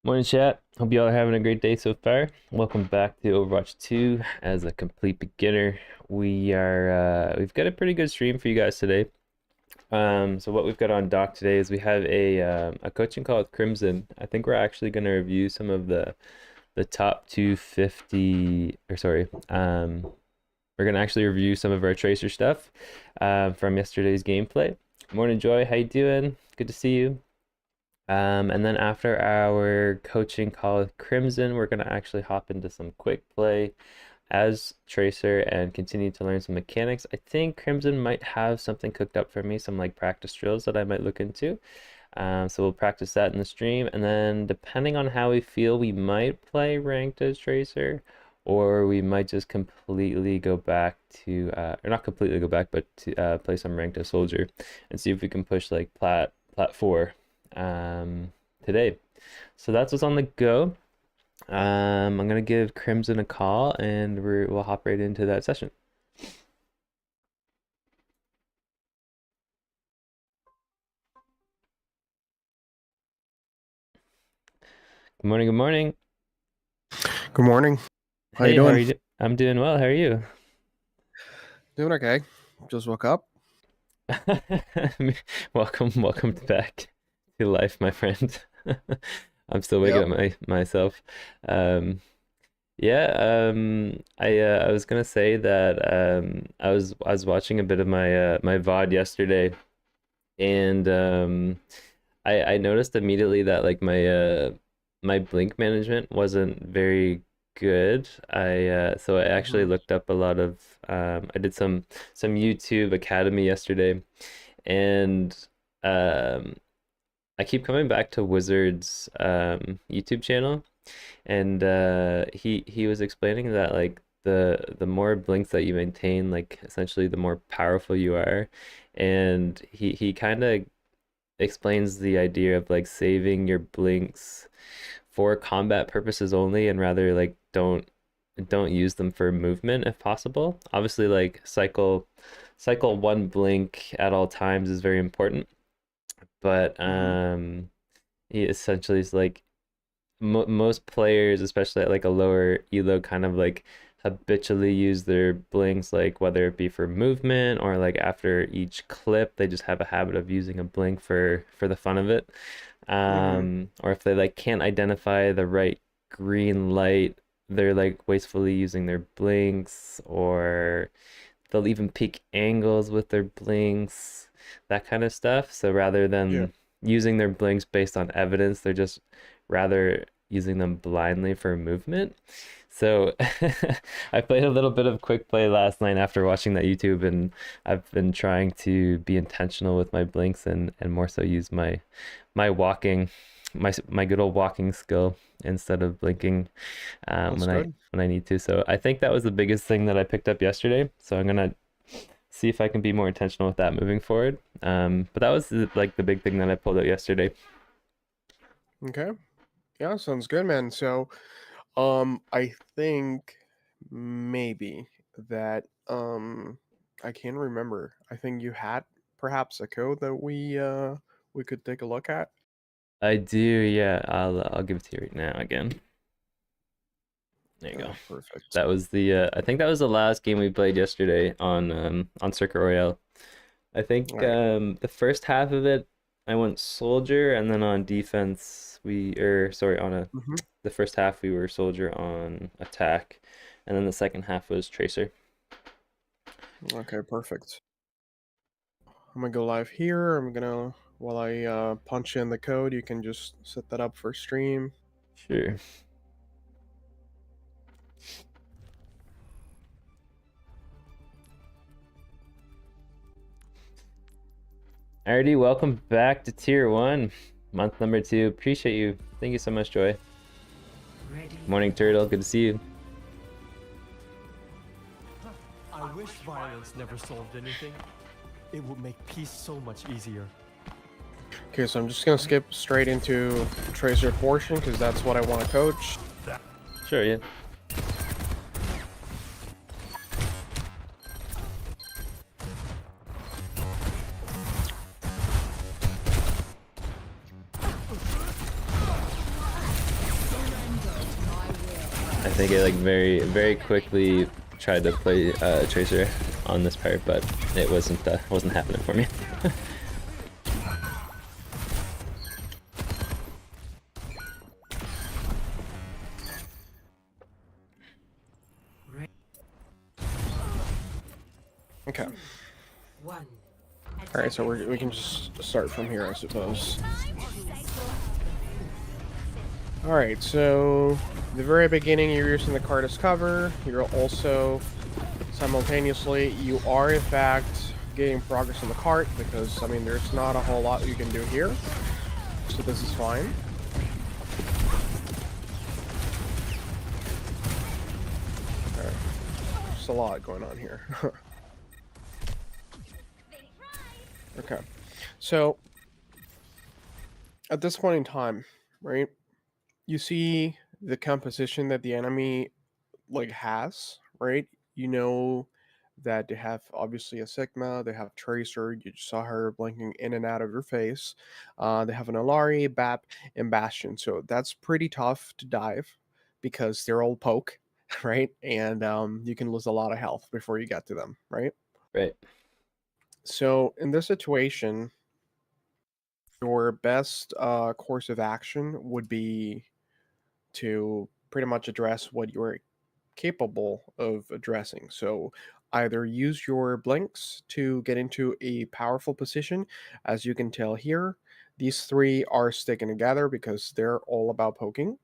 Morning, chat. Hope you all are having a great day so far. Welcome back to Overwatch 2 as a complete beginner. We've got a pretty good stream for you guys today. So what we've got on dock today is we have a coaching call with Crimson. I think we're actually going to review some of the top 250, or sorry, we're going to actually review some of our Tracer stuff from yesterday's gameplay. Morning, Joy. How you doing? Good to see you. And then after our coaching call with Crimson, we're going to actually hop into some quick play as Tracer and continue to learn some mechanics. I think Crimson might have something cooked up for me, some like practice drills that I might look into. So we'll practice that in the stream, and then depending on how we feel, we might play ranked as Tracer, or we might just completely go back to, or not completely go back, but to play some ranked as Soldier and see if we can push like plat 4 today. So that's what's on the go. I'm gonna give Crimson a call and we'll hop right into that session. Good morning, good morning. Good morning. How you Hey, how are doing? you? I'm doing well. How are you? Doing okay. Just woke up. Welcome back to life, my friend. I'm still waking Yep. up myself. Yeah, I was gonna say that I was watching a bit of my VOD yesterday, and I noticed immediately that like my blink management wasn't very good. So I actually Mhm. looked up a lot of I did some YouTube Academy yesterday, and um I keep coming back to Wizard's YouTube channel, and he was explaining that like the more blinks that you maintain, like essentially the more powerful you are, and he kind of explains the idea of like saving your blinks for combat purposes only, and rather like don't use them for movement if possible. Obviously, like cycle one blink at all times is very important, but Mhm. he essentially is like most players, especially at like a lower elo, kind of like habitually use their blinks, like whether it be for movement or like after each clip, they just have a habit of using a blink for the fun of it. Mhm. Or if they like can't identify the right green light, they're like wastefully using their blinks, or they'll even peak angles with their blinks, that kind of stuff. So rather Yeah. than using their blinks based on evidence, they're just rather using them blindly for movement. So I played a little bit of quick play last night after watching that YouTube, and I've been trying to be intentional with my blinks and more so use my walking, my good old walking skill instead of blinking That's good. when I need to. So I think that was the biggest thing that I picked up yesterday. So I'm gonna see if I can be more intentional with that moving forward. But that was like the big thing that I pulled out yesterday. Okay. Yeah, sounds good, man. So, I think maybe that I can't remember. I think you had perhaps a code that we could take a look at. I do, yeah. I'll give it to you right now again. There you go. Perfect. That was the I think that was the last game we played yesterday on Circuit Royale. I All think right. the first half of it I went soldier, and then on defense sorry, on a Mhm. the first half we were soldier on attack, and then the second half was tracer. Okay, perfect. I'm gonna go live here. I'm gonna while I punch in the code, you can just set that up for stream. Sure. Alrighty, welcome back to tier 1, month number 2. Appreciate you. Thank you so much, Joy. Morning, Turtle. Good to see you. I wish violence never solved anything. It would make peace so much easier. Okay, so I'm just gonna skip straight into Tracer portion because that's what I want to coach. Sure, yeah. think I like very quickly tried to play Tracer on this part, but it wasn't happening for me. Okay. One. All right, so we can just start from here, I suppose. All right, so the very beginning, you're using the card as cover. You're also simultaneously, you are in fact getting progress on the cart because I mean, there's not a whole lot you can do here, so this is fine. All right, there's a lot going on here. Okay, so at this point in time, right, you see the composition that the enemy like has, right? You know that they have obviously a Sigma, they have Tracer, you just saw her blinking in and out of your face. They have an Alari, Bap, and Bastion. So that's pretty tough to dive because they're all poke, right? And you can lose a lot of health before you get to them, right? Right. So in this situation, your best course of action would be to pretty much address what you're capable of addressing. So either use your blinks to get into a powerful position. As you can tell here, these three are sticking together because they're all about poking.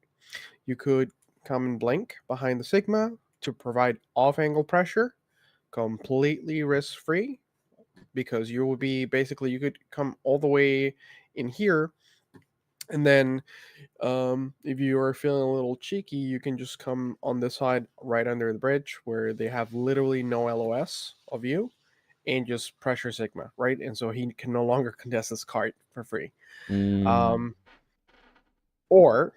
You could come and blink behind the Sigma to provide off-angle pressure, completely risk-free, because you would be basically, you could come all the way in here, and then if you are feeling a little cheeky, you can just come on this side right under the bridge where they have literally no LOS of you and just pressure Sigma, right? And so he can no longer contest this card for free. Mm, Um, or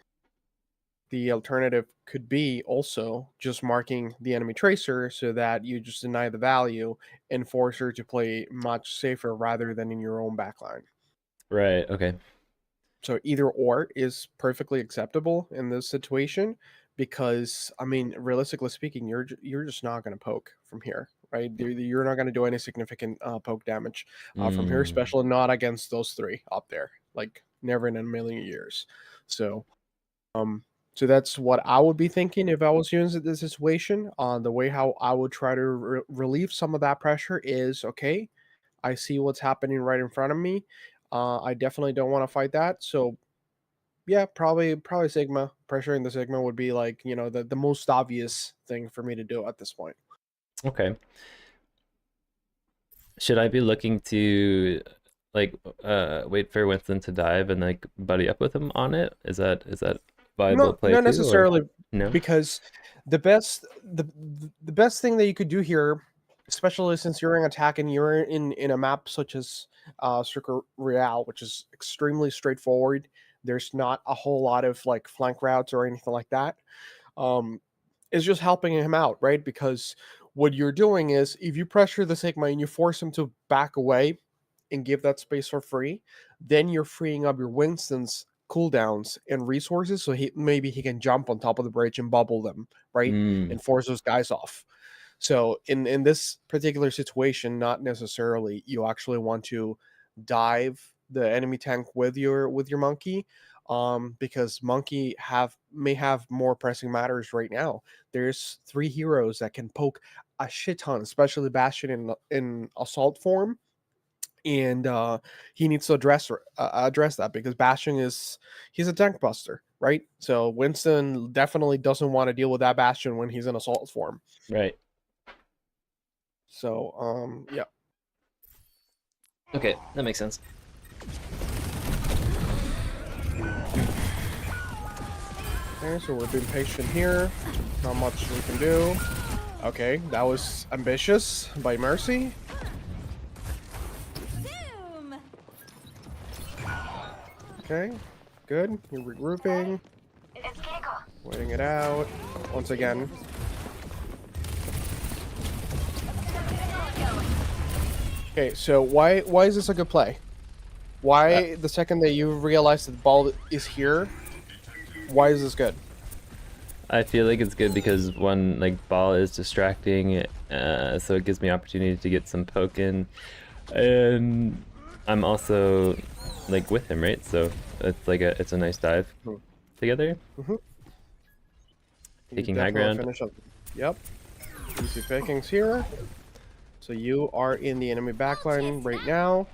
the alternative could be also just marking the enemy tracer so that you just deny the value and force her to play much safer rather than in your own backline. right. Okay. So either or is perfectly acceptable in this situation because I mean, realistically speaking, you're just not going to poke from here, right? You're not going to do any significant poke damage from here, Mm, especially not against those three up there. Like never in a million years. So um, so that's what I would be thinking if I was using this situation. The way how I would try to relieve some of that pressure is okay. I see what's happening right in front of me. I definitely don't want to fight that. So yeah, probably Sigma. Pressuring the Sigma would be like, you know, the most obvious thing for me to do at this point. okay. Should I be looking to like wait for Winston to dive and like buddy up with him on it? Is that viable play Not too, or necessarily, no? because the best thing that you could do here, especially since you're in attack and you're in a map such as Circle Real, which is extremely straightforward. There's not a whole lot of like flank routes or anything like that. Um, is just helping him out, right? Because what you're doing is if you pressure the Sigma and you force him to back away and give that space for free, then you're freeing up your Winston's cooldowns and resources so he can jump on top of the bridge and bubble them, right? Mm, And force those guys off. So in this particular situation, not necessarily you actually want to dive the enemy tank with your monkey, because monkey may have more pressing matters right now. There's three heroes that can poke a shit ton, especially Bastion in assault form, and he needs to address that because Bastion he's a tank buster, right? So Winston definitely doesn't want to deal with that Bastion when he's in assault form. right. So yeah. Okay, that makes sense. Okay, so we're being patient here. Not much we can do. Okay, that was ambitious by Mercy. Zoom. Okay, good. You're regrouping, waiting it out. Once again. Okay, so why is this a good play? Why the second that you realize that the ball is here, why is this good? I feel like it's good because one like ball is distracting, so it gives me opportunity to get some poke in, and I'm also like with him, right? So it's a nice dive Hmm. together, Mhm. You taking high definitely ground. finish up. Yep. Easy pickings here. So you are in the enemy backline right now,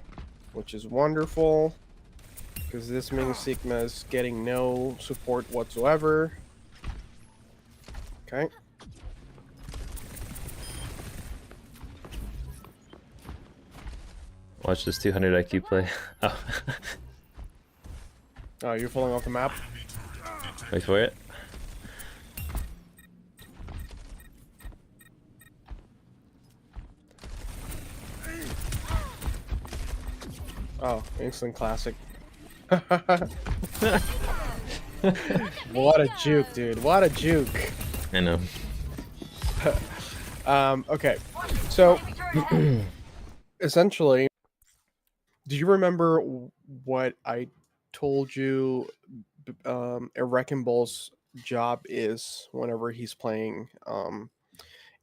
which is wonderful because this means Sigma is getting no support whatsoever. Okay. Watch this 200 IQ play. Oh, Oh, you're falling off the map. wait for it. Oh, instant classic. What a juke, dude. What a juke. I know. Okay. So essentially, do you remember what I told you a Wrecking Ball's job is whenever he's playing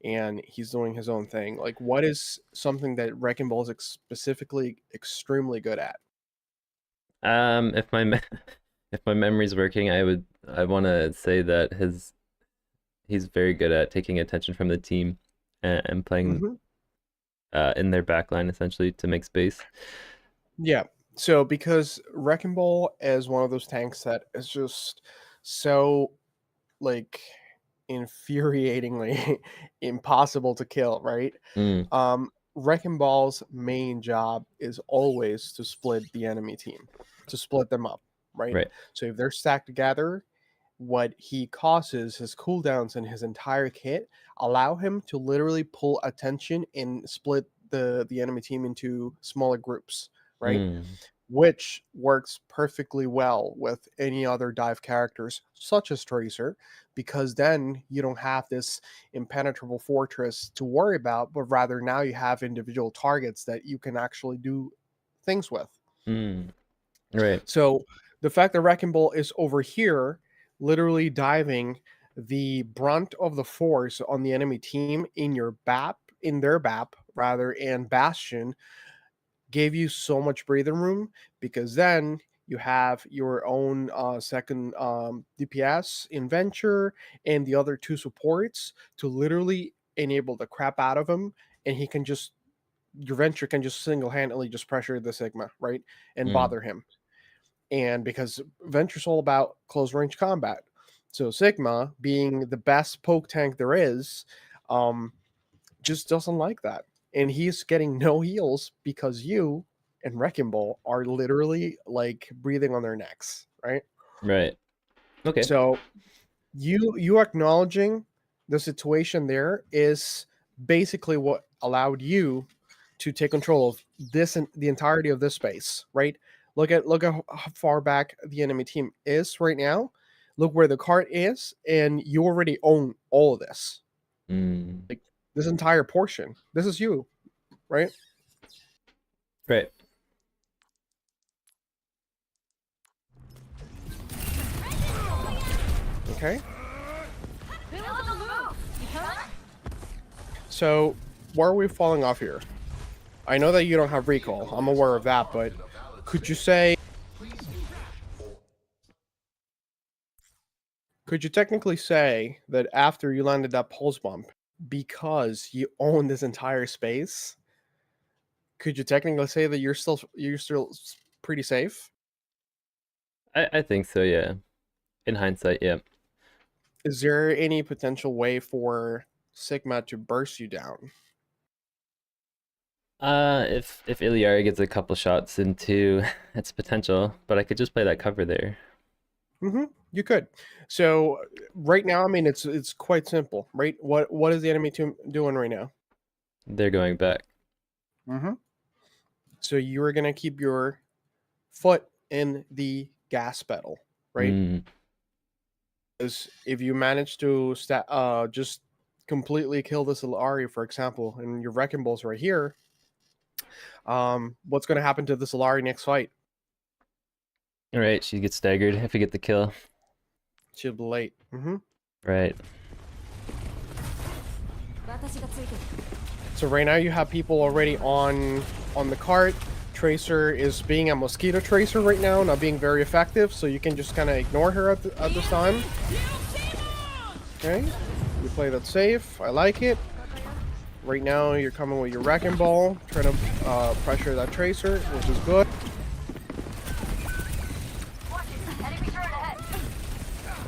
and he's doing his own thing? Like, what is something that Wrecking Ball is specifically extremely good at? If if my memory's working, I want to say that he's very good at taking attention from the team and playing Hmm. in their backline essentially to make space. Yeah. So because Wrecking Ball is one of those tanks that is just so like infuriatingly impossible to kill, right? Mm, Wrecking Ball's main job is always to split the enemy team, to split them up, right? right. So if they're stacked together, what he causes, his cooldowns and his entire kit allow him to literally pull attention and split the enemy team into smaller groups, right? Mm, Which works perfectly well with any other dive characters, such as Tracer, because then you don't have this impenetrable fortress to worry about, but rather now you have individual targets that you can actually do things with. mm, right. So the fact that Wrecking Ball is over here, literally diving the brunt of the force on the enemy team in your BAP, in their BAP rather, and Bastion gave you so much breathing room because then you have your own second DPS in Venture and the other two supports to literally enable the crap out of him, and he can just your Venture can just single handedly just pressure the Sigma right and Mm, bother him. And because Venture's all about close range combat, so Sigma being the best poke tank there is, um, just doesn't like that. And he's getting no heals because you and Wrecking Ball are literally like breathing on their necks, right? right. Okay. So you acknowledging the situation there is basically what allowed you to take control of this and the entirety of this space, right? Look at how far back the enemy team is right now. Look where the cart is, and you already own all of this. Mm, Like this entire portion. This is you, right? right. Okay. So where are we falling off here? I know that you don't have recall. I'm aware of that, but could you say could you technically say that after you landed that pulse bump, because you own this entire space, could you technically say that you're still pretty safe? I think so, yeah. In hindsight, yeah. Is there any potential way for Sigma to burst you down? If Iliari gets a couple shots into its potential, but I could just play that cover there. You could. So right now, I mean, it's quite simple, right? What is the enemy team doing right now? They're going back. Mm-hmm. So you are gonna keep your foot in the gas pedal, right? Mm, Because if you manage to just completely kill this Solari, for example, and your Wrecking Ball's right here, what's gonna happen to the Solari next fight? all right, she gets staggered if we get the kill. She'll be late. Right. So right now you have people already on the cart. Tracer is being a mosquito tracer right now, not being very effective, so you can just kind of ignore her at this time. Okay, you play that safe. I like it. Right now you're coming with your wrecking ball, trying to pressure that tracer, which is good.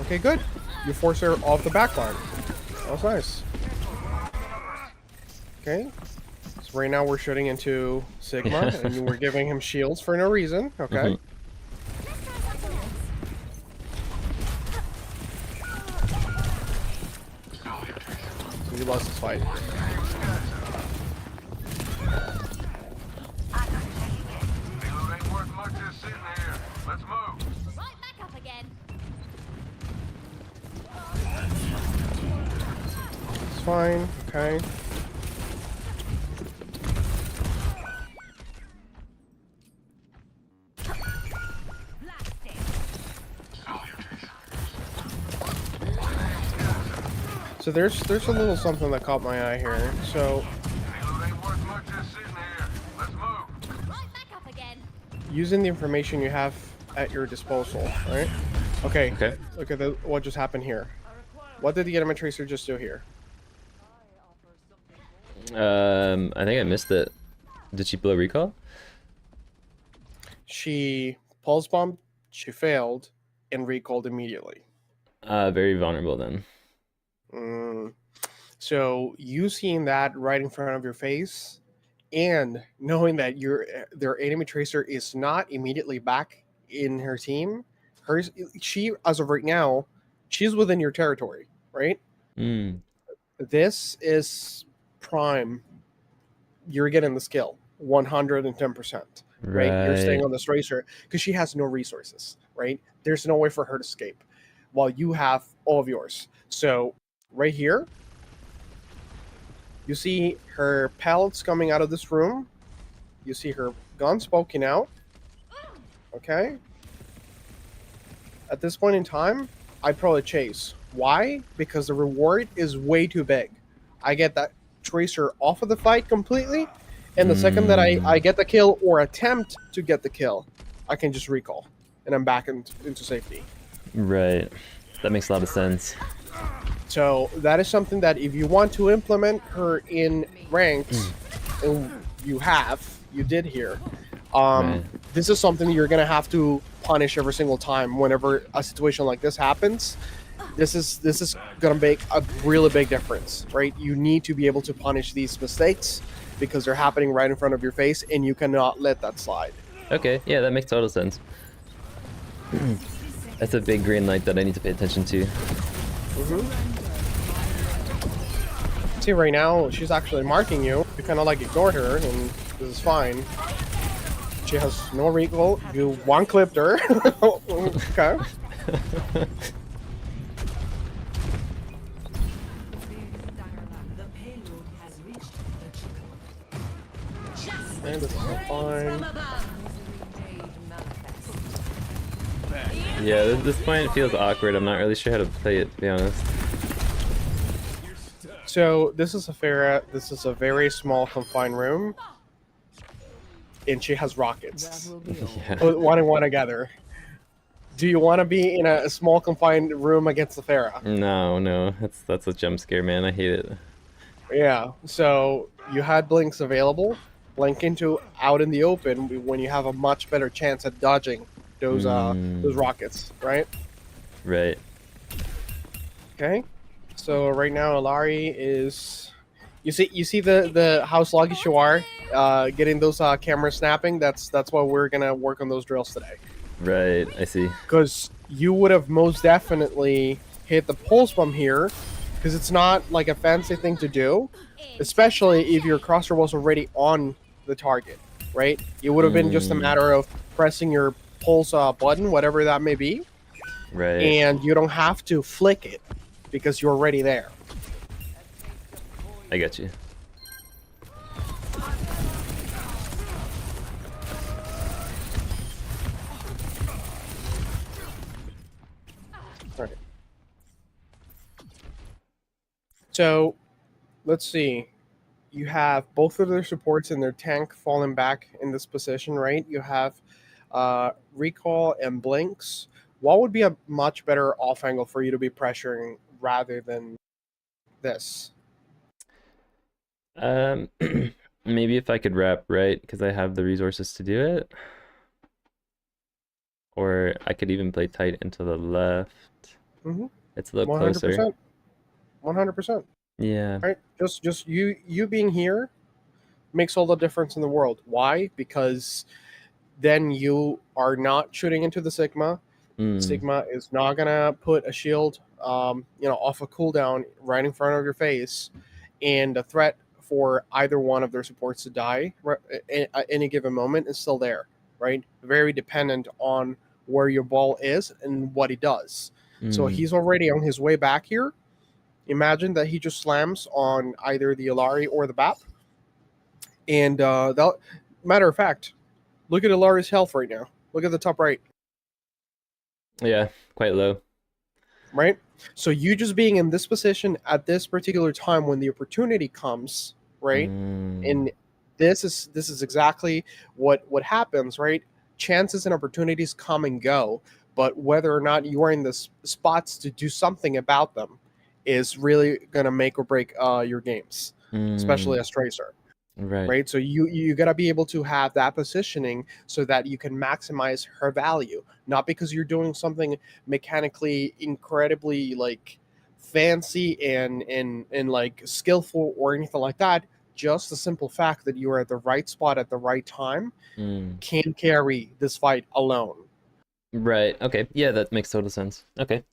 Okay, good. You force her off the back line. That was nice. Okay. So right now we're shooting into Sigma, and we're giving him shields for no reason. Okay. So he lost his fight. It's fine. Okay. So there's a little something that caught my eye here. So using the information you have at your disposal, right? Okay. Okay. Look at what just happened here. What did the enemy tracer just do here? I think I missed it. Did she blow recall? She pulse bombed, she failed, and recalled immediately. Very vulnerable then. So you seeing that right in front of your face, and knowing that their enemy tracer is not immediately back in her team, she as of right now, she's within your territory, right? This is prime. You're getting the skill 110%, right? You're staying on this racer because she has no resources, right? There's no way for her to escape, while you have all of yours. So right here, you see her pellets coming out of this room. You see her guns poking out. Okay. At this point in time, I'd probably chase. Why? Because the reward is way too big. I get that tracer off of the fight completely, and the second that I get the kill or attempt to get the kill, I can just recall, and I'm back into safety. Right. That makes a lot of sense. So that is something that if you want to implement her in ranks, and you did here, this is something you're going to have to punish every single time whenever a situation like this happens. This is going to make a really big difference, right? You need to be able to punish these mistakes because they're happening right in front of your face, and you cannot let that slide. Okay, yeah, that makes total sense. That's a big green light that I need to pay attention to. See, right now, she's actually marking you. You kind of like ignore her, and this is fine. She has no recall. You one-clipped her. Okay. And this is fine. Yeah, this point feels awkward. I'm not really sure how to play it, to be honest. So this is a Farah. This is a very small confined room, and she has rockets. Yeah. One and one together. Do you want to be in a small confined room against the Farah? No, that's a jump scare, man. I hate it. Yeah. So you had blinks available. Blink into out in the open when you have a much better chance at dodging those rockets, right? Right. Okay. So right now Alari is, you see the how sluggish you are, getting those cameras snapping. That's why we're gonna work on those drills today. Right, I see. Because you would have most definitely hit the pulse bomb here, because it's not like a fancy thing to do, especially if your crosser was already on the target, right? It would have been just a matter of pressing your pulse button, whatever that may be, Right. and you don't have to flick it because you're already there. I get you. Right. So let's see. You have both of their supports and their tank falling back in this position, right? You have recall and blinks. What would be a much better off angle for you to be pressuring rather than this? Um, maybe if I could wrap right, because I have the resources to do it. Or I could even play tight into the left. Mm-hmm. It's a little One hundred closer. percent. 100%. Yeah. Right? Just you being here makes all the difference in the world. Why? Because then you are not shooting into the Sigma. Mm. Sigma is not gonna put a shield, off a cooldown right in front of your face, and the threat for either one of their supports to die at any given moment is still there, right? Very dependent on where your ball is and what he does. So Mm. he's already on his way back here. Imagine that he just slams on either the Ilari or the BAP, and that. Matter of fact, look at Ilari's health right now. Look at the top right. Yeah, quite low. Right? So you just being in this position at this particular time when the opportunity comes, right? Mm. And this is exactly what happens, right? Chances and opportunities come and go, but whether or not you are in the spots to do something about them is really gonna make or break your games, especially Mm. as Tracer, Right. right? So you gotta be able to have that positioning so that you can maximize her value, not because you're doing something mechanically incredibly like fancy and like skillful or anything like that. Just the simple fact that you are at the right spot at the right time Mm. can carry this fight alone. Right. Okay. Yeah, that makes total sense. Okay.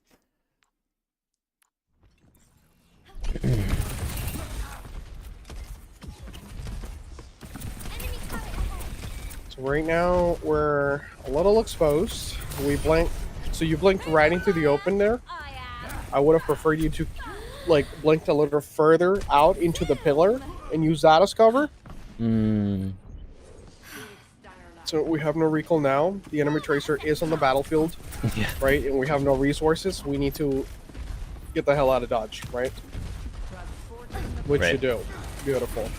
So right now we're a little exposed. We blink. So you blinked right into the open there. I would have preferred you to like blinked a little further out into the pillar and use that as cover. Mm. So we have no recall now. The enemy tracer is on the battlefield, Yeah. right? And we have no resources. We need to get the hell out of Dodge, right? Which you Right. do. Beautiful.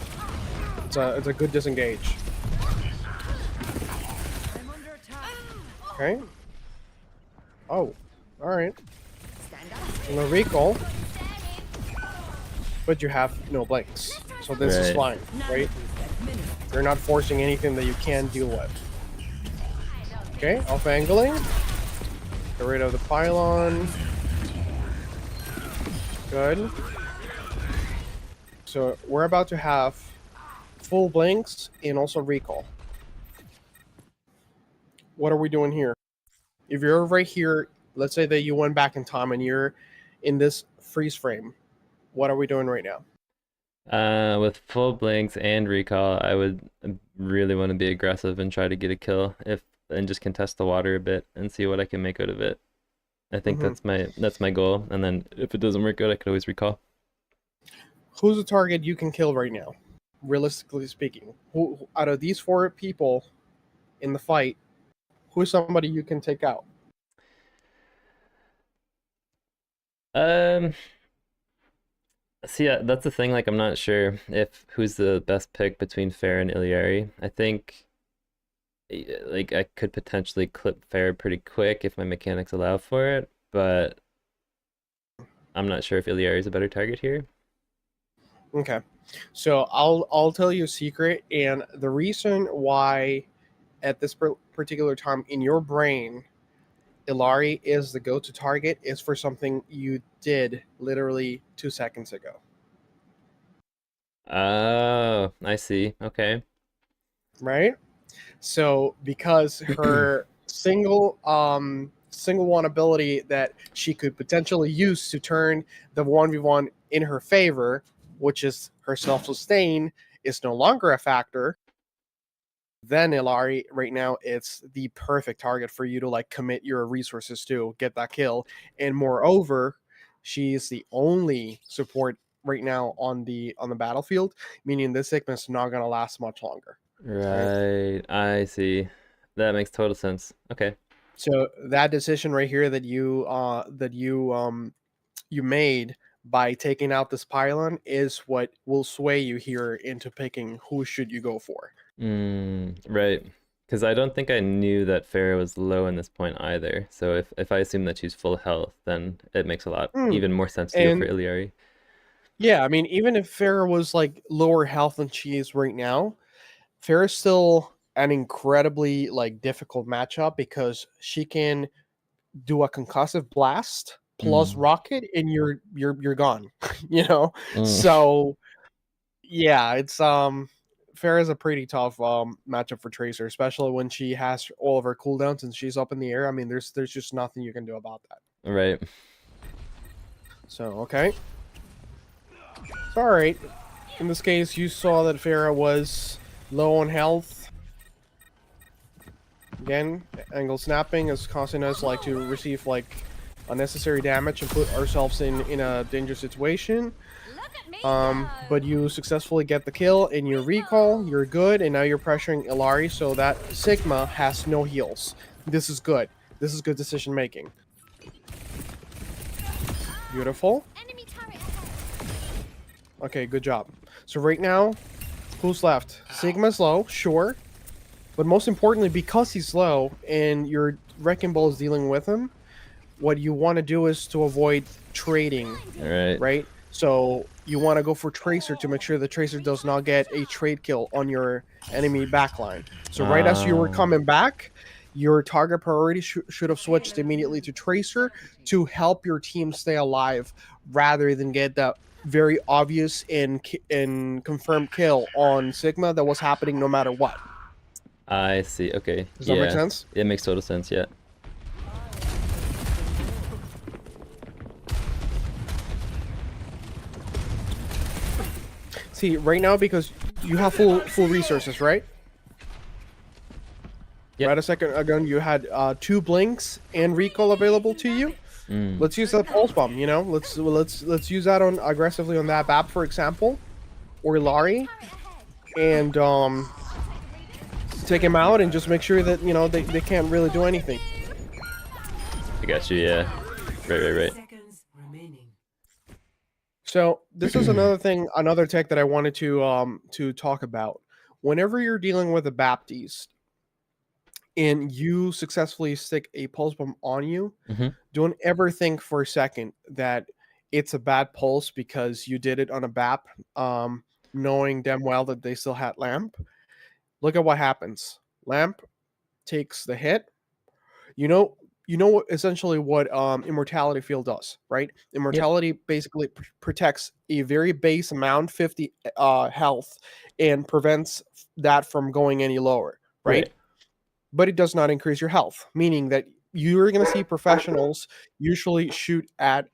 It's a good disengage. Okay. Oh, all right. No recall, but you have no blanks, so this is Right. fine, right? You're not forcing anything that you can deal with. Okay, off angling. Get rid of the pylon. Good. So we're about to have full blinks and also recall. What are we doing here? If you're right here, let's say that you went back in time and you're in this freeze frame, what are we doing right now? With full blinks and recall, I would really want to be aggressive and try to get a kill and just contest the water a bit and see what I can make out of it. I think Mm-hmm. that's my goal. And then if it doesn't work out, I could always recall. Who's the target you can kill right now? Realistically speaking, who out of these four people in the fight, who's somebody you can take out? Um, See, that's the thing. Like, I'm not sure if who's the best pick between Fair and Iliari. I think, like, I could potentially clip Fair pretty quick if my mechanics allow for it, but I'm not sure if Iliari is a better target here. Okay, so I'll tell you a secret, and the reason why at this particular time in your brain Ilari is the go-to target is for something you did literally 2 seconds ago, Oh, I see. Okay. right? So because her single one ability that she could potentially use to turn the 1v1 in her favor, which is her self-sustain, is no longer a factor, then Ilari right now it's the perfect target for you to like commit your resources to get that kill. And moreover, she is the only support right now on the battlefield, meaning this sickness is not gonna last much longer. Right. Right. I see. That makes total sense. Okay. So that decision right here that you made by taking out this pylon is what will sway you here into picking who should you go for. Right. Because I don't think I knew that Farah was low in this point either. So if I assume that she's full health, then it makes a lot even more sense to go for And Iliari. yeah, I mean, even if Farah was like lower health than she is right now, Farah's still an incredibly like difficult matchup because she can do a concussive blast plus rocket and you're gone. You know? So yeah, it's Farah's a pretty tough matchup for Tracer, especially when she has all of her cooldowns and she's up in the air. I mean, there's just nothing you can do about that. Right. So okay. It's alright. In this case, you saw that Farah was low on health. Again, angle snapping is causing us like to receive like unnecessary damage and put ourselves in a dangerous situation. But you successfully get the kill and you recall, you're good, and now you're pressuring Iliari so that Sigma has no heals. This is good. This is good decision making. Beautiful. Okay, good job. So right now, who's left? Sigma's low, sure. But most importantly, because he's low and your Wrecking Ball is dealing with him, what you want to do is to avoid trading. Right? So you want to go for Tracer to make sure the Tracer does not get a trade kill on your enemy backline. So right as you were coming back, your target priority should have switched immediately to Tracer to help your team stay alive rather than get that very obvious and confirmed kill on Sigma that was happening no matter what. I see. Okay. Does that make sense? It makes total sense, yeah. See, right now, because you have full resources, right? Yep. Right a second ago, you had 2 blinks and recall available to you. Let's use that pulse bomb. You know, let's use that on aggressively on that BAP, for example, or Lari, and take him out and just make sure that they can't really do anything. I got you. Yeah. Right. Seconds remaining. So this is another tech that I wanted to talk about. Whenever you're dealing with a Baptiste and you successfully stick a pulse bomb on you, don't ever think for a second that it's a bad pulse because you did it on a BAP, knowing damn well that they still had Lamp. Look at what happens. Lamp takes the hit. You know essentially what Immortality Field does, right? Immortality basically protects a very base amount, 50 health, and prevents that from going any lower, right? But it does not increase your health, meaning that you're going to see professionals usually shoot at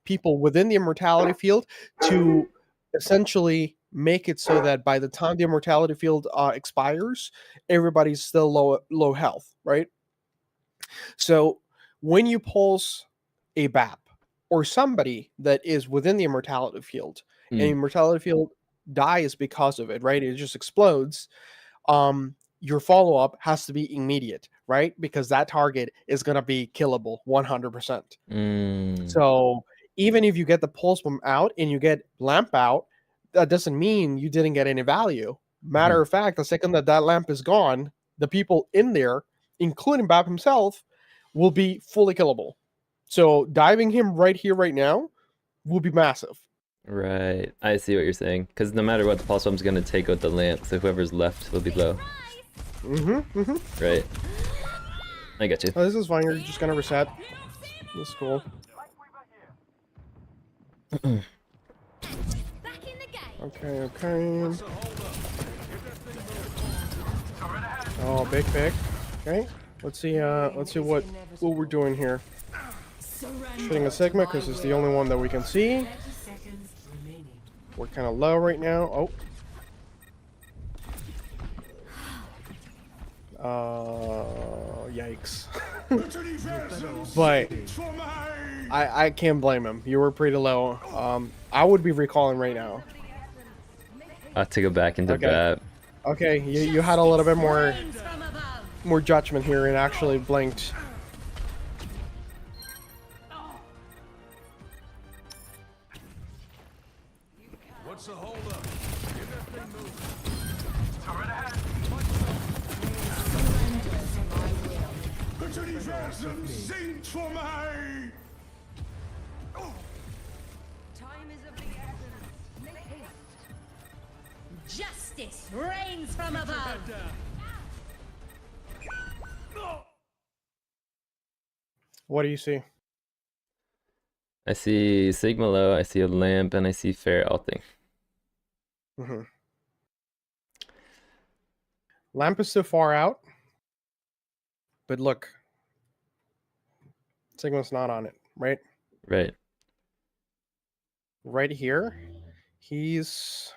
people within the Immortality Field to essentially make it so that by the time the Immortality Field expires, everybody's still low health, right? So when you pulse a BAP or somebody that is within the Immortality Field, and Immortality Field dies because of it, right? It just explodes. Your follow-up has to be immediate, right? Because that target is going to be killable 100%. So even if you get the pulse bomb out and you get Lamp out, that doesn't mean you didn't get any value. Matter of fact, the second that Lamp is gone, the people in there, including Bap himself, will be fully killable. So diving him right here, right now, will be massive. Right. I see what you're saying. Because no matter what, the pulse bomb's gonna take out the lamp, so whoever's left will be low. Right. I get you. Oh, this is fine. You're just gonna reset. That's cool. Okay. Oh, big pick. Okay. Let's see what we're doing here. Shooting a Sigma because it's the only one that we can see. We're kind of low right now. Yikes. But I can't blame him. You were pretty low. I would be recalling right now. I have to go back into BAP. Okay, you had a little bit more judgment here and actually blinked. Dance with me. Time is of the essence. Make haste. Justice reigns from above. What do you see? I see Sigma low, I see a lamp, and I see Fair ulting. Mm-hmm. Lamp is too far out. But look, Sigma's not on it, right? Right. Right here, he's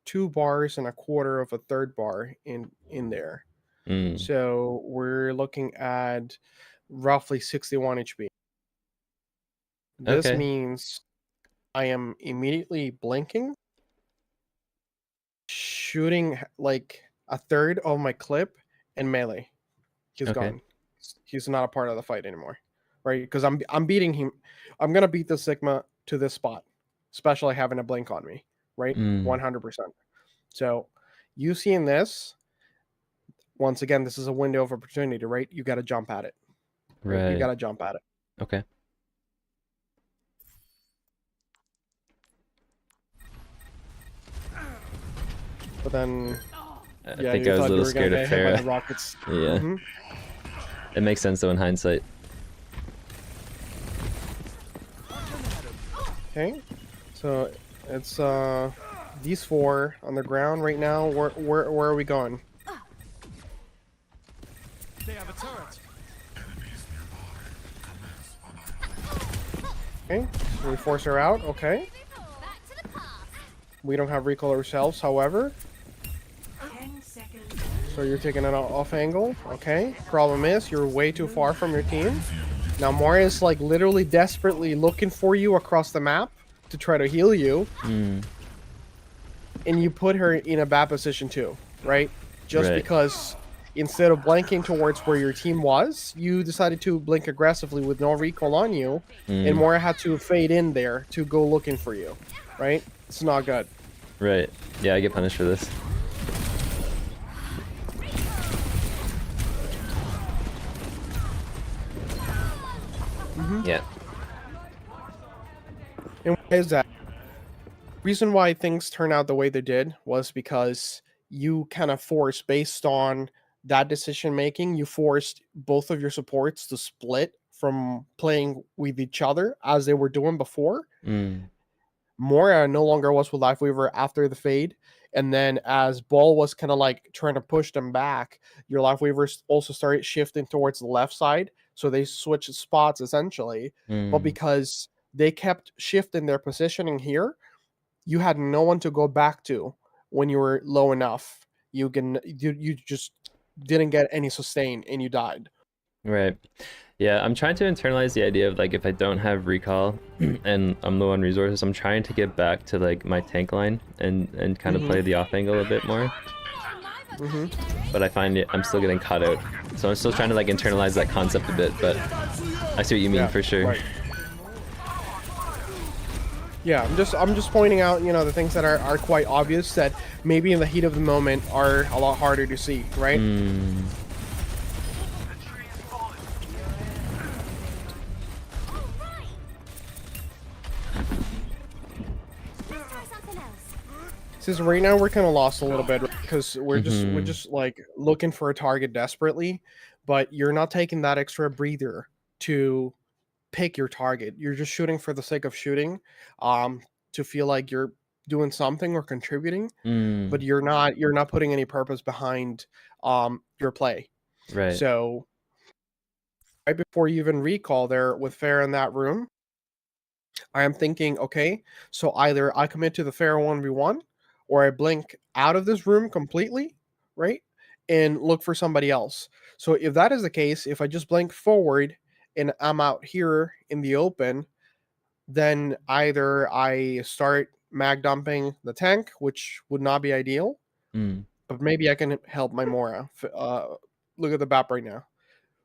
2 bars and a quarter of a third bar in there. Mm. So we're looking at roughly 61 HP. This Okay. means I am immediately blinking, shooting like a third of my clip, and melee. He's Okay. gone. He's not a part of the fight anymore, right? Because I'm beating him. I'm gonna beat the Sigma to this spot, especially having a blink on me, right? Mm. 100%. So you seeing this, once again, this is a window of opportunity, right? You got to jump at it, right? You Right. got to jump at it. Okay. But then, I yeah, think you I was a thought you little were gonna scared of get hit by Farah. the rockets. Yeah. Mhm. It makes sense though in hindsight. Okay, so it's these 4 on the ground right now. Where are we going? They have a turret. Okay, so we force her out. Okay, we don't have recall ourselves, however. 10 seconds. So you're taking it off angle. Okay, problem is you're way too far from your team. Now Moria is like literally desperately looking for you across the map to try to heal you, Mm. and you put her in a bad position too, right? Just Right. because instead of blanking towards where your team was, you decided to blink aggressively with no recall on you, and Mm. Moria had to fade in there to go looking for you, right? It's not good. Right. Yeah, I get punished for this. Yeah. And why is that? Reason why things turn out the way they did was because you kind of forced, based on that decision making, you forced both of your supports to split from playing with each other as they were doing before. Mm. Moria no longer was with Lifeweaver after the fade. And then as Ball was kind of like trying to push them back, your Lifeweavers also started shifting towards the left side. So they switched spots essentially. But Mm. because they kept shifting their positioning here, you had no one to go back to when you were low enough. You just didn't get any sustain and you died. Right. Yeah, I'm trying to internalize the idea of like if I don't have recall and I'm low on resources, I'm trying to get back to like my tank line and kind of play the off angle a bit more. Mm-hmm. But I find I'm still getting caught out. So I'm still trying to like internalize that concept a bit, but I see what you mean Yeah, for sure. right. Yeah, I'm just pointing out, the things that are quite obvious that maybe in the heat of the moment are a lot harder to see, right? Mm. Since right now we're kind of lost a little bit because we're just like looking for a target desperately, but you're not taking that extra breather to pick your target. You're just shooting for the sake of shooting, to feel like you're doing something or contributing, but Mm. you're not putting any purpose behind your play. Right. So right before you even recall there with Fair in that room, I am thinking, okay, so either I commit to the Fair 1v1 or I blink out of this room completely, right? And look for somebody else. So if that is the case, if I just blink forward and I'm out here in the open, then either I start mag dumping the tank, which would not be ideal, Mm. but maybe I can help my Mora. Look at the BAP right now.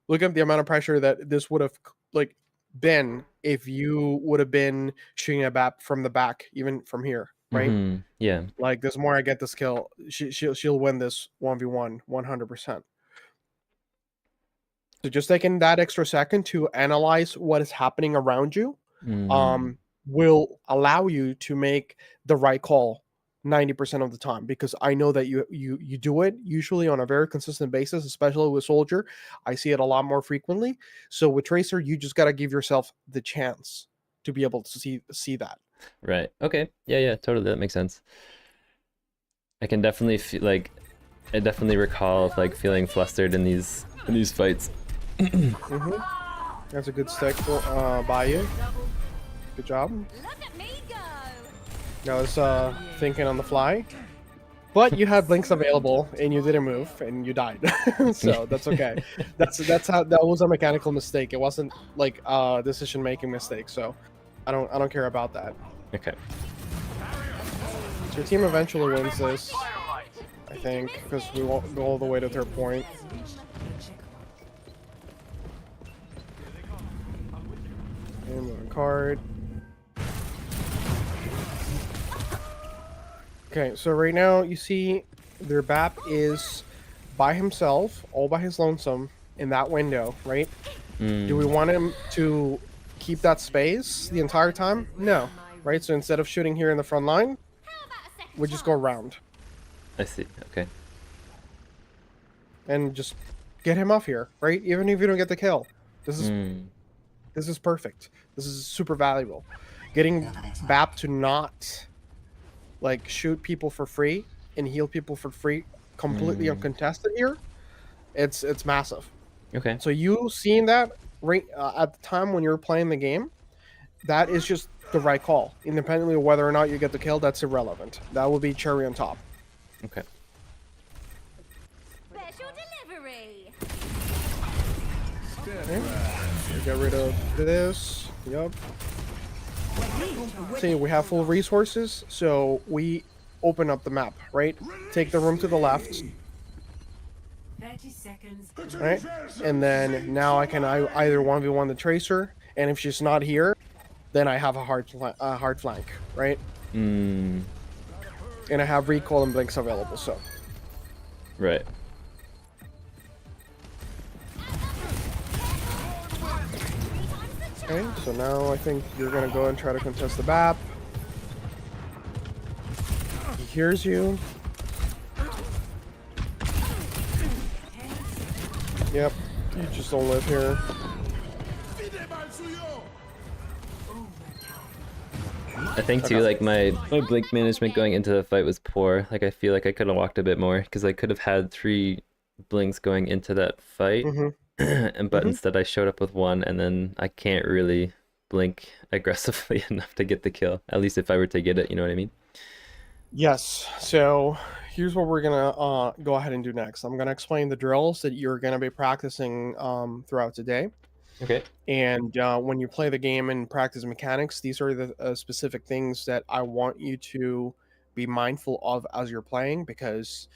Look at the amount of pressure that this would have like been if you would have been shooting a BAP from the back, even from here, right? Mm-hmm. Yeah. Like this Mora get this kill, she'll win this 1v1 100%. So just taking that extra second to analyze what is happening around you Mm, will allow you to make the right call 90% of the time, because I know that you do it usually on a very consistent basis, especially with Soldier. I see it a lot more frequently. So with Tracer, you just got to give yourself the chance to be able to see that. right. Okay. Yeah, yeah, totally. That makes sense. I can definitely feel like I definitely recall of like feeling flustered in these fights. Hmm. That's a good stick by you. Good job. Look at me go. I was thinking on the fly. But you had blinks available and you didn't move and you died. So that's okay. That's how that was a mechanical mistake. It wasn't like a decision making mistake. So I don't care about that. Okay. So your team eventually wins this, I think, because we won't go all the way to third point. And a card. Okay, so right now you see their BAP is by himself, all by his lonesome, in that window, right? Do we Mm, want him to keep that space the entire time? No, right? So instead of shooting here in the front line, How about a second we just go chance? around I see. Okay. and just get him off here, right? Even if you don't get the kill, this is Mm, this is perfect. This is super valuable. Getting BAP to not like shoot people for free and heal people for free, completely mm. uncontested here. It's massive. Okay. So you seeing that right at the time when you're playing the game, that is just the right call. Independently of whether or not you get the kill, that's irrelevant. That will be cherry on top. Okay. Special delivery. Okay. Get rid of this. Yep. See, we have full resources, so we open up the map, right? Take the room to the left, 30 seconds. right? And then now I can either 1v1 the Tracer, and if she's not here, then I have a hard flank, right? Mm, And I have recall and blinks available, so. right. Okay, so now I think you're gonna go and try to contest the BAP. He hears you. Yep, you just don't live here. I think too, like my blink management going into the fight was poor. Like I feel like I could have walked a bit more because I could have had 3 blinks going into that fight, Mm-hmm. and but Mhm. instead I showed up with 1, and then I can't really blink aggressively enough to get the kill. At least if I were to get it, you know what I mean? Yes, so here's what we're gonna go ahead and do next. I'm gonna explain the drills that you're gonna be practicing throughout today. Okay. And when you play the game and practice mechanics, these are the specific things that I want you to be mindful of as you're playing, because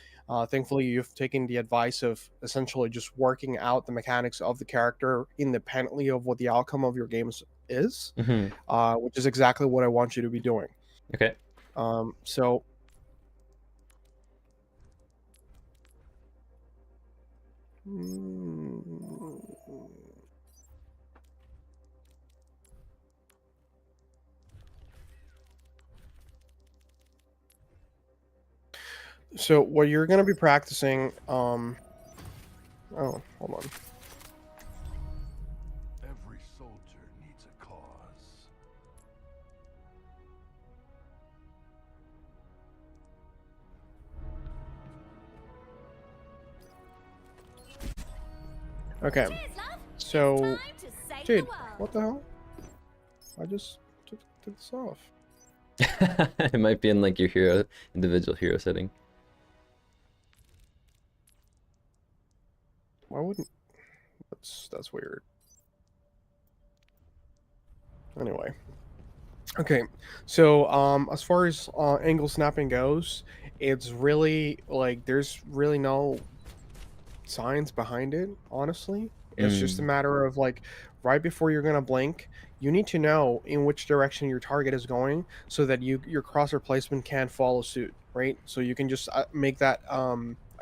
thankfully you've taken the advice of essentially just working out the mechanics of the character independently of what the outcome of your games is, Hmm. which is exactly what I want you to be doing. Okay. So mm, so what you're going to be practicing oh, hold on. Every soldier needs a cause. Okay. Cheers, love. So Time to save dude, the world. what the hell? I just took this off. It might be in like your individual hero setting. Why wouldn't that's weird. Anyway. Okay. So as far as angle snapping goes, it's really like there's really no science behind it, honestly. It's just a Mm, matter of like right before you're gonna blink, you need to know in which direction your target is going so that your crosshair placement can follow suit, right? So you can just make that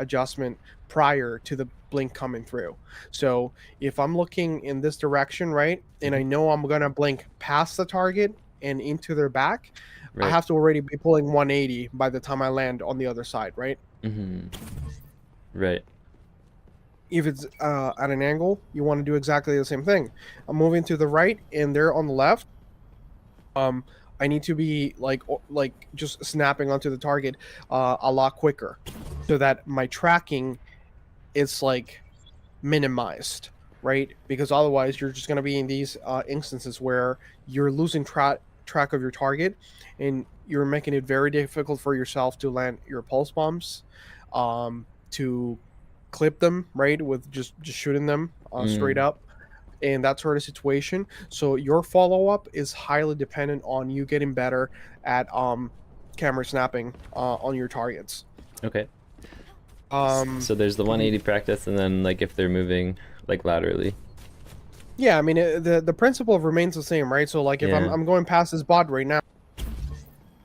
adjustment prior to the blink coming through. So if I'm looking in this direction, right, and I know I'm gonna blink past the target and into their back, I Right. have to already be pulling 180 by the time I land on the other side, right? Mm-hmm. Right. If it's at an angle, you want to do exactly the same thing. I'm moving to the right and they're on the left. I need to be like just snapping onto the target a lot quicker, so that my tracking is like minimized, right? Because otherwise, you're just gonna be in these instances where you're losing track of your target, and you're making it very difficult for yourself to land your pulse bombs, to clip them right with just shooting them straight Mm. up in that sort of situation. So your follow up is highly dependent on you getting better at camera snapping on your targets. Okay. Um, So there's the the 180 practice, and then like if they're moving like laterally. Yeah, I mean the principle remains the same, right? So like if Yeah. I'm going past this bot right now,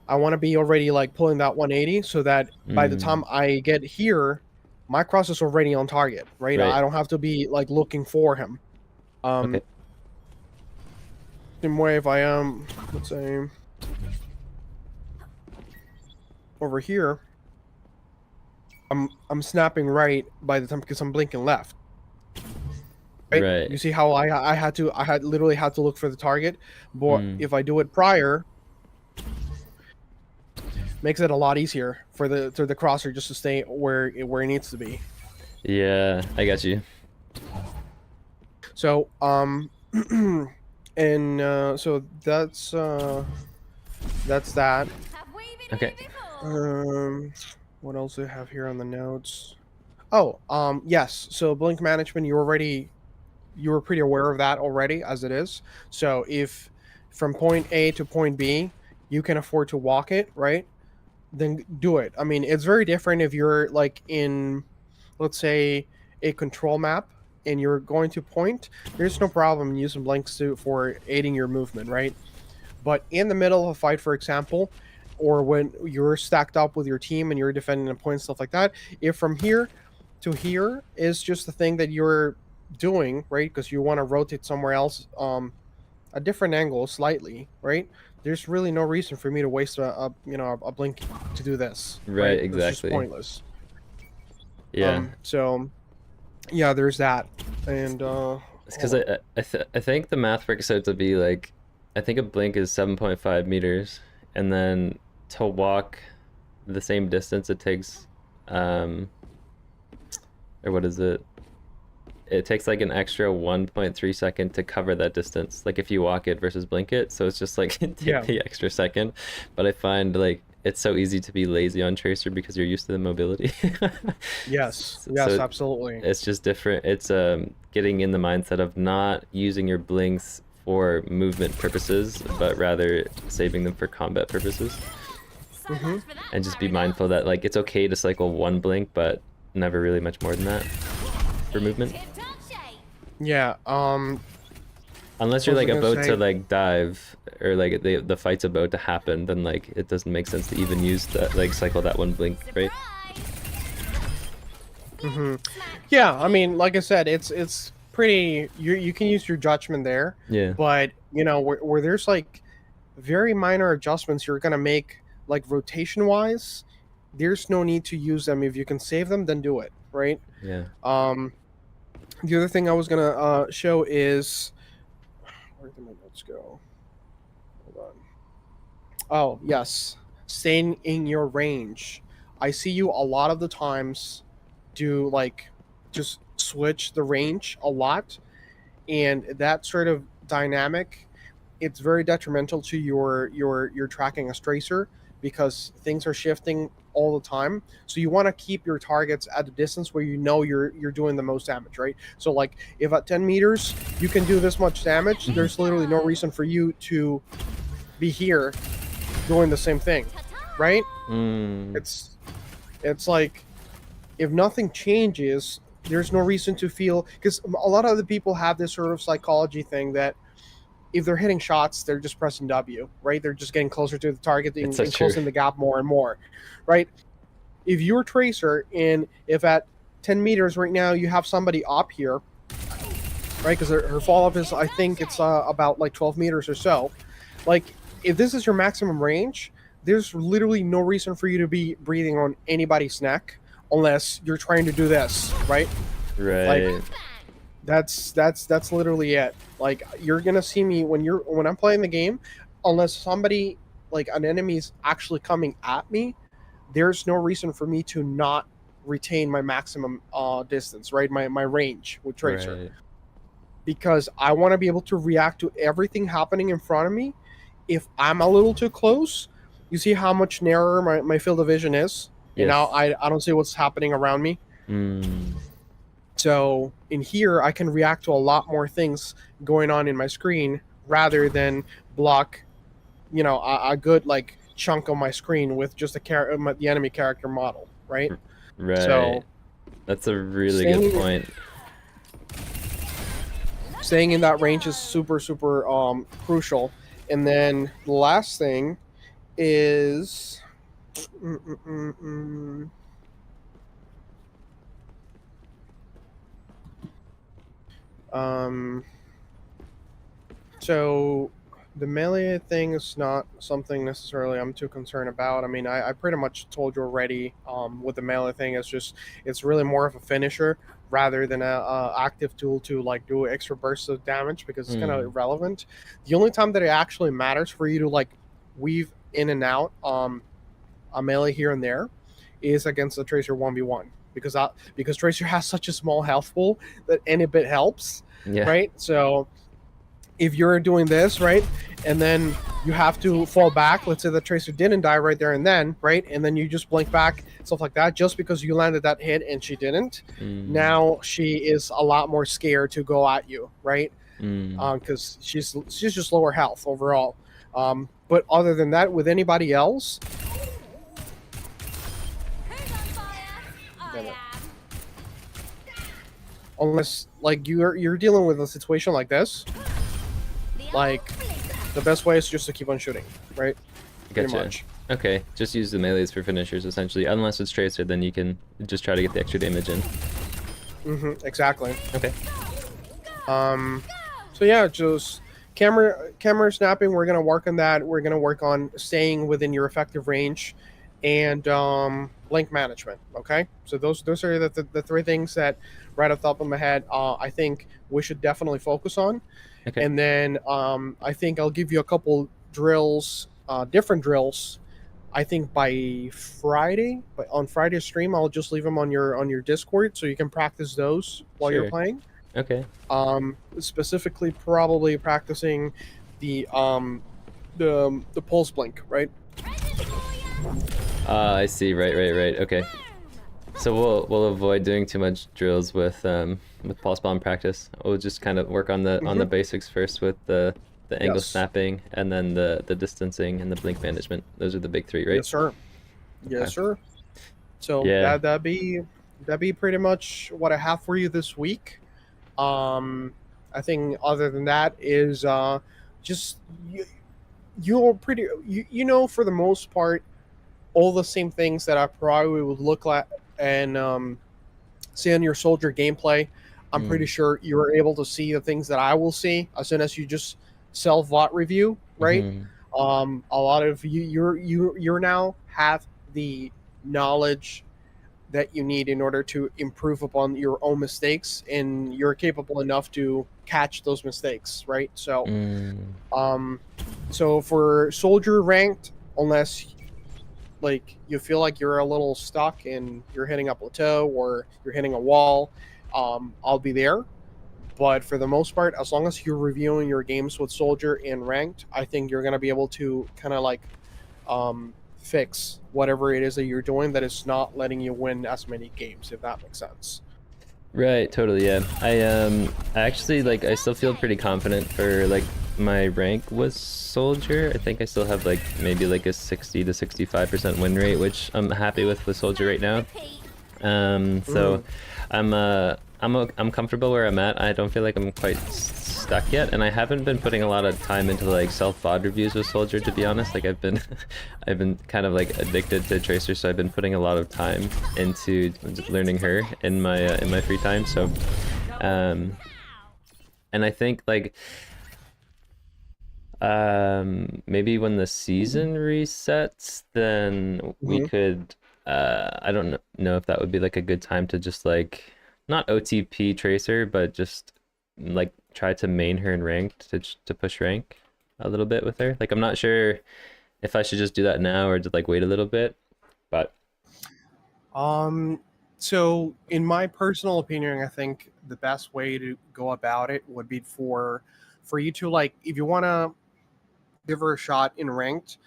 I want to be already like pulling that 180 so that by the Mm. time I get here, my cross is already on target, right? Right. I don't have to be like looking for him. Okay. Same way if I am, let's say, over here, I'm snapping right by the time because I'm blinking left. Right? Right. You see how I had literally had to look for the target, but Mm. if I do it prior, makes it a lot easier for the crosser just to stay where it needs to be. Yeah, I got you. So and so that's that. Have we been Okay. here before? What else do I have here on the notes? Oh, yes. So blink management, you were pretty aware of that already as it is. So if from point A to point B, you can afford to walk it, right? Then do it. I mean, it's very different if you're like in, let's say, a control map and you're going to point. There's no problem using blinks for aiding your movement, right? But in the middle of a fight, for example, or when you're stacked up with your team and you're defending a point, stuff like that, if from here to here is just the thing that you're doing, right? Because you want to rotate somewhere else, a different angle slightly, right? There's really no reason for me to waste a blink to do this, Right, right? It's just exactly. pointless. Yeah. So yeah, there's that, and It's because I think the math works out to be like, I think a blink is 7.5 meters, and then to walk the same distance it takes, or what is it? It takes like an extra 1.3 second to cover that distance. Like if you walk it versus blink it, so it's just like take yeah, the extra second. But I find like it's so easy to be lazy on Tracer because you're used to the mobility. yes, So absolutely, it's just different. It's getting in the mindset of not using your blinks for movement purposes, but rather saving them for combat purposes. So much for that And just be paradox. mindful that like it's okay to cycle one blink, but never really much more than that for movement. Tip-top shape. yeah. Unless you're What was like I gonna about say? to like dive or like the fight's about to happen, then like it doesn't make sense to even use that like cycle that one blink, right? Surprise! Yeah, I mean, like I said, it's pretty. You can use your judgment there, Yeah. but where there's like very minor adjustments you're gonna make, like rotation wise, there's no need to use them. If you can save them, then do it, right? Yeah. The other thing I was gonna show is, where did my notes go? Hold on. Oh yes, staying in your range. I see you a lot of the times do like just switch the range a lot, and that sort of dynamic, it's very detrimental to your tracking as tracer because things are shifting all the time. So you want to keep your targets at a distance where you know you're doing the most damage, right? So like if at 10 meters you can do this much damage, there's literally no reason for you to be here doing the same thing, right? Mm. It's like if nothing changes, there's no reason to feel, because a lot of other people have this sort of psychology thing that if they're hitting shots, they're just pressing W, right? They're just getting closer to the target It's and, so and true. closing the gap more and more, right? if you're Tracer and if at 10 meters right now you have somebody up here, right? Because her fall off is, I think it's about like 12 meters or so. Like, if this is your maximum range, there's literally no reason for you to be breathing on anybody's neck unless you're trying to do this, right? Right. That's literally it. Like, you're gonna see me when I'm playing the game, unless somebody like an enemy's actually coming at me, there's no reason for me to not retain my maximum distance, right? My range with Tracer. Right. Because I want to be able to react to everything happening in front of me. If I'm a little too close, you see how much narrower my field of vision is? And now Yes. I don't see what's happening around me. Mm. So in here, I can react to a lot more things going on in my screen rather than block, a good like chunk of my screen with just the enemy character model, right? Right. So that's a really good point. Staying in that range is super, super crucial. And then the last thing is so the melee thing is not something necessarily I'm too concerned about. I mean, I pretty much told you already. With the melee thing, it's really more of a finisher rather than a active tool to like do extra bursts of damage because it's kind of irrelevant. The only time that it actually matters for you to like weave in and out a melee here and there is against the Tracer 1v1 because Tracer has such a small health pool that any bit helps, Yeah. right? So if you're doing this, right, and then you have to fall back, let's say the Tracer didn't die right there and then, right, and then you just blink back, stuff like that, just because you landed that hit and she didn't, now she is a lot more scared to go at you, right? Because she's just lower health overall. But other than that, with anybody else, Who's on fire? I Damn it. am. unless like you're dealing with a situation like this, The like old blinker. the best way is just to keep on shooting, right? Pretty Gotcha. much. Okay, just use the melees for finishers essentially. Unless it's Tracer, then you can just try to get the extra damage in. Exactly. Okay. So yeah, just camera snapping. We're gonna work on that. We're gonna work on staying within your effective range, and link management. Okay, so those are the three things that right off the top of my head, I think we should definitely focus on. Okay. And then I think I'll give you a couple drills, different drills. I think by Friday, but on Friday's stream, I'll just leave them on your Discord so you can practice those while you're Sure. playing. Okay. Specifically, probably practicing the pulse blink, right? I see. Right. Okay. So we'll avoid doing too much drills with pulse bomb practice. We'll just kind of work on the basics first with the angle Yes. snapping and then the distancing and the blink management. Those are the big three, right? Yes, sir. Yes, Okay. sir. So Yeah. that'd be pretty much what I have for you this week. I think other than that is just you're pretty you know for the most part all the same things that I probably would look at and see on your soldier gameplay. I'm pretty sure you're able to see the things that I will see as soon as you just self VOD review, right? Mhm. A lot of you're now have the knowledge that you need in order to improve upon your own mistakes, and you're capable enough to catch those mistakes, right? So so for soldier ranked, unless like you feel like you're a little stuck and you're hitting a plateau or you're hitting a wall, I'll be there. But for the most part, as long as you're reviewing your games with soldier and ranked, I think you're gonna be able to kind of like fix whatever it is that you're doing that is not letting you win as many games, if that makes sense. Right, totally, yeah. I actually like I still feel pretty confident for like my rank was soldier. I think I still have like maybe like a 60 to 65% win rate, which I'm happy with soldier right now. So I'm comfortable where I'm at. I don't feel like I'm quite stuck yet, and I haven't been putting a lot of time into like self VOD reviews with Soldier, to be honest. Like I've been I've been kind of like addicted to Tracer, so I've been putting a lot of time into just learning her in my free time. So and I think like maybe when the season resets, then we Mhm. could I don't know if that would be like a good time to just like not OTP Tracer, but just like try to main her in ranked to push rank a little bit with her. Like I'm not sure if I should just do that now or to like wait a little bit, but So in my personal opinion, I think the best way to go about it would be for you to like, if you want to give her a shot in ranked,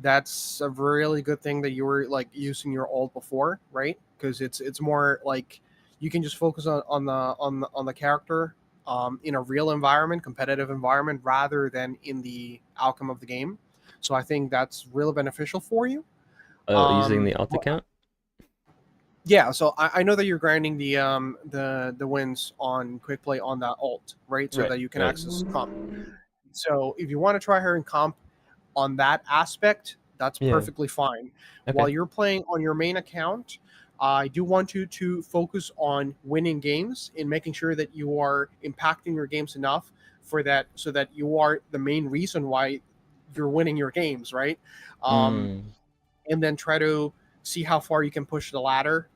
that's a really good thing that you were like using your ult before, right? Because it's more like you can just focus on the character in a real environment, competitive environment, rather than in the outcome of the game. So I think that's really beneficial for you. using Um, the alt account. yeah, so I know that you're grinding the wins on quick play on that ult, right? So Right, that you can right. access comp. So if you want to try her in comp on that aspect, that's Yeah. perfectly fine. While Okay. you're playing on your main account, I do want you to focus on winning games and making sure that you are impacting your games enough for that, so that you are the main reason why you're winning your games, right? Um, Mm. and then try to see how far you can push the ladder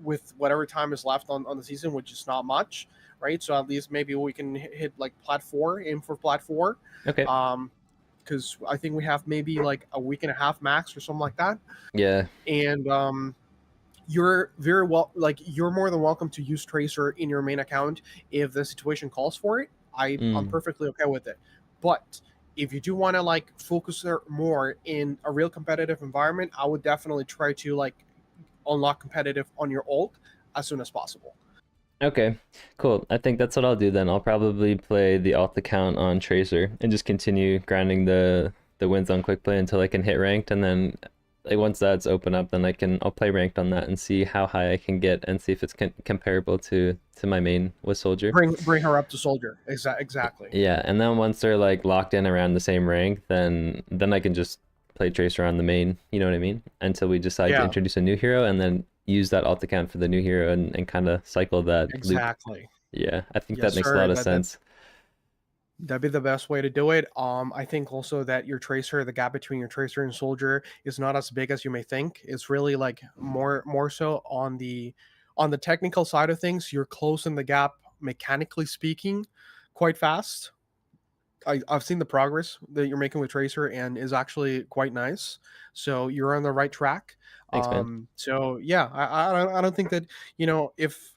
with whatever time is left on the season, which is not much, right? So at least maybe we can hit like plat 4, aim for plat 4. Okay. Because I think we have maybe like a week and a half max or something like that. Yeah. And you're very well, like you're more than welcome to use Tracer in your main account if the situation calls for it. I'm Mm. perfectly okay with it. But if you do want to like focus more in a real competitive environment, I would definitely try to like unlock competitive on your ult as soon as possible. Okay, cool. I think that's what I'll do then. I'll probably play the alt account on Tracer and just continue grinding the wins on quick play until I can hit ranked, and then like once that's open up, then I'll play ranked on that and see how high I can get and see if it's comparable to my main with Soldier. Bring her up to soldier. Exactly. Yeah, and then once they're like locked in around the same rank, then I can just play Tracer on the main, you know what I mean? Until we decide to Yeah, introduce a new hero and then use that alt account for the new hero and kind of cycle that loop. exactly. Yeah, I think that Yes, makes a sir. lot of sense. That'd be the best way to do it. I think also that your tracer, the gap between your tracer and soldier, is not as big as you may think. It's really like more so on the technical side of things. You're closing the gap mechanically speaking, quite fast. I've seen the progress that you're making with tracer and is actually quite nice. So you're on the right track. Thanks, man. So yeah, I don't think that, if,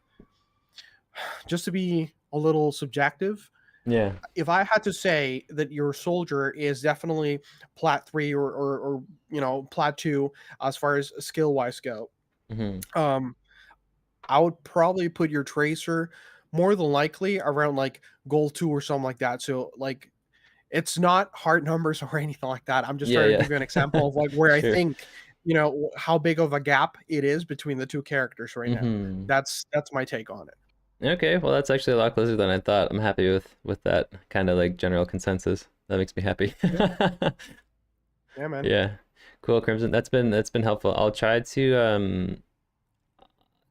just to be a little subjective, Yeah. if I had to say that your soldier is definitely plat 3 or plat 2 as far as skill wise go, Hmm. um, I would probably put your tracer more than likely around like goal 2 or something like that. So like it's not hard numbers or anything like that. I'm just Yeah, trying to yeah. give you an example of like where I Sure. think how big of a gap it is between the two characters right now. Hmm. That's my take on it. Okay, well that's actually a lot closer than I thought. I'm happy with that kind of like general consensus. That makes me happy. Yeah, yeah, man. Yeah. Cool, Crimson. That's been helpful. I'll try to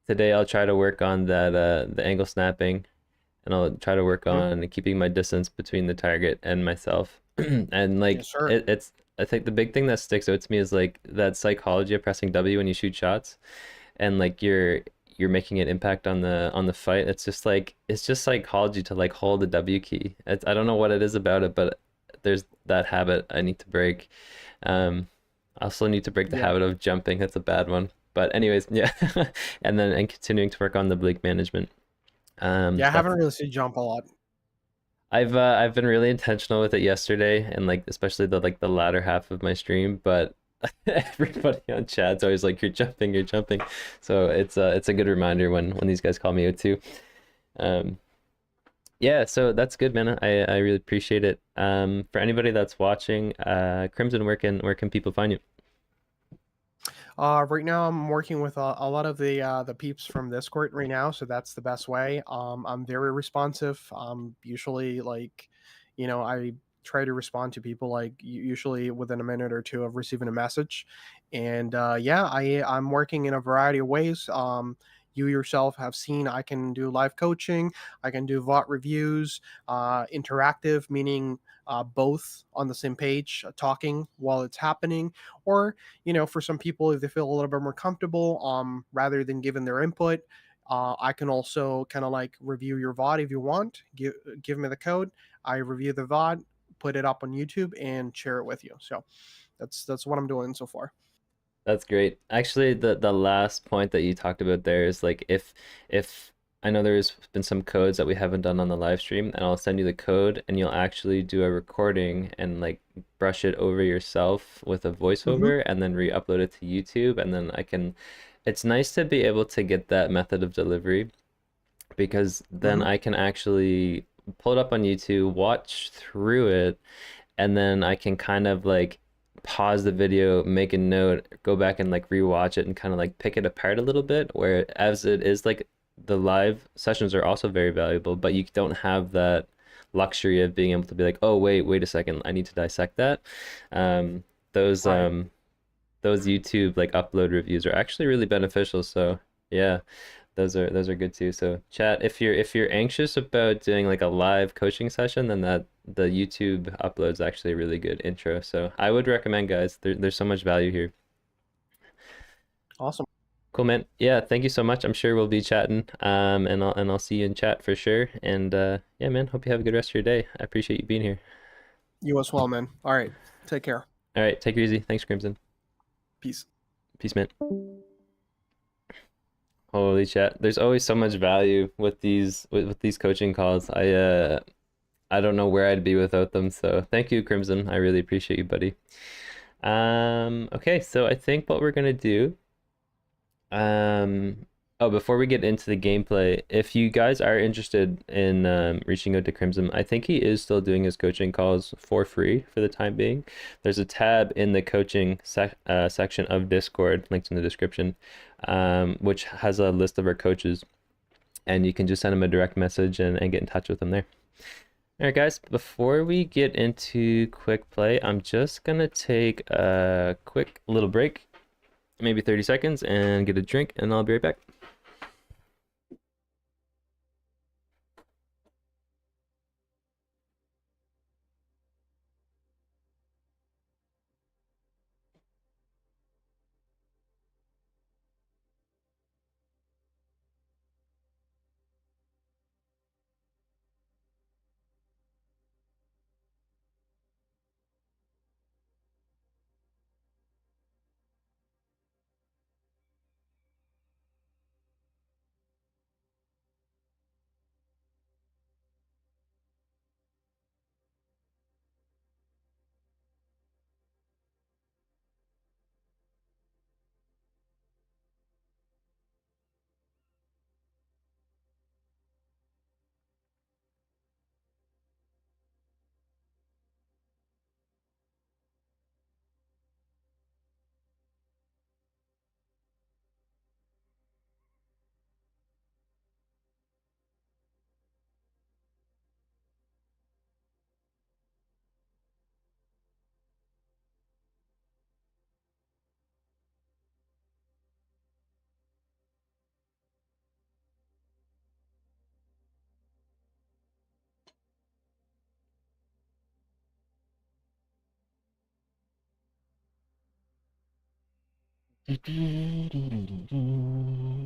today I'll try to work on that the angle snapping, and I'll try to work Mhm. on keeping my distance between the target and myself. And like Yes, sir. it's I think the big thing that sticks out to me is like that psychology of pressing W when you shoot shots, and like you're making an impact on the fight. It's just psychology to like hold the W key. I don't know what it is about it, but there's that habit I need to break. I also need to break the Yeah. habit of jumping. That's a bad one. But anyways, yeah. And continuing to work on the blink management. Yeah, I haven't That's really seen jump a lot. I've been really intentional with it yesterday, and like especially the latter half of my stream, but everybody on chat's always like, you're jumping. So it's a good reminder when these guys call me out too. Um yeah, so that's good, man. I really appreciate it. For anybody that's watching, Crimson, where can people find you? Right now I'm working with a lot of the peeps from Discord right now, so that's the best way. I'm very responsive. Usually like, I try to respond to people like usually within a minute or two of receiving a message, and yeah, I'm working in a variety of ways. You yourself have seen I can do live coaching, I can do VOD reviews, interactive, meaning both on the same page, talking while it's happening, or for some people, if they feel a little bit more comfortable, rather than giving their input, I can also kind of like review your VOD if you want. Give me the code, I review the VOD, put it up on YouTube, and share it with you. So that's what I'm doing so far. That's great. Actually, the last point that you talked about there is like if I know there's been some codes that we haven't done on the live stream, and I'll send you the code and you'll actually do a recording and like brush it over yourself with a Hmm. voiceover and then re-upload it to YouTube, and then I can it's nice to be able to get that method of delivery because then Hmm. I can actually pull it up on YouTube, watch through it, and then I can kind of like pause the video, make a note, go back and like rewatch it and kind of like pick it apart a little bit. Where as it is like the live sessions are also very valuable, but you don't have that luxury of being able to be like, oh wait a second, I need to dissect that. Um, those Right. um those YouTube like upload reviews are actually really beneficial. So yeah, those are good too. So chat, if you're anxious about doing like a live coaching session, then that the YouTube upload is actually a really good intro. So I would recommend, guys. There's so much value here. Awesome. Cool, man. Yeah, thank you so much. I'm sure we'll be chatting. And I'll see you in chat for sure. And yeah, man, hope you have a good rest of your day. I appreciate you being here. You as well, man. All right. Take care. All right, take it easy. Thanks, Crimson. Peace. Peace, man. Holy chat. There's always so much value with with these coaching calls. I don't know where I'd be without them. So thank you, Crimson. I really appreciate you, buddy. Okay, so I think what we're gonna do, um, oh, before we get into the gameplay, if you guys are interested in reaching out to Crimson, I think he is still doing his coaching calls for free for the time being. There's a tab in the coaching section of Discord, linked in the description, which has a list of our coaches, and you can just send him a direct message and get in touch with him there. All right, guys, before we get into quick play, I'm just gonna take a quick little break, maybe 30 seconds, and get a drink, and I'll be right back.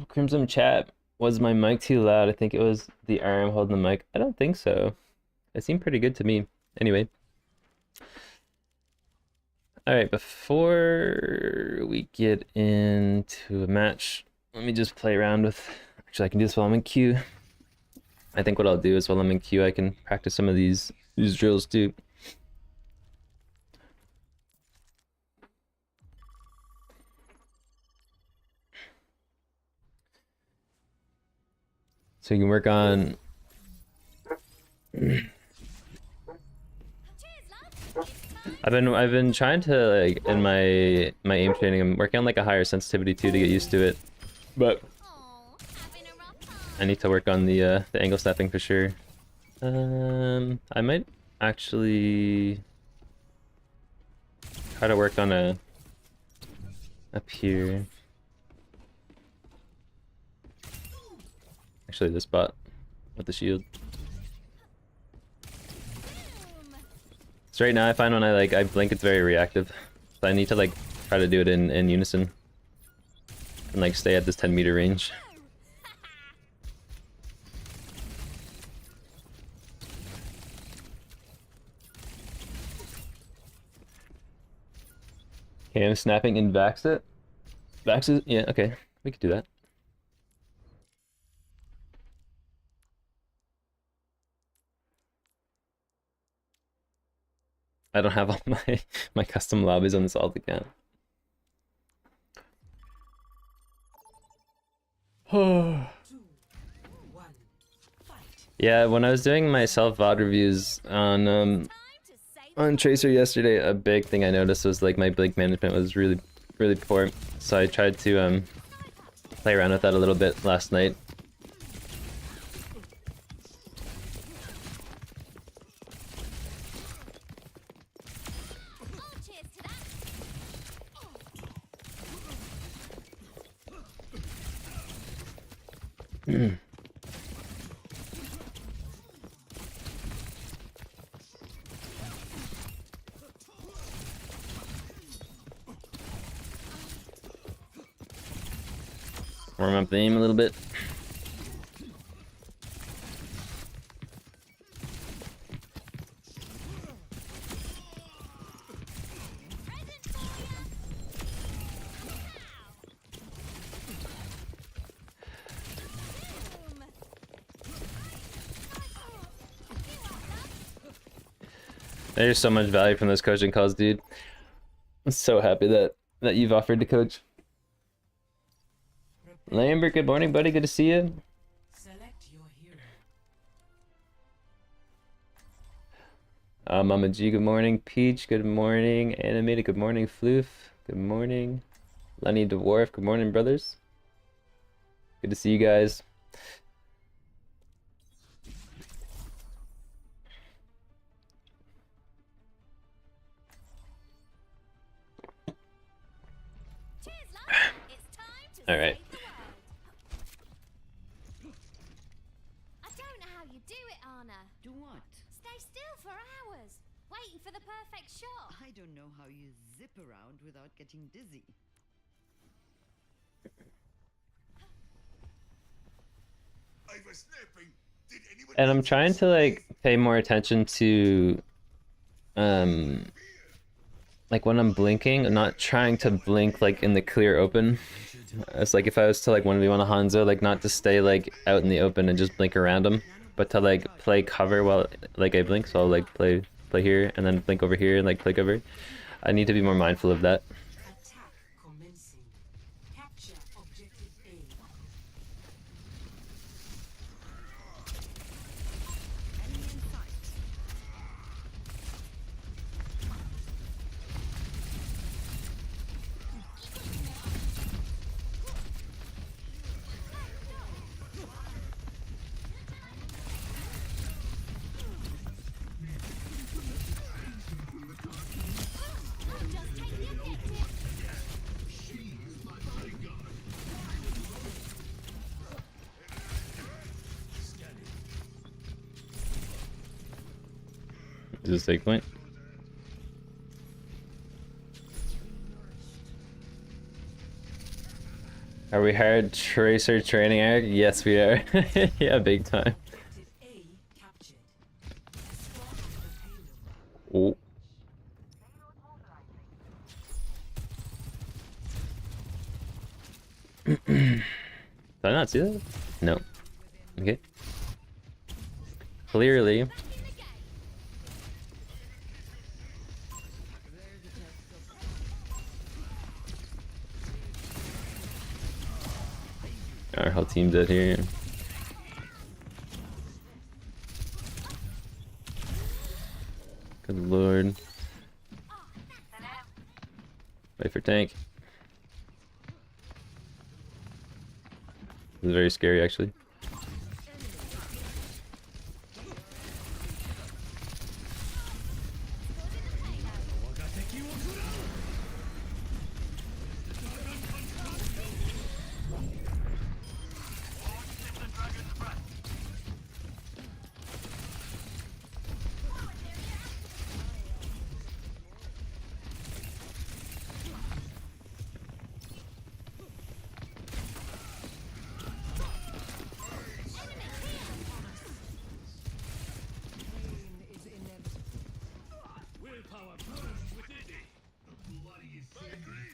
Crimson chat, was my mic too loud? I think it was the arm holding the mic. I don't think so. It seemed pretty good to me. Anyway. All right, before we get into a match, let me just play around with. Actually, I can do this while I'm in queue. I think what I'll do is while I'm in queue, I can practice some of these drills too. So you can work on. Cheers, lad. It's time. I've been trying to like in my aim training. I'm working on like a higher sensitivity too to get used to it. But Oh, having a rough time. I need to work on the angle snapping for sure. I might actually try to work on a up here. Actually, this bot with the shield. Boom. So right now I find when I blink, it's very reactive. So I need to like try to do it in unison and like stay at this 10-meter range. Okay, I'm snapping in Vax it. Vax is, yeah, okay, we could do that. I don't have all my custom lobbies on this alt account. Yeah, when I was doing my self-VOD reviews Time to save on Tracer yesterday, a big thing I noticed was like my blink management was really poor. So I tried to play around with that a little bit last night. Oh, cheers to that. Warm up the aim a little bit. Present for ya. Boom. There's so much value from those coaching calls, dude. I'm so happy that you've offered to coach. Lambert, good morning, buddy. Good to see you. Select your hero. Mama G, good morning. Peach, good morning. Animated, good morning. Floof, good morning. Lenny Dwarf, good morning, brothers. Good to see you guys. Cheers, love. It's time to All right. save the world. I don't know how you do it, Anna. Do what? Stay still for hours, waiting for the perfect shot. I don't know how you zip around without getting dizzy. Over snapping. Did anyone And I'm trying to like pay more attention to like when I'm blinking, I'm not trying to blink like in the clear open. It's like if I was to like 1v1 a Hanzo, like not to stay like out in the open and just blink around him, but to like play cover while like I blink. So I'll like play here and then blink over here and like play cover. I need to be more mindful of that. Attack commencing. Capture objective A. Enemy in sight. Just take the objective. Is this take point? Are we hard Tracer training, Eric? Yes, we are. Yeah, big time. Objective A captured. Escort the payload. Oh. Did I not see that? No. Okay. Clearly. Back in the game. Our whole team's out here. Good lord. Wait for tank. This is very scary, actually.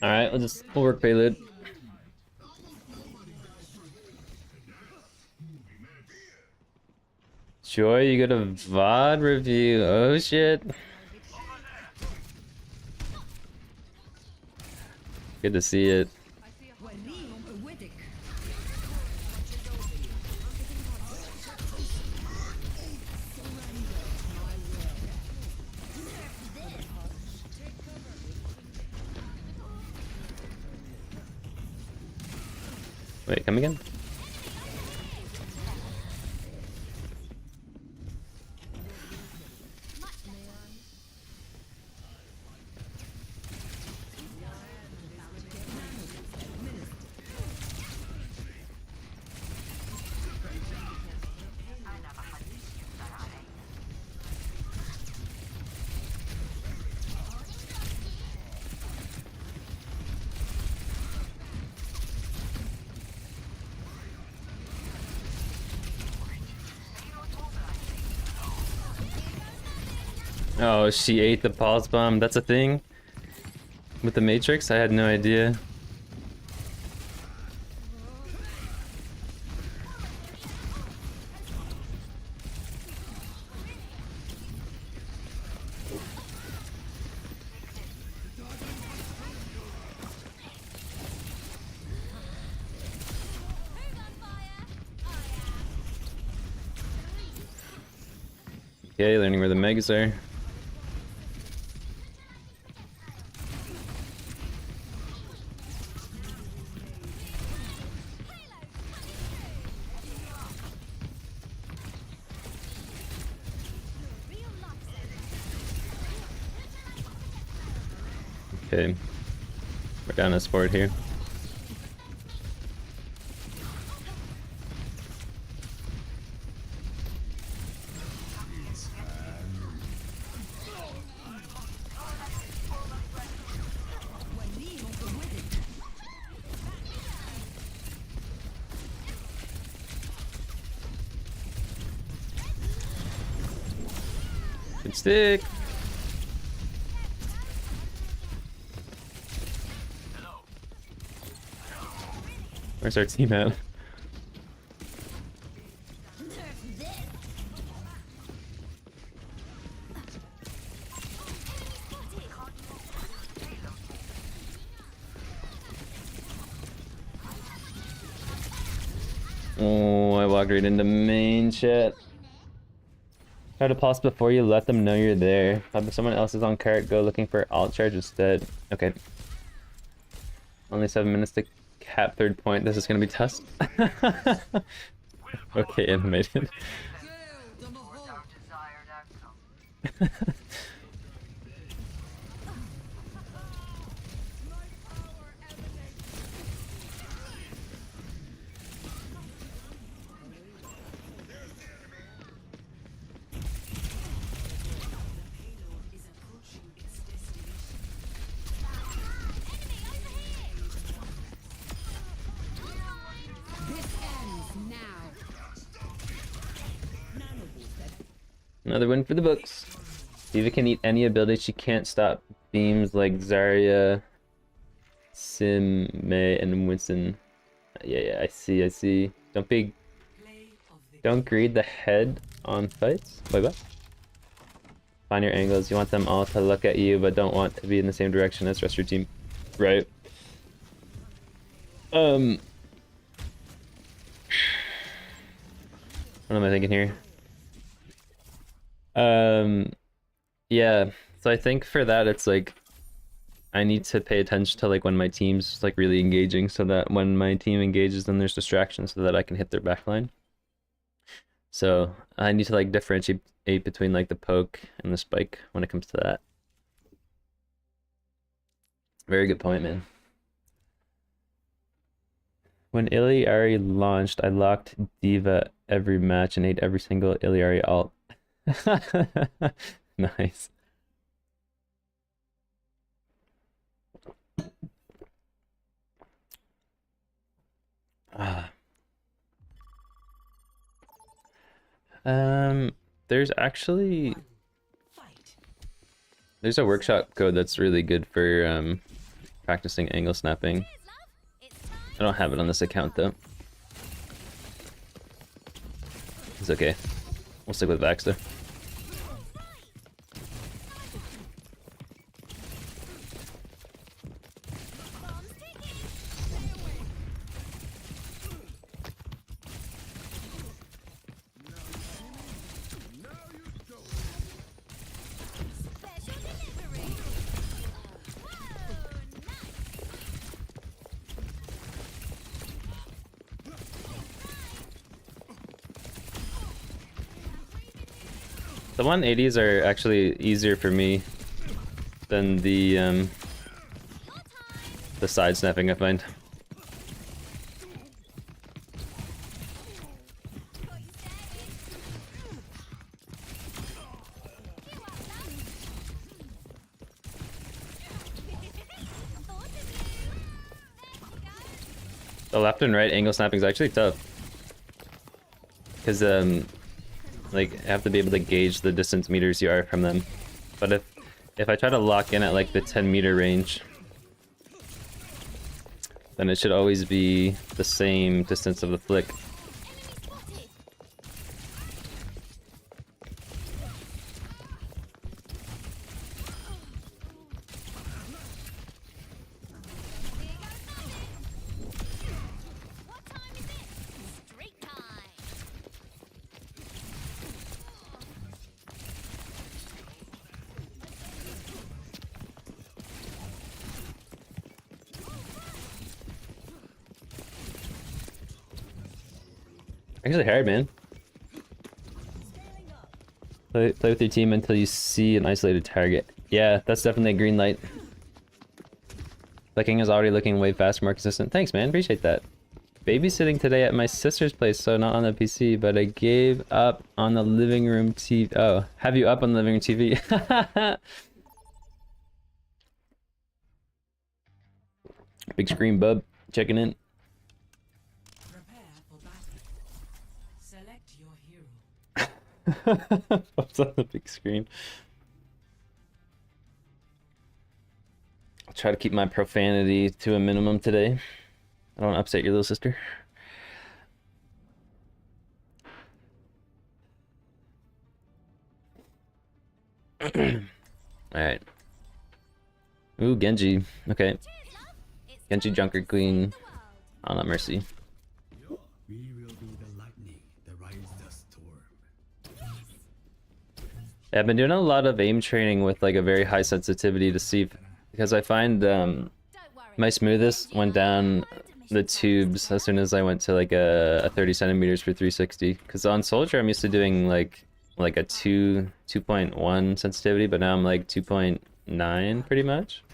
Alright, we'll work payload. Joy, you got a VOD review. Oh shit. Good to see it. Wait, come again? Oh, she ate the pulse bomb. That's a thing? With the Matrix? I had no idea. Okay, learning where the megs are. Okay, we're down a sport here. Good stick. Where's our team at? Oh, I walked right into main chat. Try to pause before you let them know you're there. If someone else is on cart, go looking for alt charge instead. Okay. Only 7 minutes to cap third point. This is gonna be tough. Okay, animated. Another win for the books. Diva can eat any ability. She can't stop beams like Zarya, Sim, Mei, and Winston. Yeah, I see. Don't greed the head on fights. Wait, what? Find your angles. You want them all to look at you, but don't want to be in the same direction as the rest of your team. Right. What am I thinking here? Yeah, so I think for that it's like I need to pay attention to like when my team's like really engaging, so that when my team engages, then there's distractions, so that I can hit their backline. So I need to like differentiate between like the poke and the spike when it comes to that. Very good point, man. When Iliari launched, I locked Diva every match and ate every single Iliari alt. Nice. Ah. There's actually there's a workshop code that's really good for practicing angle snapping. I don't have it on this account though. It's okay. We'll stick with Baxter. The 180s are actually easier for me than the side snapping, I find. The left and right angle snapping is actually tough, because like I have to be able to gauge the distance meters you are from them. But if I try to lock in at like the 10-meter range, then it should always be the same distance of the flick. Actually hard, man. Play with your team until you see an isolated target. Yeah, that's definitely a green light. Clicking is already looking way faster, more consistent. Thanks, man. Appreciate that. Babysitting today at my sister's place, so not on the PC, but I gave up on the living room TV. Oh, have you up on the living room TV? Big screen, bub. Checking in. What's on the big screen? I'll try to keep my profanity to a minimum today. I don't want to upset your little sister. Alright. Ooh, Genji. Okay. Genji, Junker, Queen. Oh, not Mercy. We will be the lightning that rides the storm. Yeah, I've been doing a lot of aim training with like a very high sensitivity to see because I find my smoothest went down the tubes as soon as I went to like a 30 centimeters for 360. Because on Soldier I'm used to doing like a 2.1 sensitivity, but now I'm like 2.9 pretty much.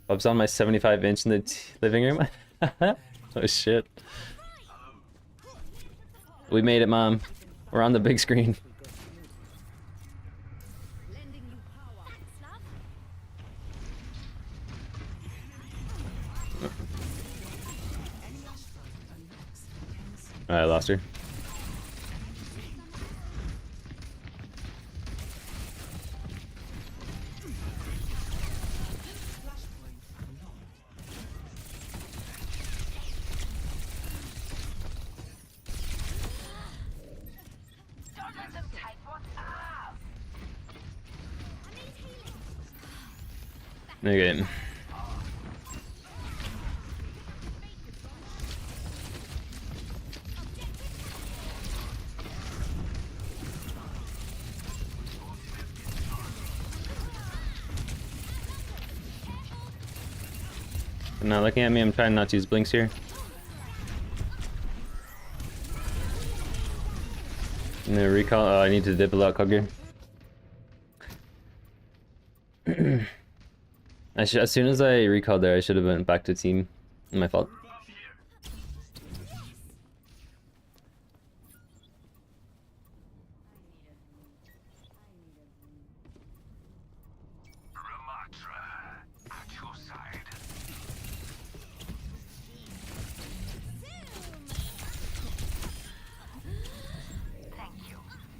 I was on my 75-inch in the living room. Oh shit. We made it, Mom. We're on the big screen. I lost her. Okay. Not looking at me. I'm trying not to use blinks here. No recall. Oh, I need to dip a lot quicker. As soon as I recalled there, I should have went back to team. My fault.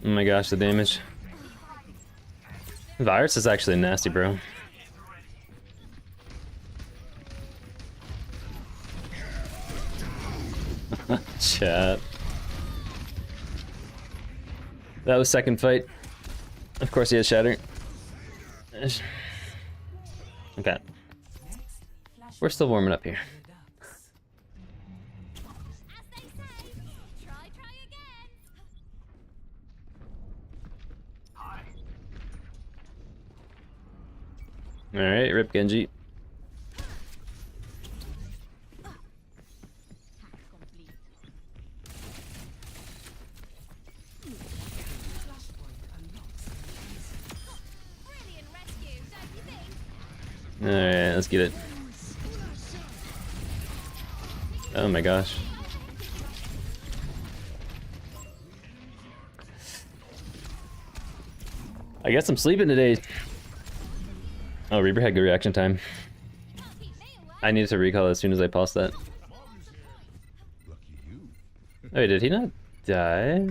Oh my gosh, the damage. Virus is actually nasty, bro. Chat. That was second fight. Of course he has Shatter. Okay. We're still warming up here. As they say, try again. Alright, rip Genji. Brilliant rescue, don't you think? Alright, let's get it. Oh my gosh. I guess I'm sleeping today. Oh, Reaper had good reaction time. Can't keep me away. I needed to recall as soon as I paused that. Oh, wait, did he not die?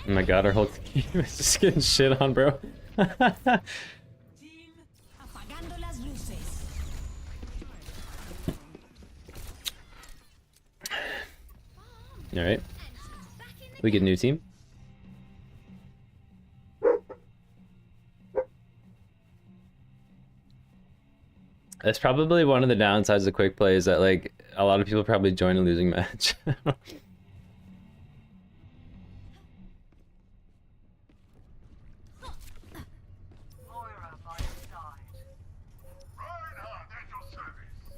Oh my god, our whole team is just getting shit on, bro. Team apagando las luces. Alright. We get a new team. That's probably one of the downsides of quick play is that like a lot of people probably join a losing match. Reinhardt at your service.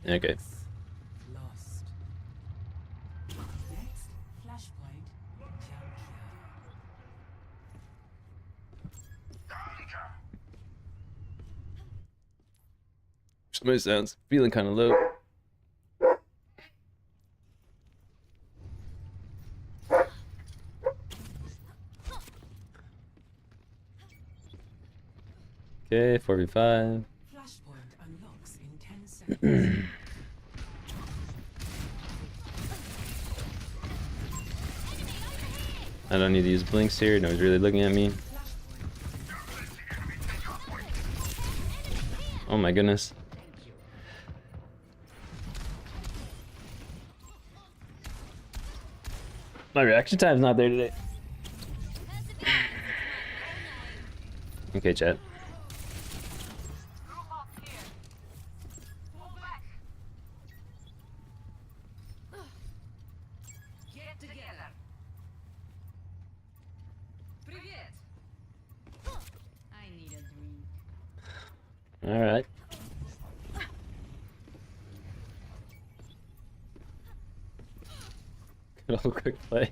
Okay. Lost. Next, flashpoint. Somebody sounds feeling kind of low. Okay, 4v5. Flashpoint unlocks in 10 seconds. I don't need to use blinks here. No one's really looking at me. Oh my goodness. My reaction time's not there today. Okay, chat. Get together. Привет. I need a drink. All right. Good old quick play.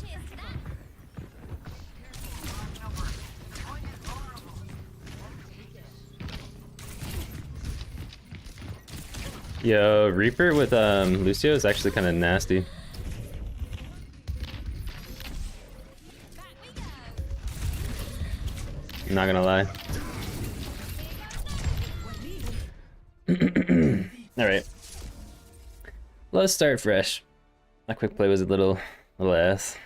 Cheers to that. Yo, Reaper with Lucio is actually kind of nasty. Back we go. not gonna lie. Alright. Let's start fresh. My quick play was a little ass.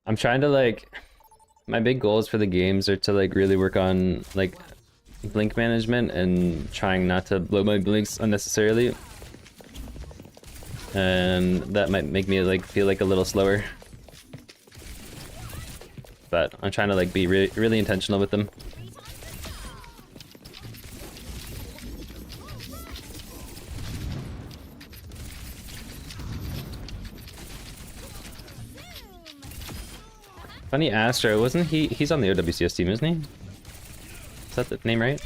I'm trying to like, my big goals for the games are to like really work on like blink management and trying not to blow my blinks unnecessarily. And that might make me like feel like a little slower. But I'm trying to like be really intentional with them. Funny Astro, wasn't he? He's on the OWCS team, isn't he? Is that the name right?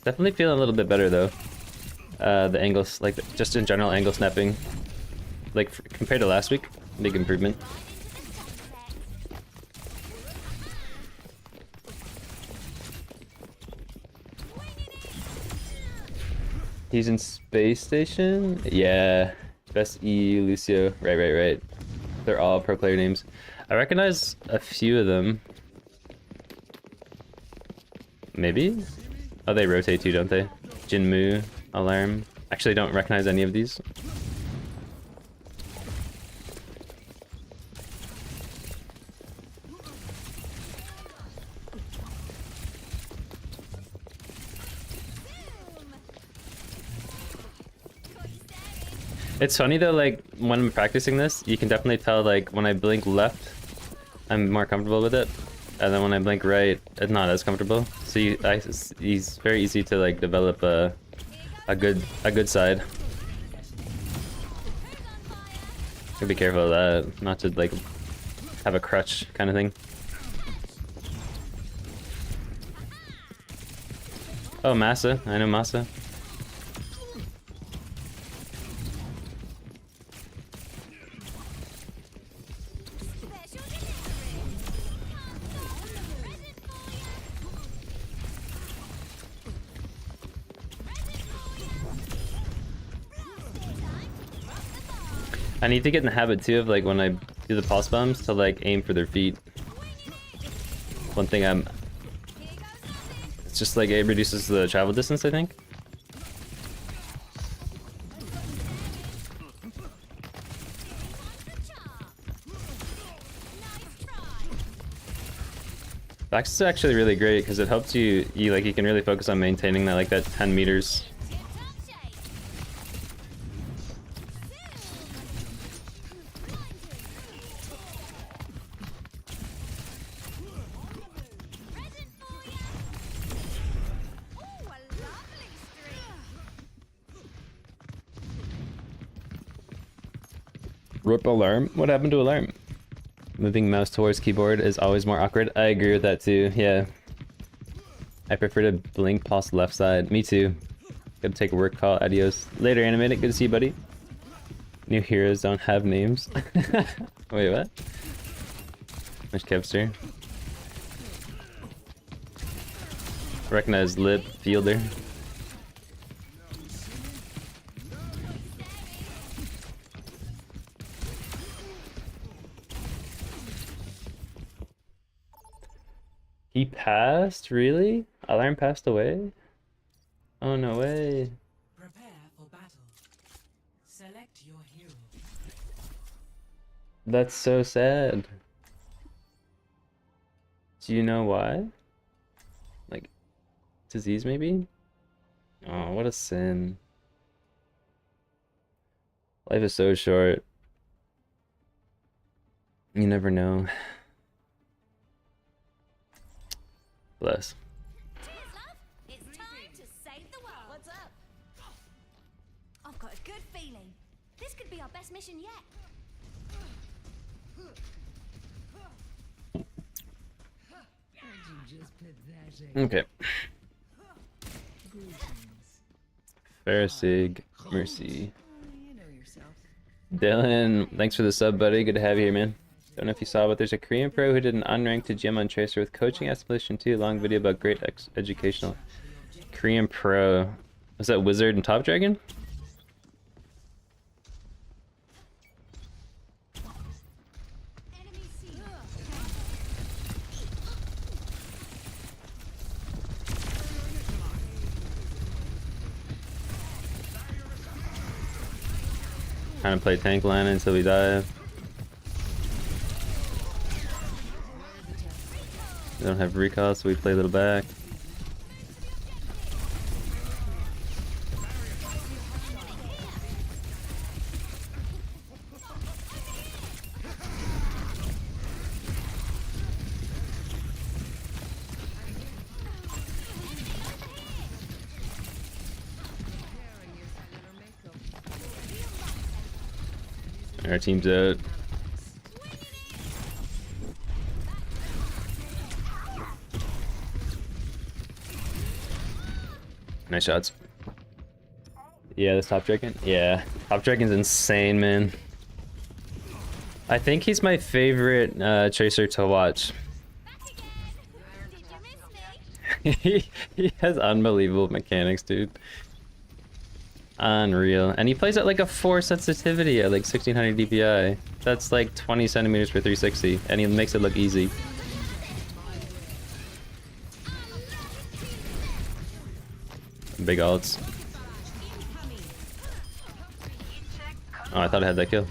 Definitely feeling a little bit better though. The angles, like just in general angle snapping, like compared to last week, big improvement. He's in Space Station? Yeah. Best EU, Lucio. Right. They're all pro player names. I recognize a few of them. Maybe? Oh, they rotate too, don't they? Jinmu, Alarm. Actually, don't recognize any of these. It's funny though, like when I'm practicing this, you can definitely tell like when I blink left, I'm more comfortable with it, and then when I blink right, it's not as comfortable. So he's very easy to like develop a good side. Gotta be careful of that, not to like have a crutch kind of thing. Oh, Massa, I know Massa. I need to get in the habit too of like when I do the pulse bombs to like aim for their feet. One thing it's just like it reduces the travel distance, I think. Bax is actually really great because it helps you can really focus on maintaining that 10 meters. Rip Alarm? What happened to Alarm? Moving mouse towards keyboard is always more awkward. I agree with that too, yeah. I prefer to blink pulse left side. Me too. Gotta take a work call. Adios. Later, Animated. Good to see you, buddy. New heroes don't have names. Wait, what? There's Kevster. Recognize Lip, Fielder. He passed? Really? Alarm passed away? Oh, no way. Prepare for battle. Select your hero. That's so sad. Do you know why? Like, disease maybe? Oh, what a sin. Life is so short. You never know. Bless. Cheers, love. It's time to save the world. What's up? I've got a good feeling. This could be our best mission yet. Okay. Pharisig, Mercy. You know yourself. Dylan, thanks for the sub, buddy. Good to have you here, man. Don't know if you saw, but there's a Korean pro who did an unranked gym on Tracer with coaching escalation 2. Long video about great educational. Korean pro. Was that Wizard and Top Dragon? Enemy seen. Trying to play tank line until we die. We don't have recall, so we play a little back. Our team's out. Nice shots. Yeah, this Top Dragon? Yeah. Top Dragon's insane, man. I think he's my favorite Tracer to watch. Back again. Did you miss me? He has unbelievable mechanics, dude. Unreal. And he plays at like a 4 sensitivity at like 1600 DPI. That's like 20 centimeters per 360. And he makes it look easy. Big ults. Oh, I thought I had that kill.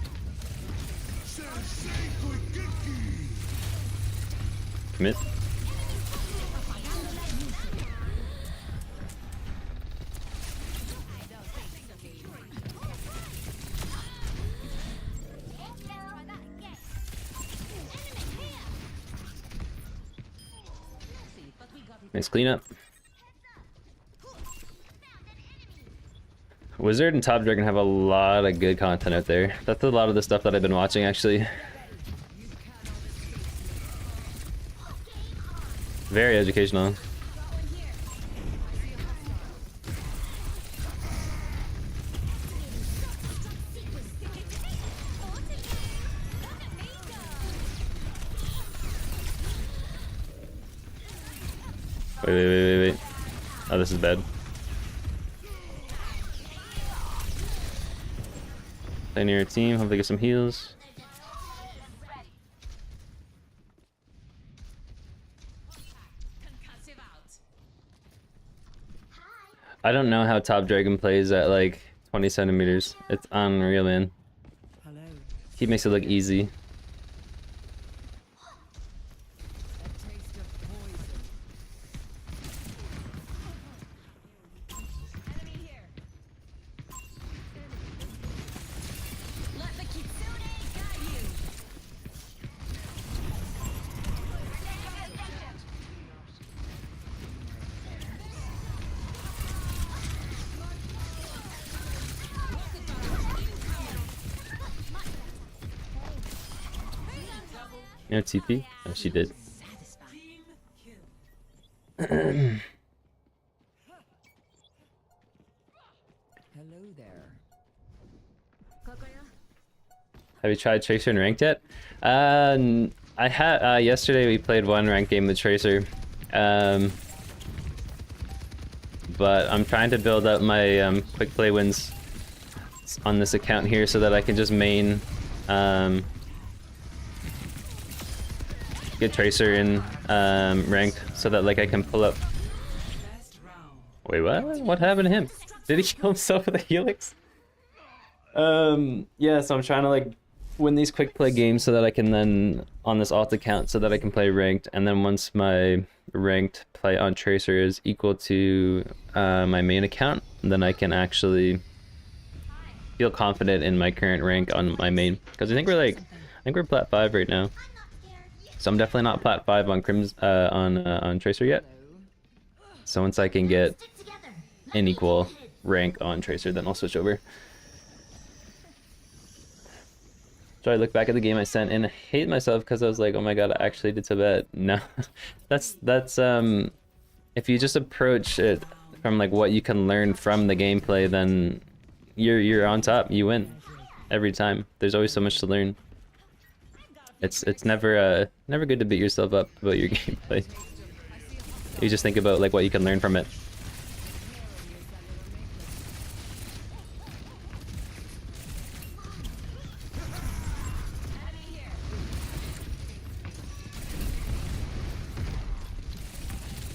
Commit. Nice cleanup. Wizard and Top Dragon have a lot of good content out there. That's a lot of the stuff that I've been watching, actually. Very educational. Wait. Oh, this is bad. Play near your team, hopefully get some heals. I don't know how Top Dragon plays at like 20 centimeters. It's unreal, man. Hello. He makes it look easy. A taste of poison. Enemy here. Let the kitsune guide you. You know TP? Oh, she did. Hello there. Have you tried Tracer and ranked yet? I had yesterday we played one ranked game with Tracer. But I'm trying to build up my quick play wins on this account here so that I can just main get Tracer in ranked so that like I can pull up. Best round. Wait, what? What happened to him? Did he kill himself with a helix? Yeah, so I'm trying to like win these quick play games so that I can then on this alt account so that I can play ranked, and then once my ranked play on Tracer is equal to my main account, then I can actually feel confident in my current rank on my main, because I think we're plat 5 right now. So I'm definitely not plat 5 on on Tracer yet. So once I can get an equal rank on Tracer, then I'll switch over. So I look back at the game I sent and I hate myself because I was like, oh my god, I actually did so bad. No, that's if you just approach it from like what you can learn from the gameplay, then you're on top. You win every time. There's always so much to learn. It's never never good to beat yourself up about your gameplay. You just think about like what you can learn from it.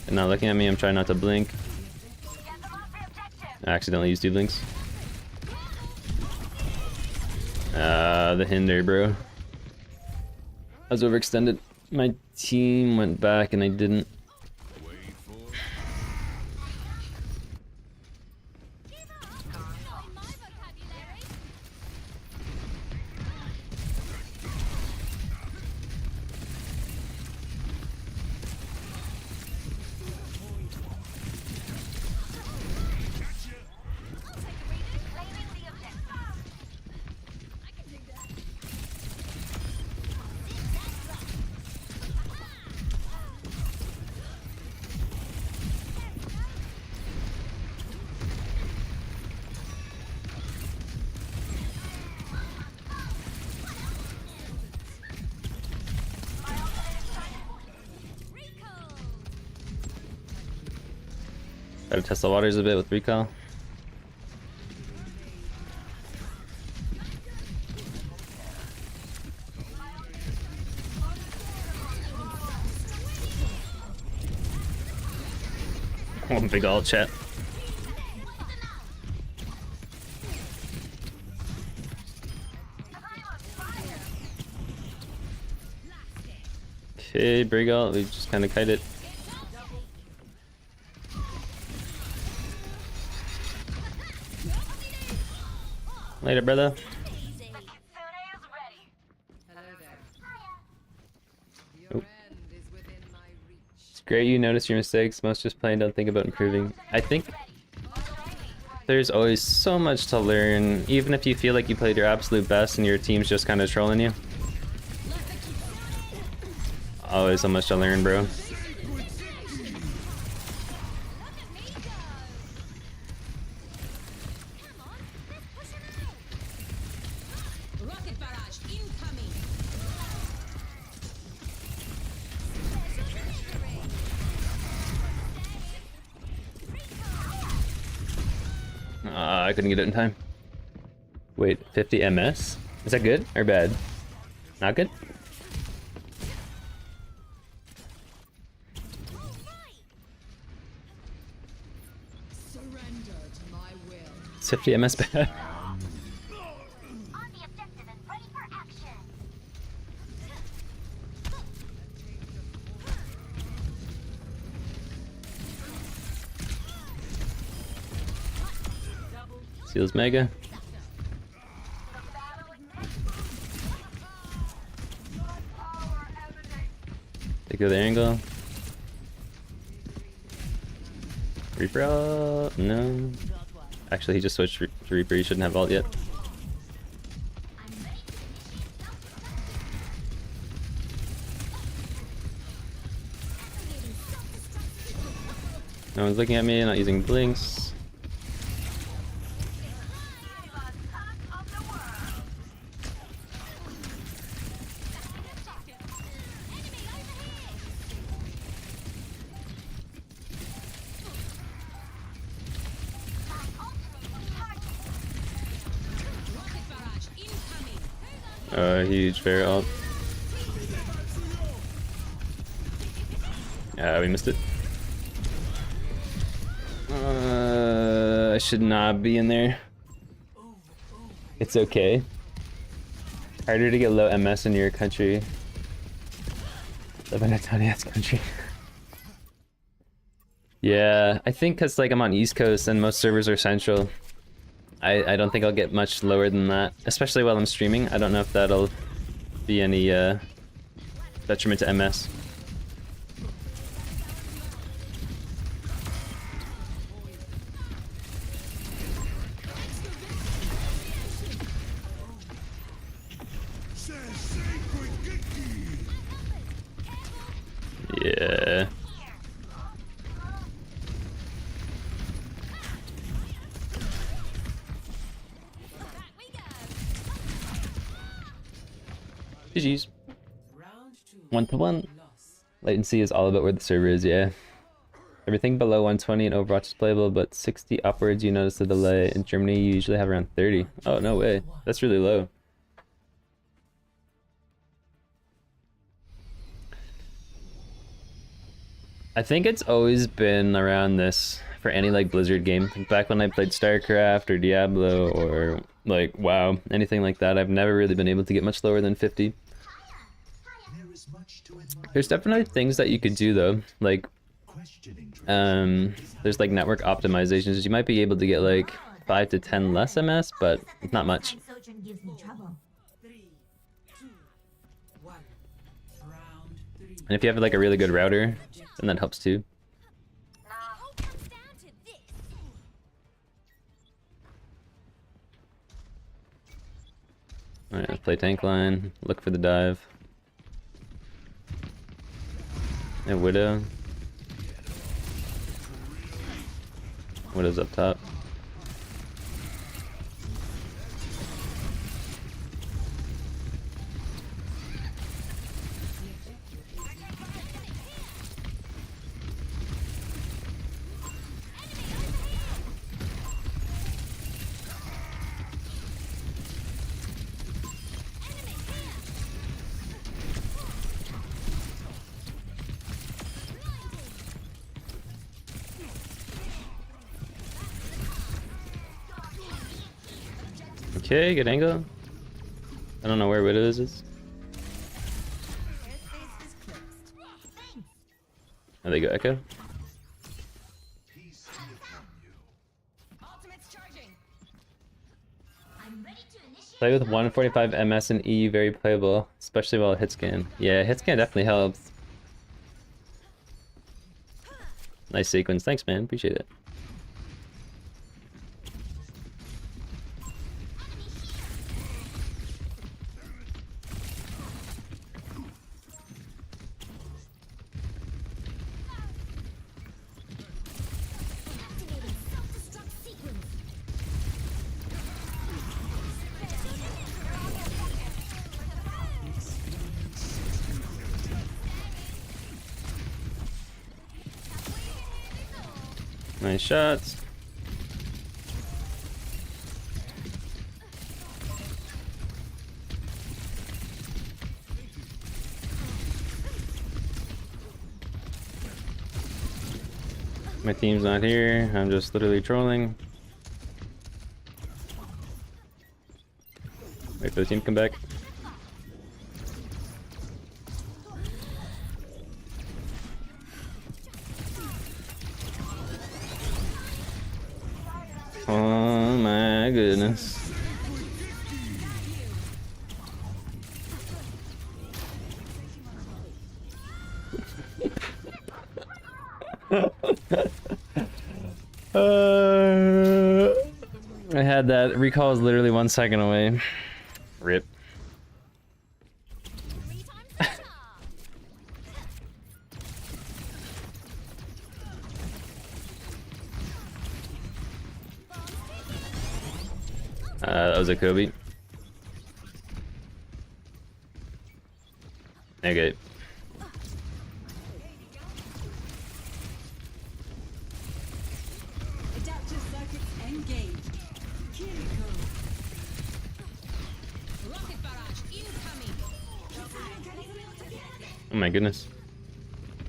And now looking at me, I'm trying not to blink. I accidentally used 2 blinks. The hinder, bro. I was overextended. My team went back and I didn't. Gotta test the waters a bit with recall. One big ult chat. Okay, big ult, we just kinda kite it. Later, brother. Oh. It's great you notice your mistakes. Most just plain don't think about improving. I think there's always so much to learn, even if you feel like you played your absolute best and your team's just kind of trolling you. Always so much to learn, bro. I couldn't get it in time. Wait, 50 MS? Is that good or bad? Not good? Is 50 MS bad? Seals mega. Take the other angle. Reaper ult? No. Actually, he just switched to Reaper. He shouldn't have ult yet. No one's looking at me, not using blinks. Huge fair ult. We missed it. I should not be in there. It's okay. Harder to get low MS in your country. Live in a tiny ass country. Yeah, I think because like I'm on East Coast and most servers are central. I don't think I'll get much lower than that, especially while I'm streaming. I don't know if that'll be any detriment to MS. Yeah. GG's. Round 2. 1-1. Loss. Latency is all about where the server is, yeah. Everything below 120 in Overwatch is playable, but 60 upwards you notice the delay. In Germany you usually have around 30. Oh, no way. That's really low. I think it's always been around this for any like Blizzard game. Back when I played StarCraft or Diablo or like WoW, anything like that, I've never really been able to get much lower than 50. There's definitely things that you could do though, like there's like network optimizations. You might be able to get like 5 to 10 less MS, but not much. 3, 2, 1. Round 3. And if you have like a really good router, then that helps too. It all comes down to this. Alright, let's play tank line, look for the dive. And Widow. Widow's up top. Okay, good angle. I don't know where Widow is. Oh, they go Echo. Ultimate's charging. I'm ready to initiate. Play with 145 MS and EU, very playable, especially while hit scan. Yeah, hit scan definitely helps. Nice sequence. Thanks, man. Appreciate it. Activating self-destruct sequence. Nice shots. My team's not here. I'm just literally trolling. Wait for the team to come back. Oh my goodness. I had that. Recall is literally 1 second away. Rip. 3 times the charge. That was a Kobe. Okay. Adaptive circuits engaged. Kiriko. Rocket barrage incoming. Oh my goodness.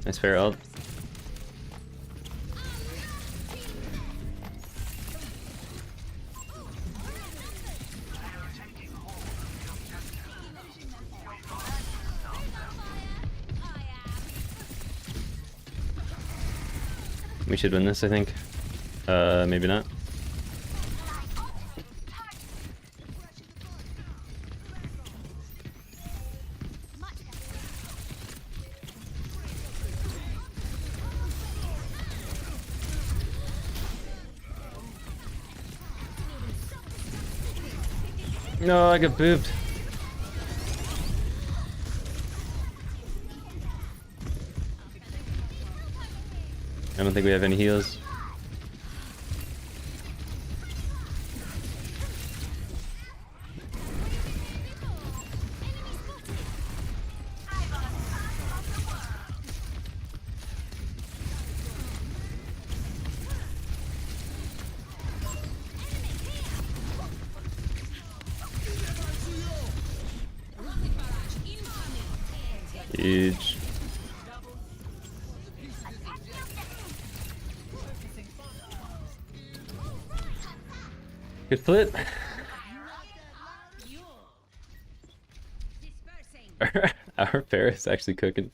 Nice fair ult. We should win this, I think. Maybe not. No, I got booped. I don't think we have any heals. Huge. Good flip. Our pair is actually cooking.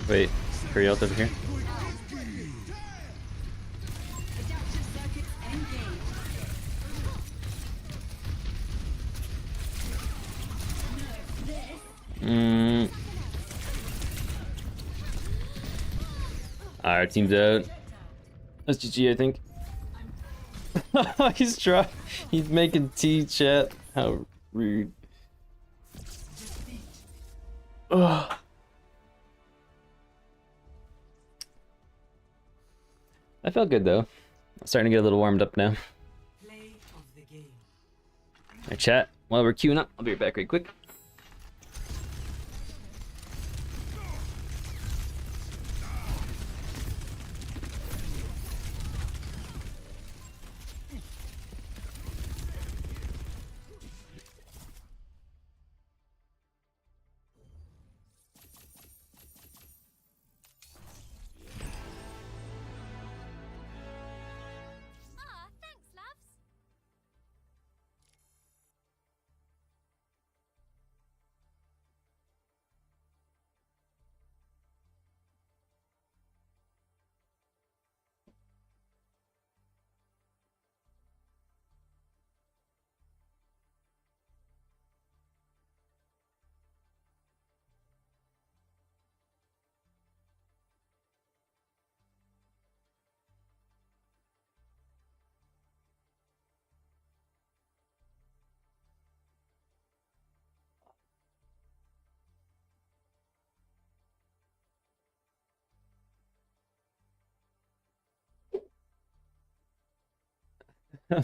Wait, hurry ult over here. Our team's out. That's GG, I think. He's making tea, chat. How rude. Ugh. I felt good though. I'm starting to get a little warmed up now. Play of the game. Alright, chat. While we're queuing up, I'll be right back right quick. Ah, thanks, loves.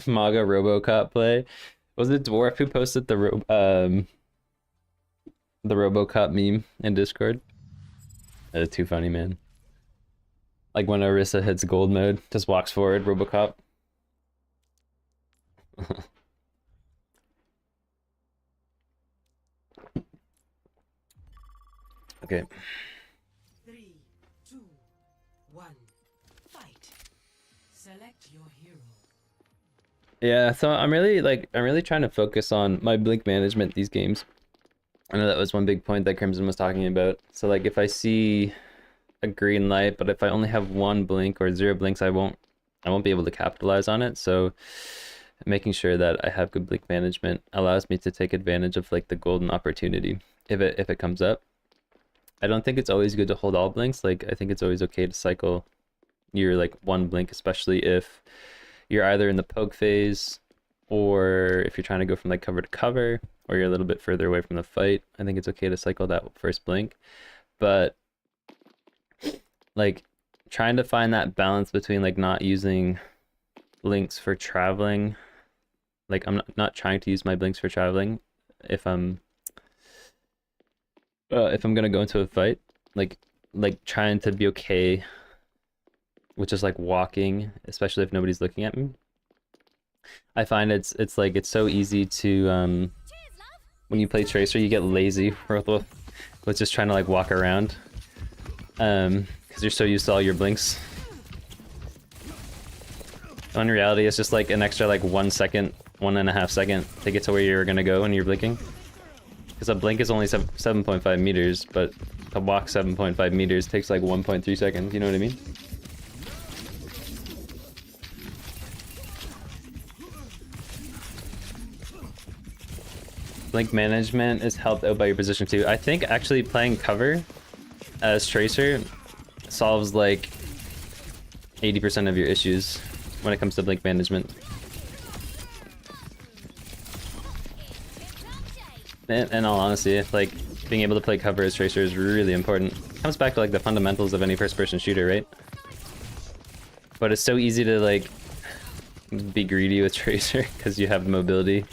Maga RoboCop play. Was it Dwarf who posted the RoboCop meme in Discord? That's too funny, man. Like when Orisa hits gold mode, just walks forward, RoboCop. Okay. 3, 2, 1. Fight. Select your hero. Yeah, so I'm really trying to focus on my blink management these games. I know that was one big point that Crimson was talking about. So like if I see a green light, but if I only have one blink or 0 blinks, I won't be able to capitalize on it. So making sure that I have good blink management allows me to take advantage of like the golden opportunity if it comes up. I don't think it's always good to hold all blinks. Like I think it's always okay to cycle your like one blink, especially if you're either in the poke phase or if you're trying to go from like cover to cover or you're a little bit further away from the fight. I think it's okay to cycle that first blink. But like trying to find that balance between like not using blinks for traveling. Like I'm not trying to use my blinks for traveling if I'm gonna go into a fight. Like trying to be okay with just like walking, especially if nobody's looking at me. I find it's so easy to when you play Tracer, you get lazy with just trying to like walk around. Because you're so used to all your blinks. In reality, it's just like an extra like 1 second, 1.5 second to get to where you're gonna go when you're blinking. Because a blink is only 7.5 meters, but to walk 7.5 meters takes like 1.3 seconds, you know what I mean? Blink management is helped out by your position too. I think actually playing cover as Tracer solves like 80% of your issues when it comes to blink management. in all honesty, like being able to play cover as Tracer is really important. Comes back to like the fundamentals of any first-person shooter, right? But it's so easy to like be greedy with Tracer because you have the mobility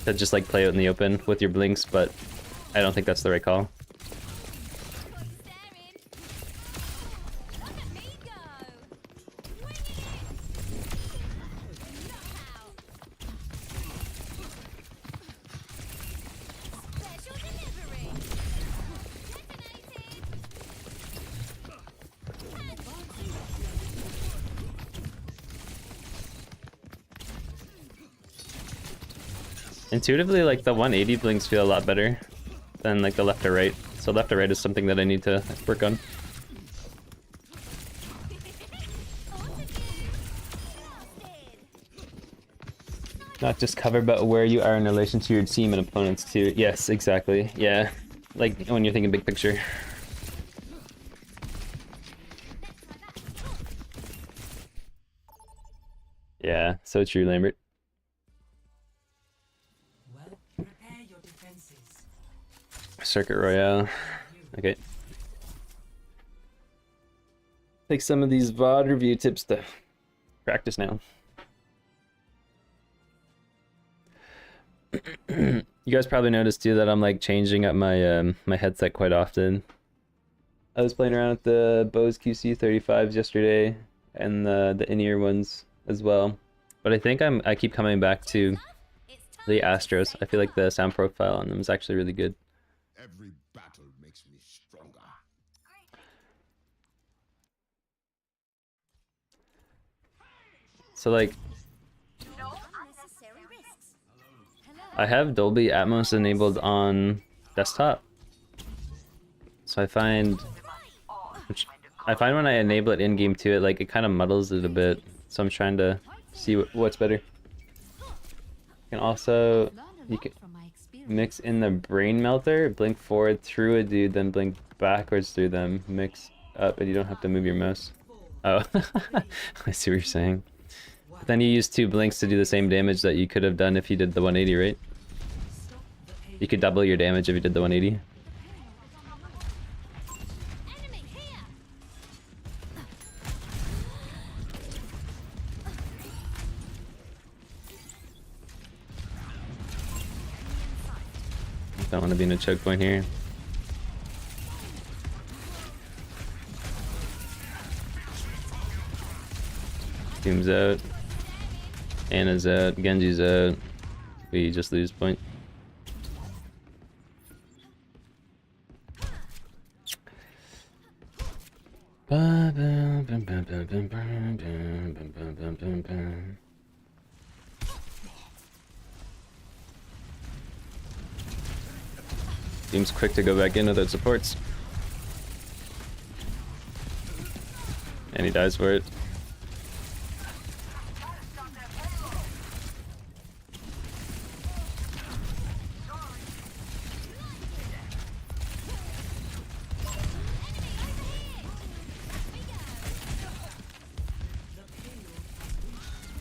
to just like play out in the open with your blinks, but I don't think that's the right call. Intuitively, like the 180 blinks feel a lot better than like the left or right. So left or right is something that I need to work on. Not just cover, but where you are in relation to your team and opponents too. Yes, exactly. Yeah, like when you're thinking big picture. Yeah, so true, Lambert. Well, prepare your defenses. Circuit Royale. Okay. Take some of these VOD review tips to practice now. You guys probably noticed too that I'm like changing up my my headset quite often. I was playing around with the Bose QC35s yesterday and the in-ear ones as well. But I think I keep coming back to the Astros. I feel like the sound profile on them is actually really good. Every battle makes me stronger. So like I have Dolby Atmos enabled on desktop. So I find when I enable it in game too, it like it kind of muddles it a bit. So I'm trying to see what's better. You can also mix in the brain melter, blink forward through a dude, then blink backwards through them, mix up, and you don't have to move your mouse. Oh, I see what you're saying. But then you use 2 blinks to do the same damage that you could have done if you did the 180, right? You could double your damage if you did the 180. Don't want to be in a choke point here. Doom's out. Anna's out. Genji's out. We just lose point. Seems quick to go back in without supports. And he dies for it.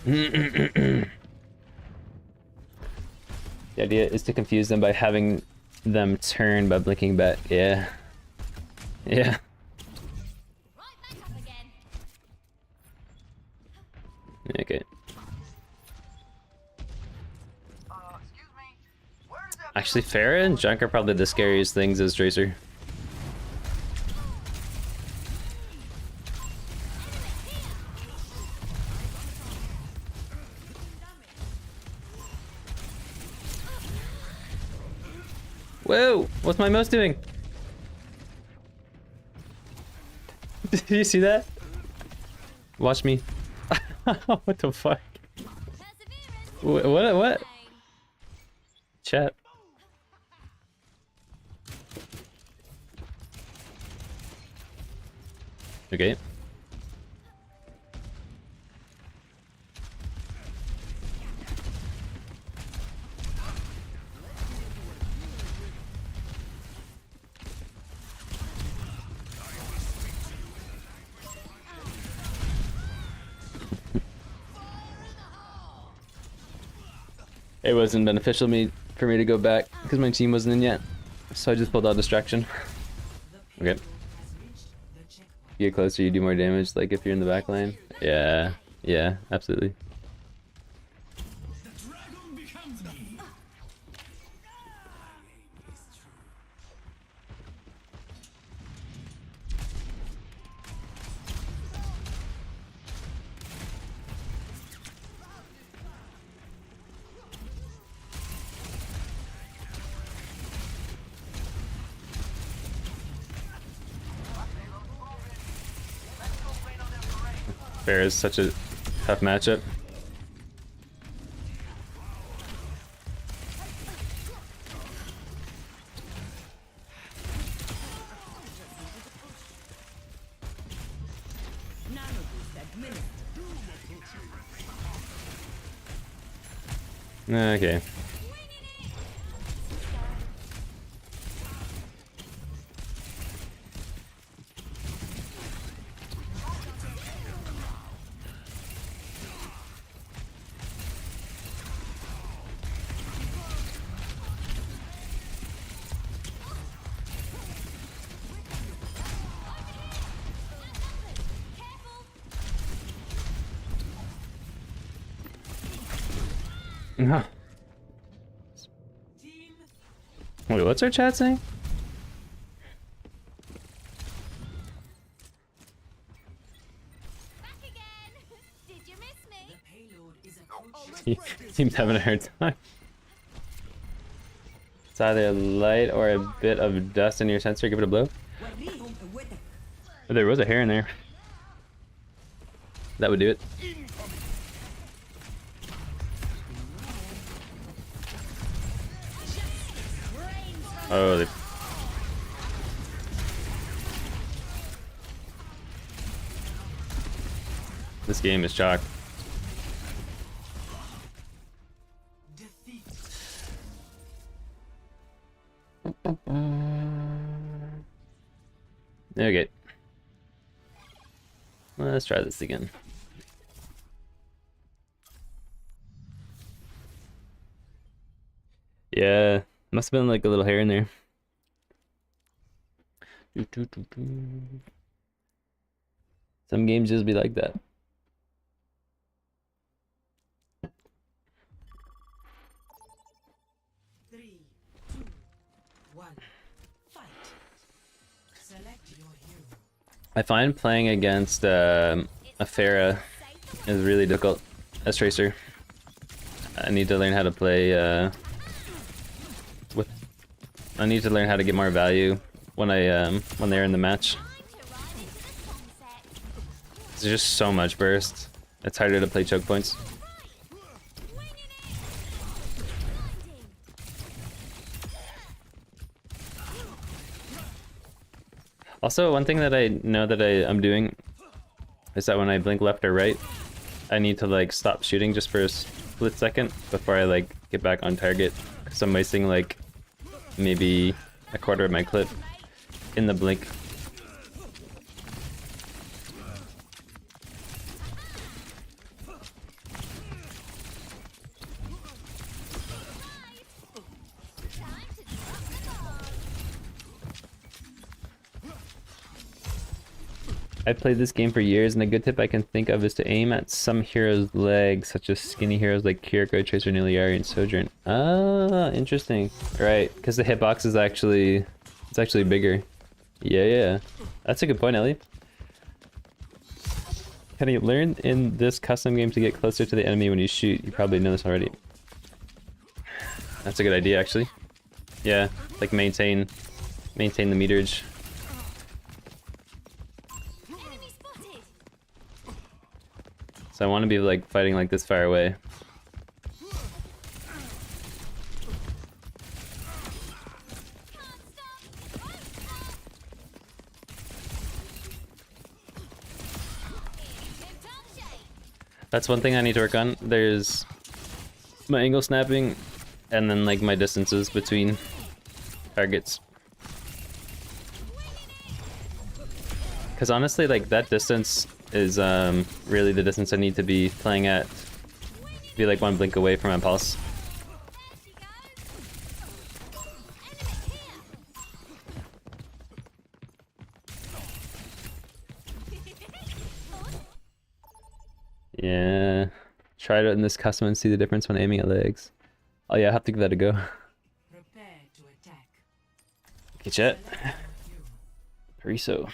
The idea is to confuse them by having them turn by blinking back. Yeah. Yeah. Okay. Actually, Pharah and Junk are probably the scariest things as Tracer. Whoa! What's my mouse doing? Did you see that? Watch me. What the fuck? What? Chat. Okay. It wasn't beneficial for me to go back because my team wasn't in yet. So I just pulled out distraction. Okay. You get closer, you do more damage, like if you're in the back lane. Yeah, yeah, absolutely. Fair is such a tough matchup. Okay. No. Wait, what's our chat saying? Back again. Did you miss me? The payload is approaching. He seems having a hard time. It's either a light or a bit of dust in your sensor. Give it a blow. Oh, there was a hair in there. That would do it. Oh, this game is chalk. Defeat. Okay. Let's try this again. Yeah, must have been like a little hair in there. Some games just be like that. Three, two, one. Fight. Select your hero. I find playing against a Pharah is really difficult as Tracer. I need to learn how to play with. I need to learn how to get more value when they're in the match. There's just so much burst. It's harder to play choke points. Also, one thing that I know that I'm doing is that when I blink left or right, I need to like stop shooting just for a split second before I like get back on target, because I'm wasting like maybe a quarter of my clip in the blink. I've played this game for years, and a good tip I can think of is to aim at some hero's legs, such as skinny heroes like Kiriko, Tracer, Niliari, and Sojourn. Ah, interesting. Right, because the hitbox is actually, it's actually bigger. Yeah, yeah. That's a good point, Ellie. Can you learn in this custom game to get closer to the enemy when you shoot? You probably know this already. That's a good idea, actually. Yeah, like maintain the meterage. So I want to be like fighting like this far away. That's one thing I need to work on. There's my angle snapping and then like my distances between targets. Because honestly, like that distance is really the distance I need to be playing at. Be like one blink away from my pulse. Yeah. Try it out in this custom and see the difference when aiming at legs. Oh yeah, I have to give that a go. Prepare to attack. Okay, chat. Select your hero. Pariso.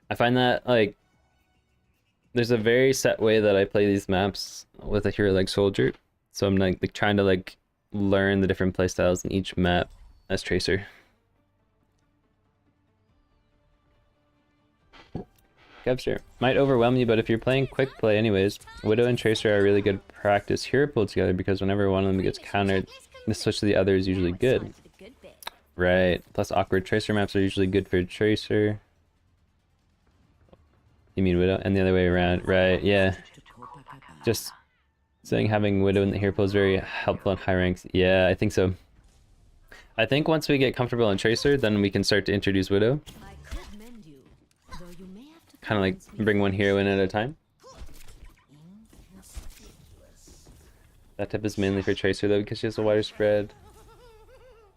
I find that like there's a very set way that I play these maps with a hero like Soldier. So I'm like trying to like learn the different playstyles in each map as Tracer. Kevster might overwhelm you, but if you're playing quick play anyways, Widow and Tracer are a really good practice hero pool together because whenever one of them gets countered, the switch to the other is usually good. Right. Plus awkward Tracer maps are usually good for Tracer. You mean Widow? And the other way around. Right, yeah. Just saying having Widow in the hero pool is very helpful in high ranks. Yeah, I think so. I think once we get comfortable in Tracer, then we can start to introduce Widow. Kind of like bring one hero in at a time. That tip is mainly for Tracer though because she has a wider spread.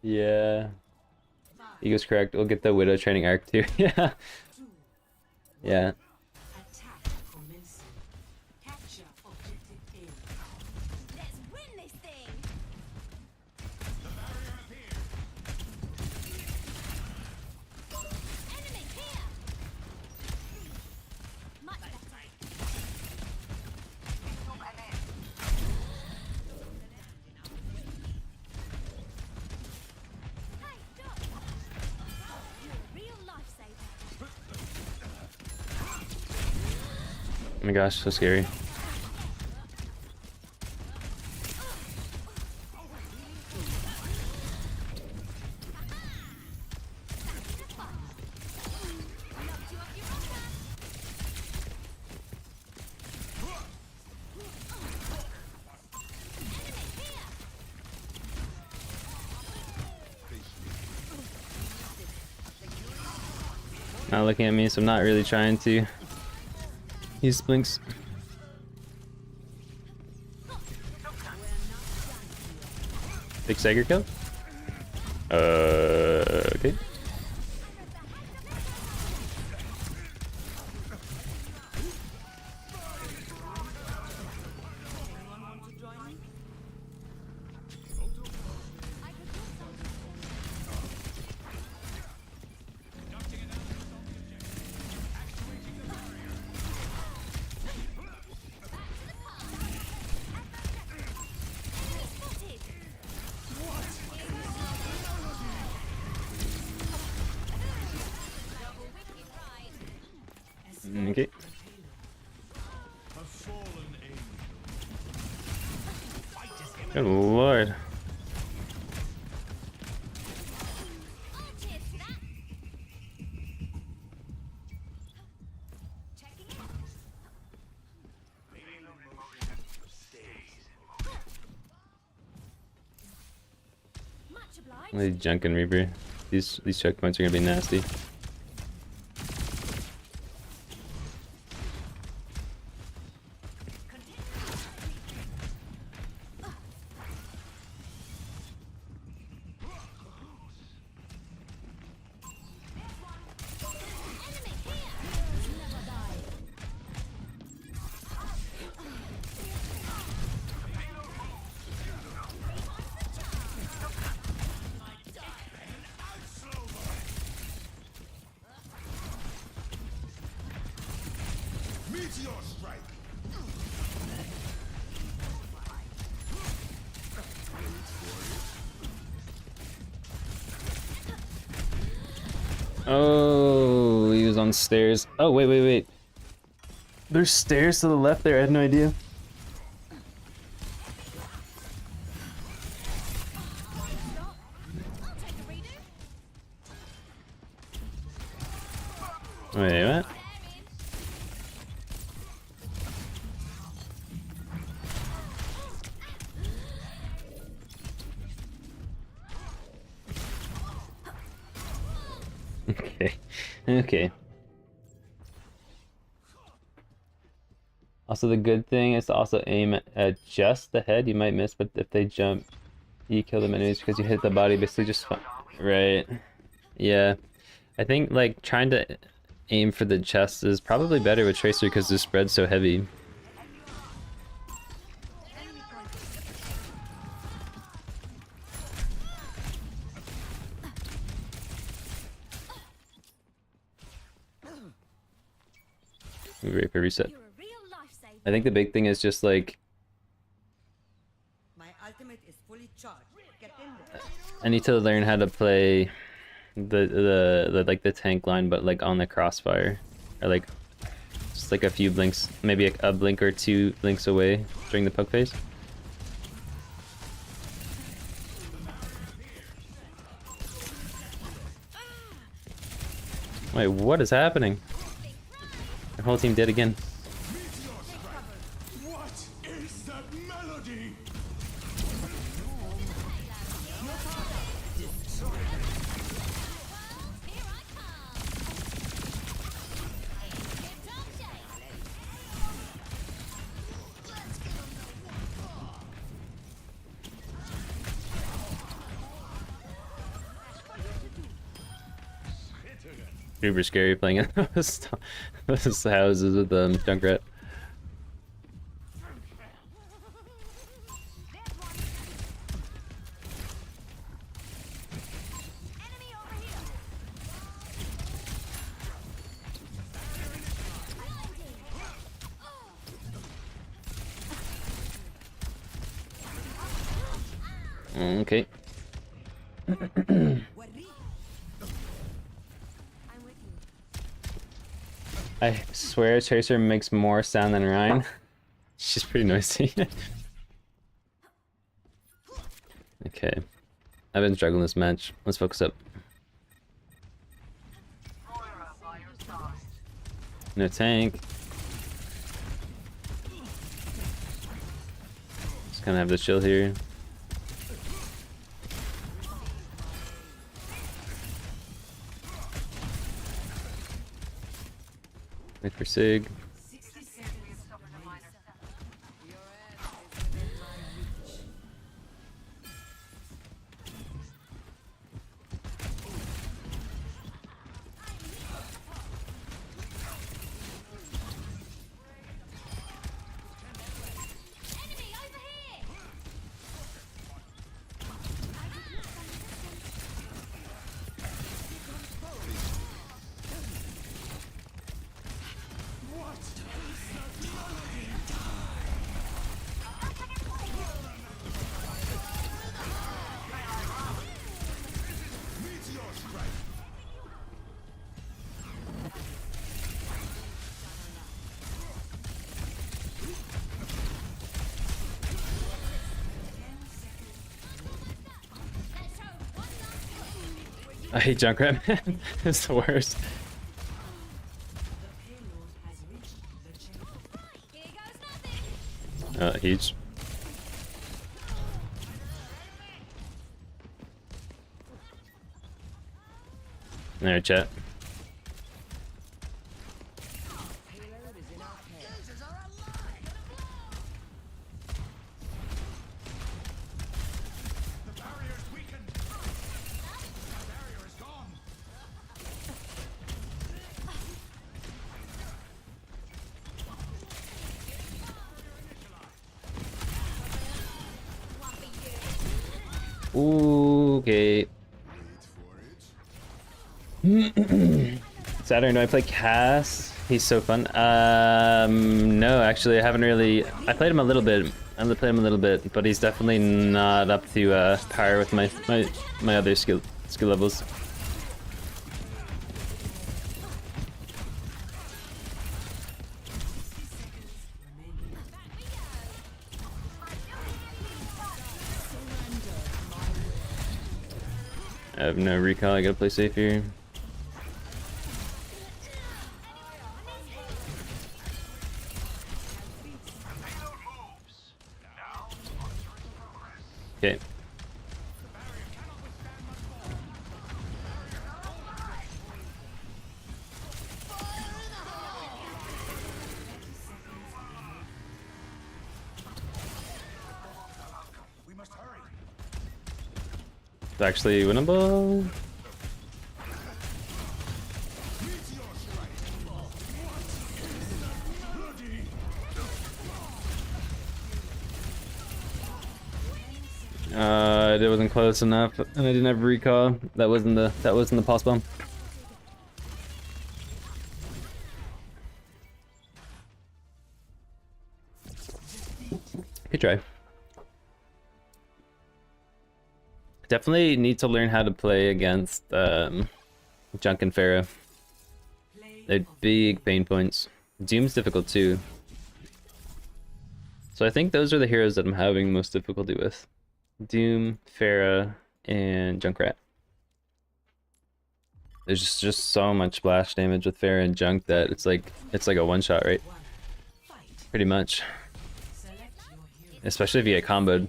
Yeah. Ego's correct. We'll get the Widow training arc too. Yeah. Yeah. Attack commencing. Capture objective A. Let's win this thing. Enemy here. Much better. Hey, Doc. You're a real lifesaver. Oh my gosh, so scary. Not looking at me, so I'm not really trying to use blinks. Big Sager kill? Okay. Okay. Good lord. The Junkin Reaper. These checkpoints are gonna be nasty. Meteor strike. Oh, he was on stairs. Oh, wait. There's stairs to the left there. I had no idea. Wait, what? Okay. Okay. Also, the good thing is to also aim at just the head. You might miss, but if they jump, you kill them anyways because you hit the body basically just fine. Right. Yeah. I think like trying to aim for the chest is probably better with Tracer because the spread's so heavy. We wait for reset. You're a real lifesaver. I think the big thing is just like My ultimate is fully charged. Get in there. I need to learn how to play the like the tank line, but like on the crossfire, or like just like a few blinks, maybe a blink or two blinks away during the poke phase. Wait, what is happening? The whole team dead again. What is that melody? Here I come. Give Tom chase. Super scary playing in those houses with Junkrat. Enemy over here. Okay. I'm with you. I swear Tracer makes more sound than Ryan. She's pretty noisy. Okay. I've been struggling this match. Let's focus up. No tank. Just kind of have the chill here. Wait for Sig. 60 seconds remaining. Enemy over here. Let's throw one last I hate Junkrat, man. It's the worst. The payload has reached the checkpoint. Here goes nothing. Huge. There, chat. The barrier's weakened. The barrier is gone. Okay. Wait for it. Saturn, do I play Cass? He's so fun. No, actually, I haven't really. I played him a little bit. I played him a little bit, but he's definitely not up to par with my other skill levels. I have no recall. I gotta play safe here. Okay. We must hurry. It's actually winnable. Meteor strike. it wasn't close enough, and I didn't have recall. That wasn't the pulse bomb. Good try. Definitely need to learn how to play against Junk and Pharah. They're big pain points. Doom's difficult too. So I think those are the heroes that I'm having most difficulty with. Doom, Pharah, and Junkrat. There's just so much splash damage with Pharah and Junk that it's like a one shot, right? Pretty much. Especially if you get comboed.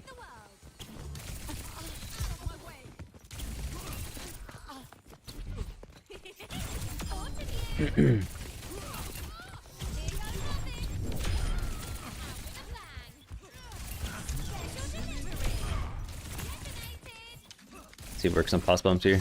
See if it works on pulse bombs here.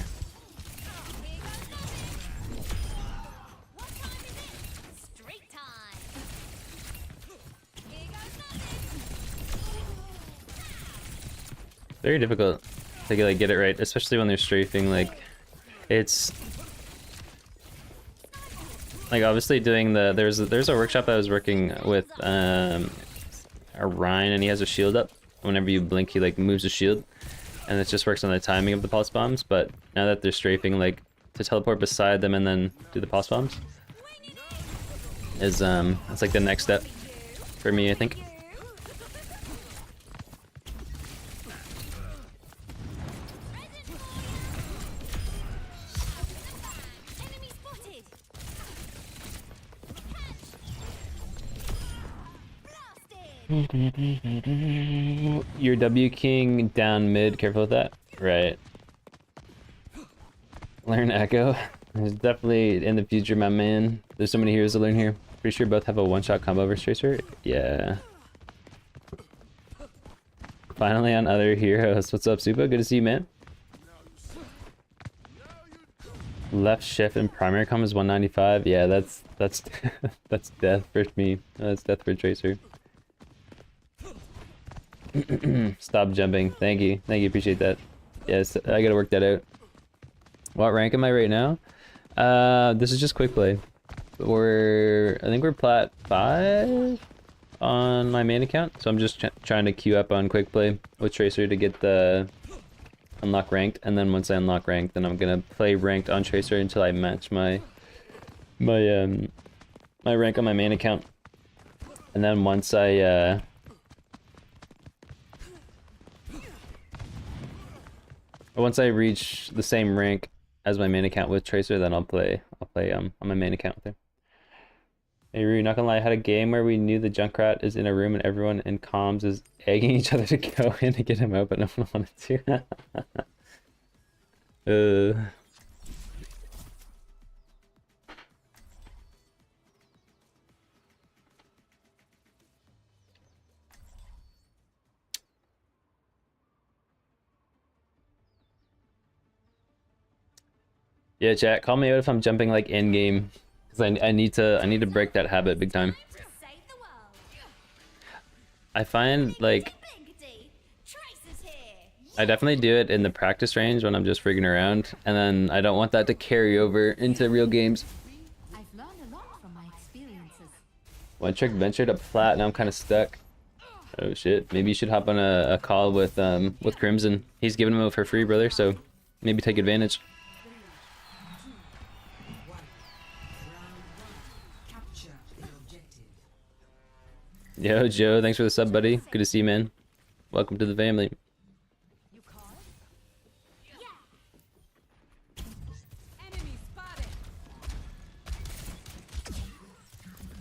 Very difficult to like get it right, especially when they're strafing. Like, it's like obviously doing the there's a workshop I was working with a Ryan, and he has a shield up. Whenever you blink, he like moves the shield, and it just works on the timing of the pulse bombs. But now that they're strafing, like to teleport beside them and then do the pulse bombs is it's like the next step for me, I think. Your W King down mid, careful with that. Right. Learn Echo. There's definitely in the future, my man. There's so many heroes to learn here. Pretty sure both have a one-shot combo versus Tracer. Yeah. Finally on other heroes. What's up, Supa? Good to see you, man. Left shift and primary combo is 195. Yeah, that's that's death for me. That's death for Tracer. Stop jumping. Thank you. Appreciate that. Yes, I gotta work that out. What rank am I right now? This is just quick play. I think we're plat 5 on my main account, so I'm just trying to queue up on quick play with Tracer to get the unlock ranked, and then once I unlock ranked, then I'm gonna play ranked on Tracer until I match my rank on my main account, and then once I reach the same rank as my main account with Tracer, then I'll play on my main account with her. Hey Rue, not gonna lie, I had a game where we knew the Junkrat is in a room and everyone in comms is egging each other to go in to get him out, but no one wanted to. Yeah, chat, call me out if I'm jumping like in game, because I need to break that habit big time. I find like I definitely do it in the practice range when I'm just frigging around, and then I don't want that to carry over into real games. I've learned a lot from my experiences. One trick ventured up flat, now I'm kind of stuck. Oh shit, maybe you should hop on a call with Crimson. He's giving them for free, brother, so maybe take advantage. Yo, Joe, thanks for the sub, buddy. Good to see you, man. Welcome to the family.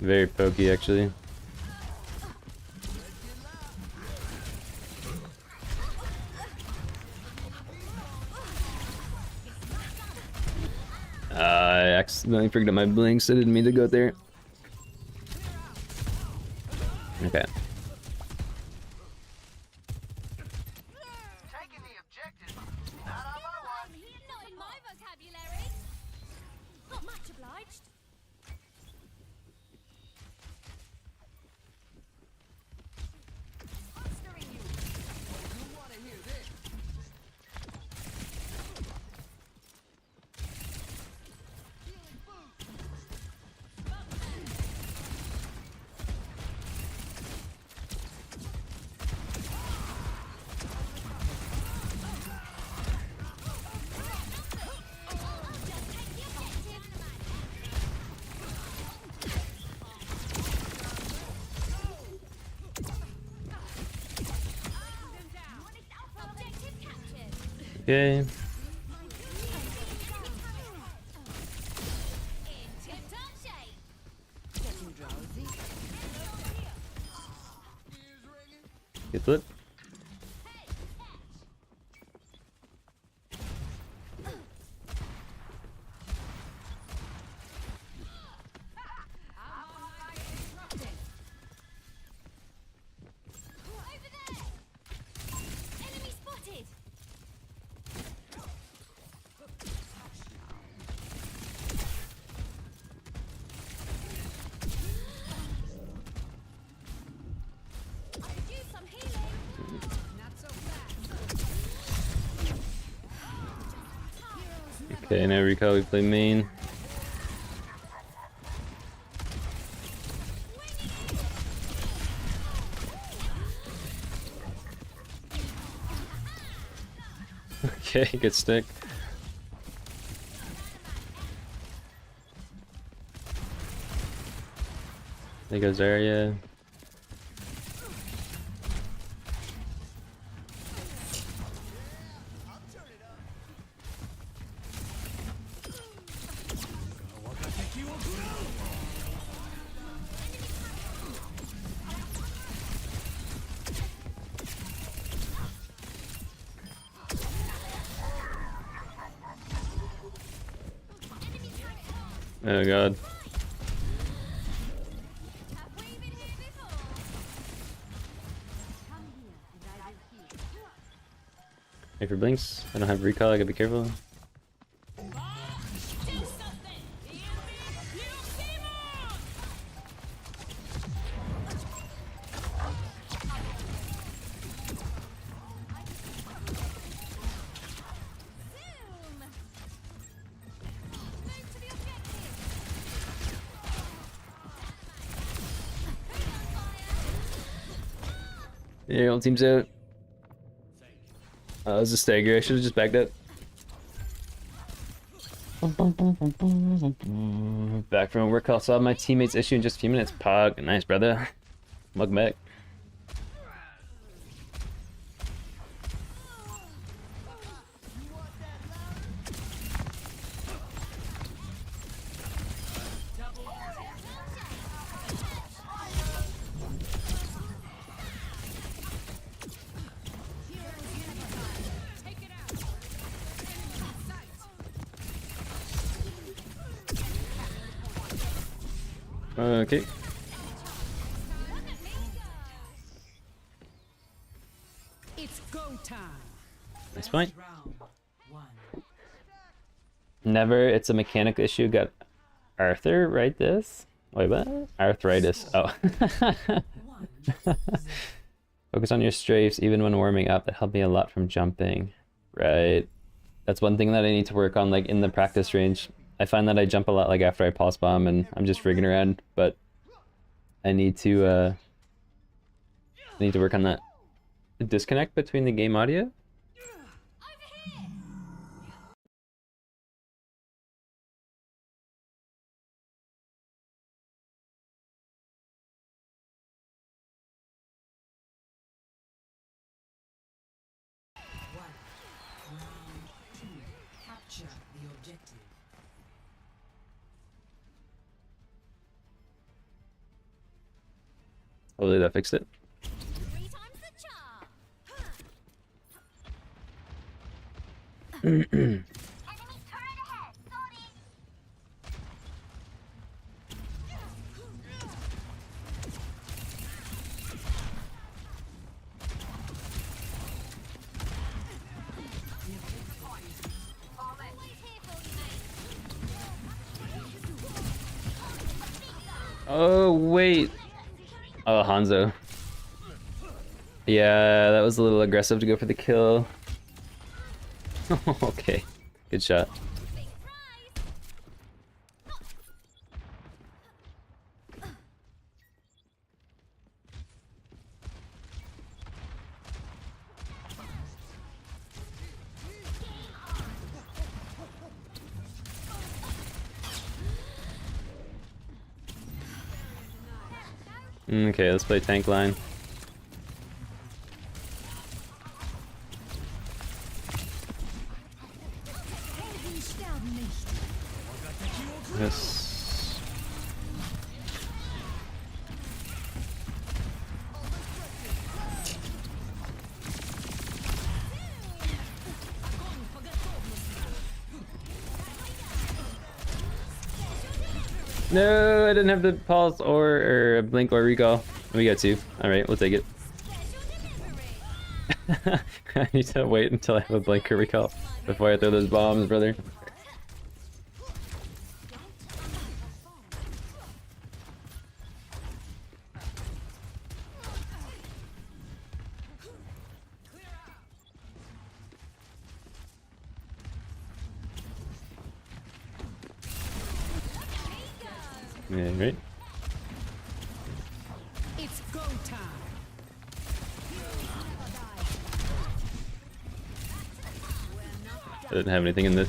Very pokey, actually. I accidentally forgot my blinks. I didn't mean to go there. Okay. Taking the objective. Not on my watch. Not in my vocabulary. Not much obliged. Okay. In tip-top shape. Getting drowsy. Good flip. Over there. Enemy spotted. I could use some healing. Not so fast. Okay, now recall we play main. Okay, good stick. There goes Zarya. Oh god. Have we been here before? Wait for blinks. I don't have recall, I gotta be careful. Do something. Zoom. Move to the objective. Yeah, all team's out. That was a stagger, I should have just backed up. Back from work, I'll solve my teammates' issue in just a few minutes. Pog, nice brother. Welcome back. Okay. It's go time. That's fine. Round 1. Never, it's a mechanic issue. Got Arthur, right? This? Wait, what? Arthritis. Oh. 1. Focus on your strafes even when warming up. That helped me a lot from jumping. Right. That's one thing that I need to work on, like in the practice range. I find that I jump a lot like after I pulse bomb and I'm just rigging around, but I need to work on that. The disconnect between the game audio? Over here. Round 2. Capture the objective. Hopefully that fixed it. 3 times the charm. Enemy turret ahead. Sorry. Always here for you, mate. Oh, wait. Oh, Hanzo. Yeah, that was a little aggressive to go for the kill. Okay, good shot. Big prize. Okay, let's play tank line. Yes. No, I didn't have the pulse or a blink or recall. We got two. All right, we'll take it. I need to wait until I have a blink or recall before I throw those bombs, brother. Yeah, right. It's go time. I didn't have anything in this.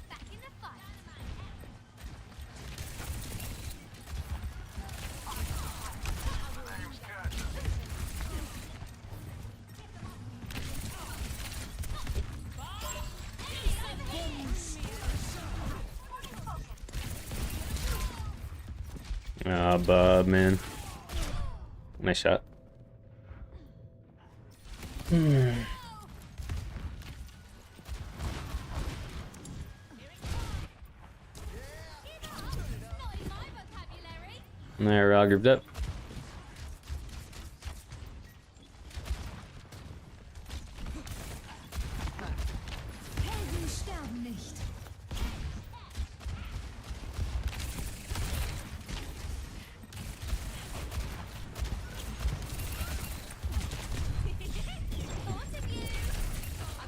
Back in the fight. Ah, Bob, man. Nice shot. There, we're all grouped up. Helden sterben nicht.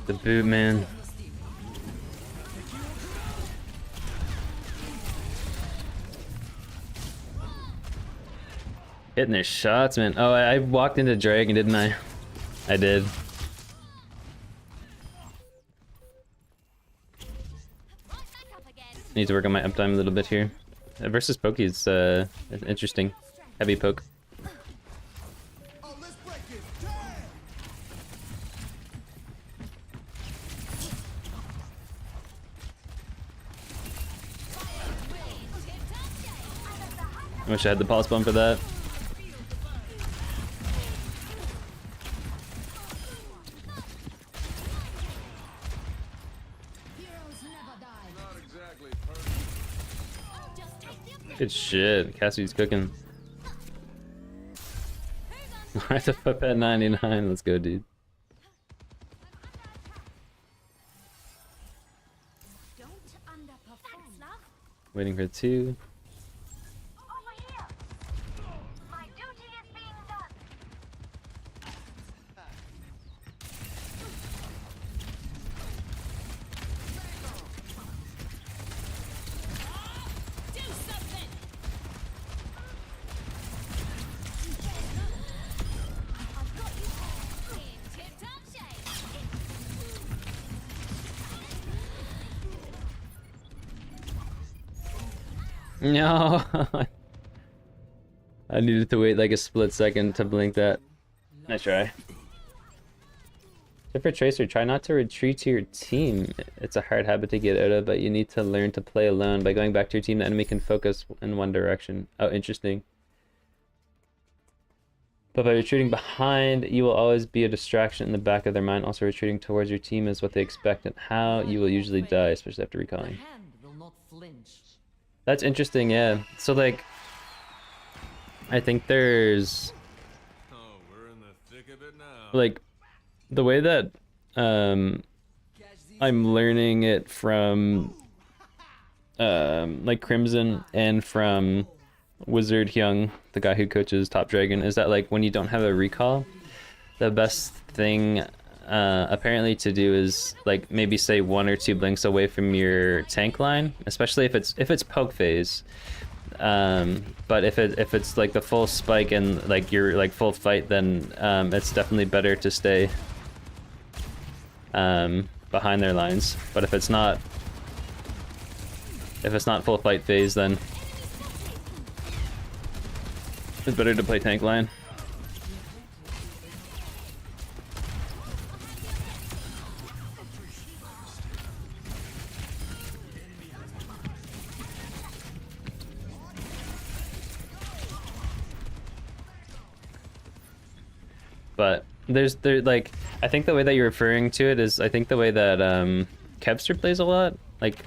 The boot, man. Hitting their shots, man. Oh, I walked into Dragon, didn't I? I did. Right back up again. Need to work on my uptime a little bit here. Versus Pokey is interesting. Heavy poke. Oh, let's break it. Damn! I wish I had the pulse bomb for that. Heroes never die. Not exactly perfect. Just take the Good shit. Cassie's cooking. Right the flip at 99. Let's go, dude. Don't underperform. Thanks, love. Waiting for two. Over here. My duty is being done. Do something. I've got you in tip-top shape. No. I needed to wait like a split second to blink that. Nice try. Tip for Tracer, try not to retreat to your team. It's a hard habit to get out of, but you need to learn to play alone. By going back to your team, the enemy can focus in one direction. Oh, interesting. But by retreating behind, you will always be a distraction in the back of their mind. Also, retreating towards your team is what they expect and how you will usually die, especially after recalling. hand will not flinch. That's interesting, yeah. So, like, I think there's, Oh, we're in the thick of it now. like, the way that I'm learning it from like Crimson and from Wizard Hyung, the guy who coaches Top Dragon, is that like when you don't have a recall, the best thing apparently to do is like maybe say 1 or 2 blinks away from your tank line, especially if it's poke phase. But if it's like the full spike and like you're like full fight, then it's definitely better to stay behind their lines. But if it's not full fight phase, then it's better to play tank line. but there like I think the way that you're referring to it is I think the way that Kevster plays a lot. Like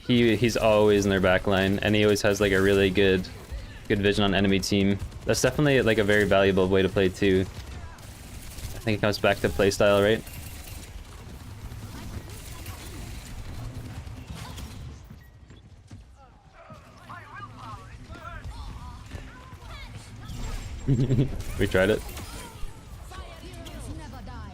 he's always in their back line, and he always has like a really good vision on enemy team. That's definitely like a very valuable way to play too. I think it comes back to play style, right? We tried it. Heroes never die.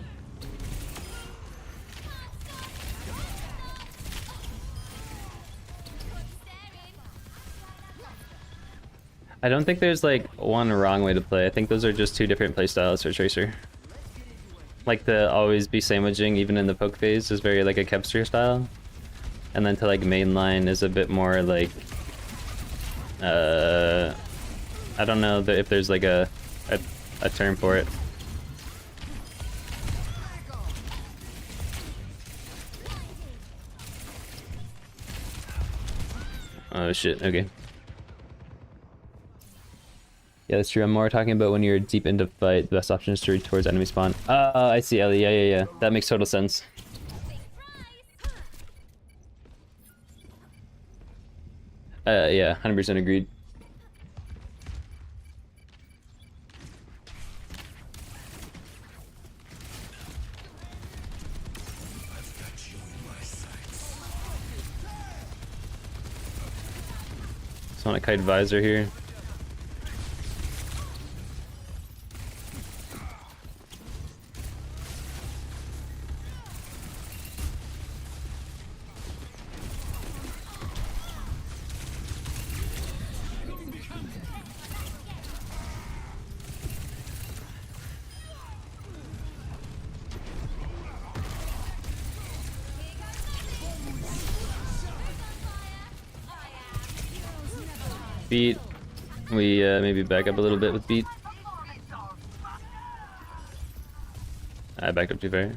I don't think there's like one wrong way to play. I think those are just two different play styles for Tracer. Like the always be sandwiching even in the poke phase is very like a Kevster style. And then to like mainline is a bit more like I don't know if there's like a term for it. Oh shit, okay. Yeah, that's true. I'm more talking about when you're deep into fight, the best option is to reach towards enemy spawn. I see, Ellie. Yeah. That makes total sense. Yeah, 100% agreed. Sonic Kite Visor here. Beat. We maybe back up a little bit with beat. I backed up too far.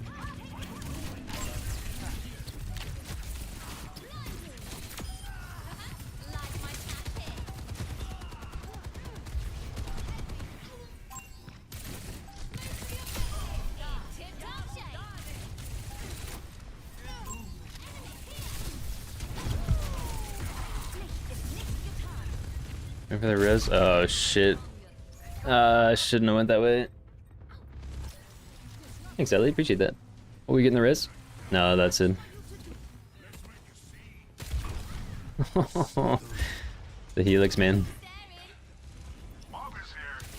Go for the res. Oh shit. I shouldn't have went that way. Thanks, Ellie. Appreciate that. Are we getting the res? No, that's it. The Helix, man. Mob is here.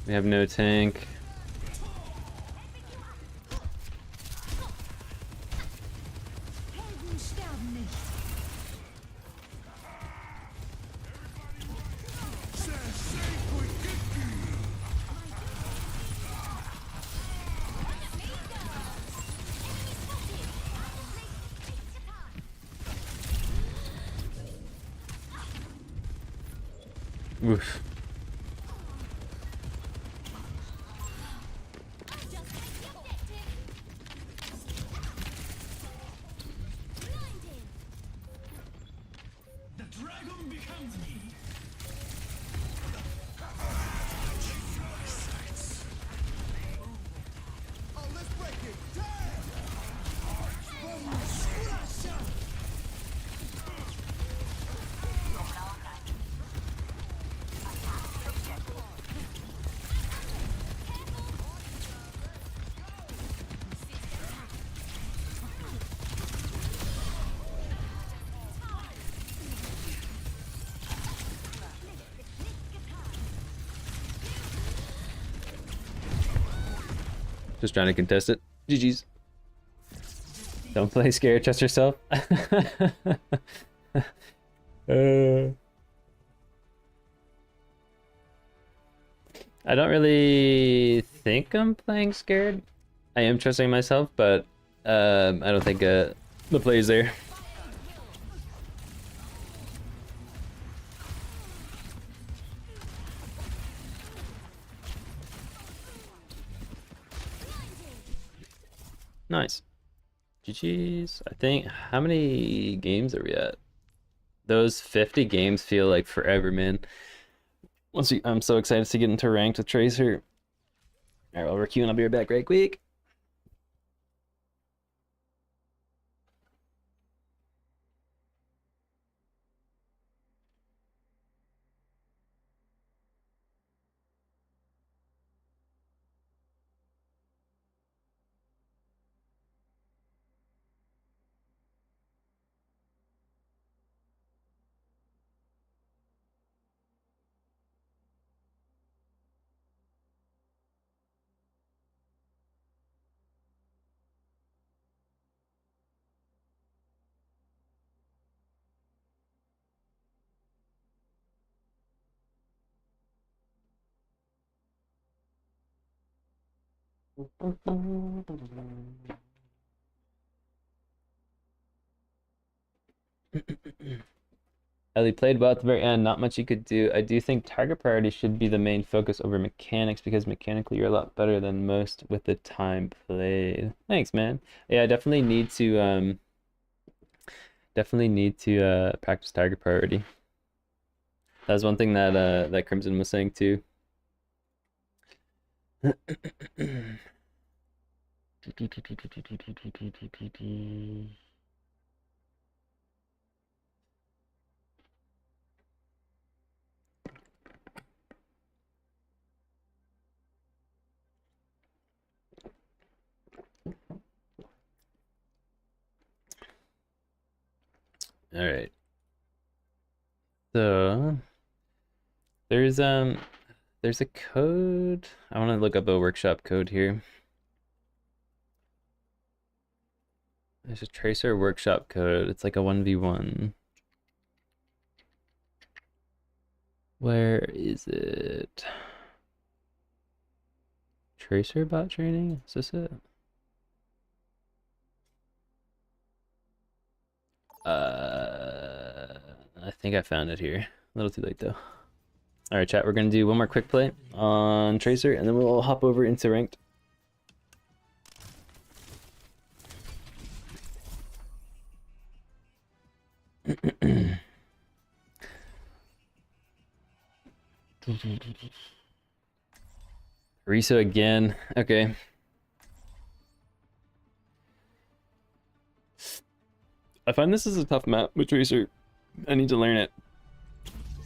We have no tank. Helden sterben nicht. Oof. The dragon becomes me. Just trying to contest it. GG's. Don't play scared, trust yourself. I don't really think I'm playing scared. I am trusting myself, but I don't think the play's there. Nice. GG's. I think, how many games are we at? Those 50 games feel like forever, man. I'm so excited to get into ranked with Tracer. All right, well, we're queuing. I'll be right back right quick. Ellie played well at the very end, not much you could do. I do think target priority should be the main focus over mechanics because mechanically you're a lot better than most with the time played. Thanks, man. Yeah, I definitely need to practice target priority. That was one thing that that Crimson was saying too. All right. So there's a code. I want to look up a workshop code here. There's a tracer workshop code. It's like a 1v1. Where is it? Tracer bot training? Is this it? I think I found it here. A little too late though. All right, chat. We're gonna do one more quick play on Tracer, and then we'll hop over into ranked. Riso again. Okay. I find this is a tough map with Tracer. I need to learn it.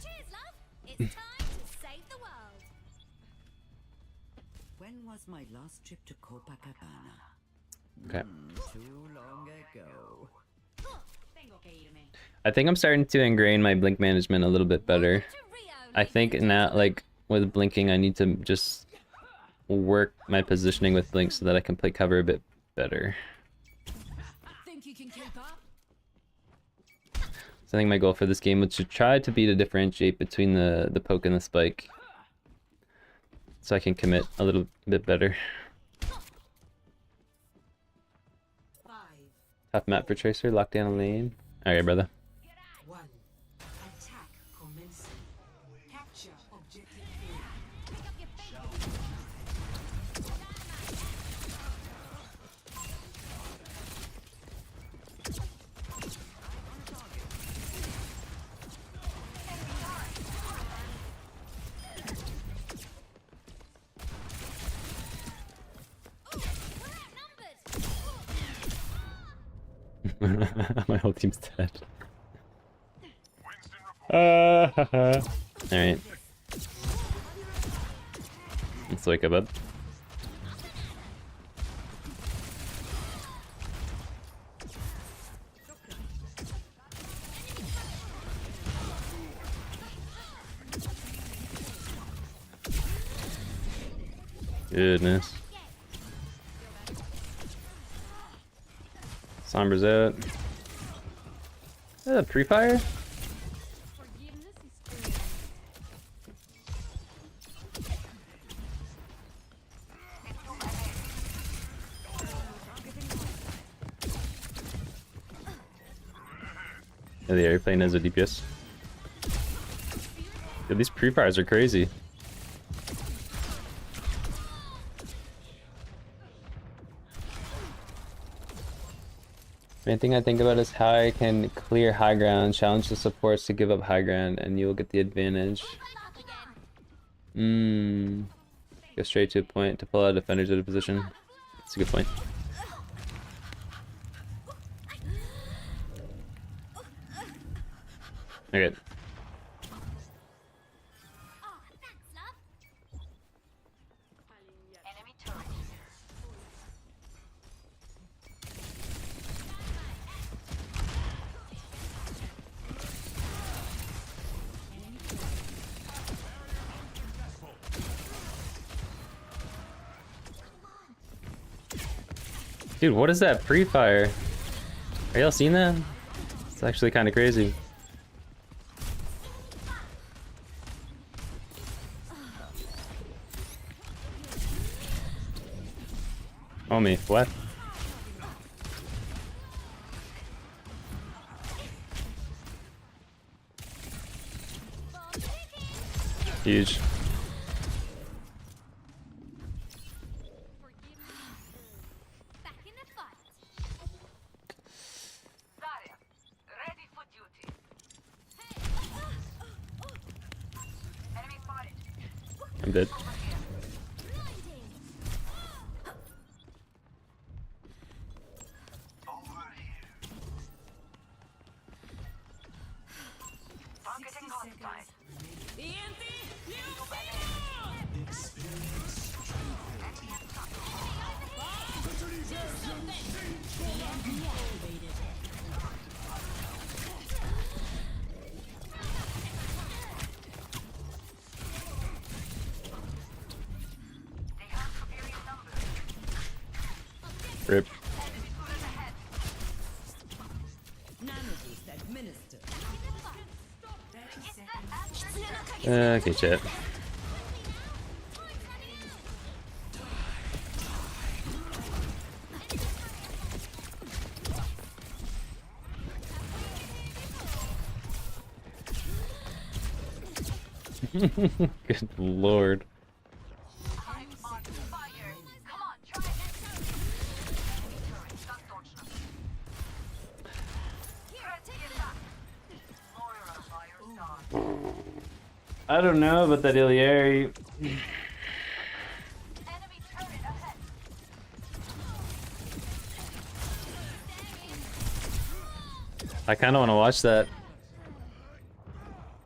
Cheers, love. It's time to save the world. When was my last trip to Copacabana? Okay. Too long ago. I think I'm starting to ingrain my blink management a little bit better. To Rio, I think now, like, with blinking, I need to just work my positioning with blink so that I can play cover a bit better. Think you can keep up? So I think my goal for this game was to try to be to differentiate between the poke and the spike, so I can commit a little bit better. 5, Tough map for Tracer. Lock down a lane. Alright, brother. 1. Attack commencing. Capture objective A. pick up your feet. We're outnumbered. My whole team's dead. Alright. Let's wake up, bud. Goodness. Sombra's out. Is that a pre-fire? Forgiveness is free. Yeah, the airplane has a DPS. Dude, these pre-fires are crazy. Main thing I think about is how I can clear high ground, challenge the supports to give up high ground, and you'll get the advantage. Go straight to a point to pull out defenders out of position. That's a good point. Okay. Dude, what is that pre-fire? Are y'all seeing that? It's actually kind of crazy. Oh me, what? Huge. Back in the fight. Ready for duty. Enemy spotted. I'm dead. Blinding. Targeting hostile. They have superior numbers. Rip. Nanoboost administered. Okay, chat. Good lord. I'm on fire. Come on, try it. Turret, that's точно. Threat is back. Moira, fire start. I don't know about that Iliari. Enemy turret ahead. I kind of want to watch that.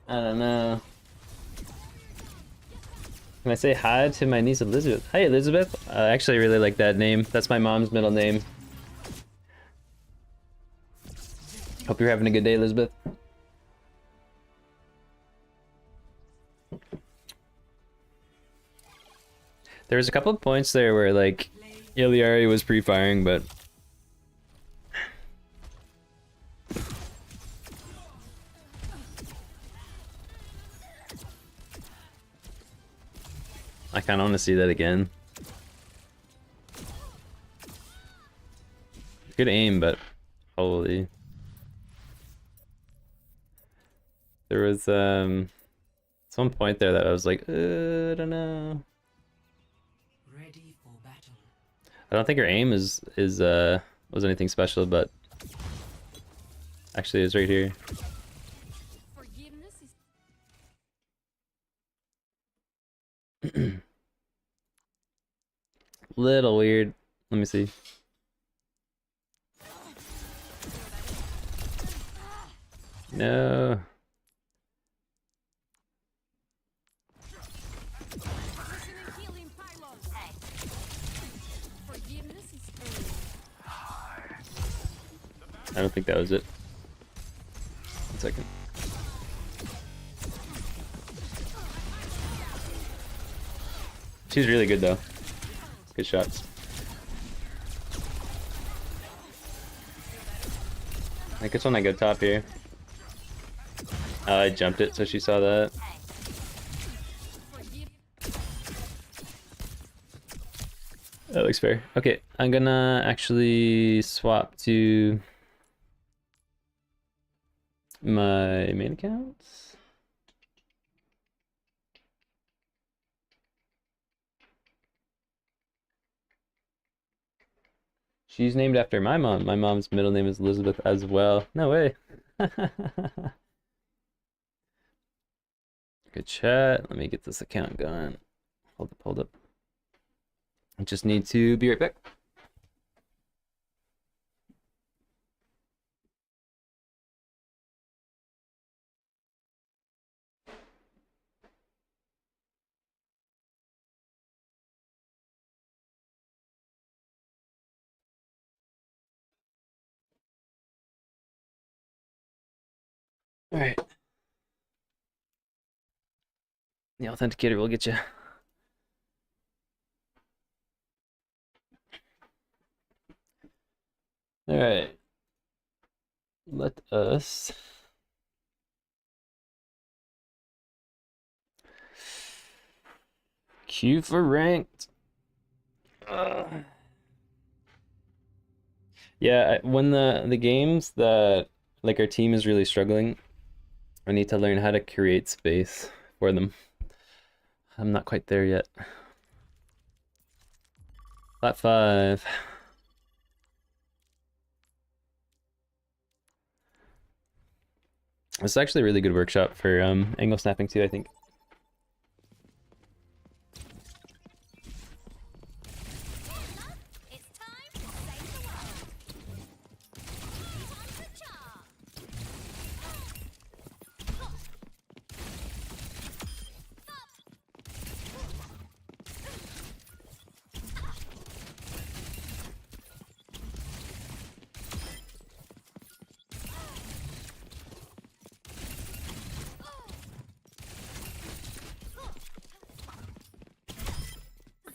I don't know. Can I say hi to my niece Elizabeth? Hi Elizabeth. I actually really like that name. That's my mom's middle name. Hope you're having a good day, Elizabeth. There was a couple of points there where like Iliari was pre-firing, but I kind of want to see that again. Good aim, but holy. There was some point there that I was like, I don't know. Ready for battle. I don't think her aim is was anything special, but actually it's right here. Forgiveness is Little weird. Let me see. No. positioning healing pylons. Forgiveness is earned. I don't think that was it. 1 second. She's really good though. Good shots. I think it's when I go top here. I jumped it, so she saw that. Forgive. That looks fair. Okay, I'm gonna actually swap to my main account. She's named after my mom. My mom's middle name is Elizabeth as well. No way. Good chat. Let me get this account going. Hold up, hold up. I just need to be right back. All right. The authenticator will get you. All right. Let us queue for ranked. Yeah, when the games that like our team is really struggling, I need to learn how to create space for them. I'm not quite there yet. Flat 5. It's actually a really good workshop for angle snapping too, I think. It's time to save the world. Time to charge.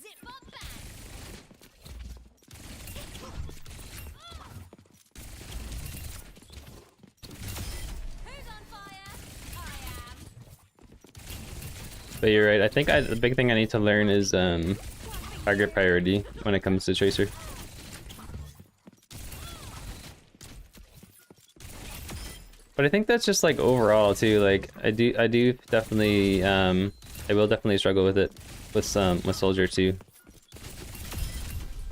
Zip bob bang. Who's on fire? I am. But you're right. I think the big thing I need to learn is target priority when it comes to Tracer. But I think that's just like overall too. Like I do definitely I will definitely struggle with it with Soldier too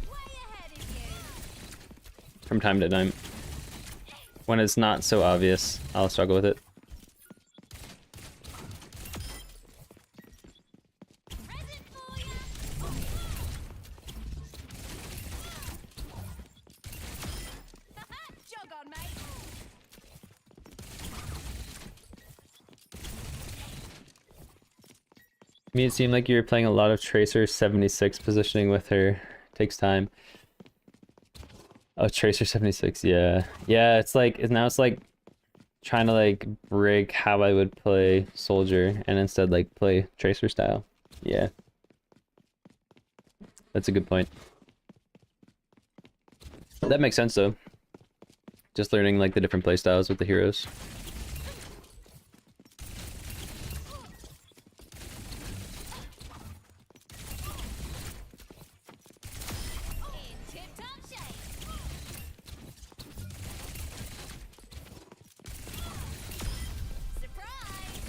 Way ahead of you. from time to time. When it's not so obvious, I'll struggle with it. Present for ya. Jog on, mate. To me, it seemed like you were playing a lot of Tracer 76 positioning with her. Takes time. Oh, Tracer 76, yeah. Yeah, it's like, now it's like trying to like break how I would play Soldier and instead like play Tracer style. Yeah. That's a good point. That makes sense though. Just learning like the different playstyles with the heroes. In tip-top shape. Surprise!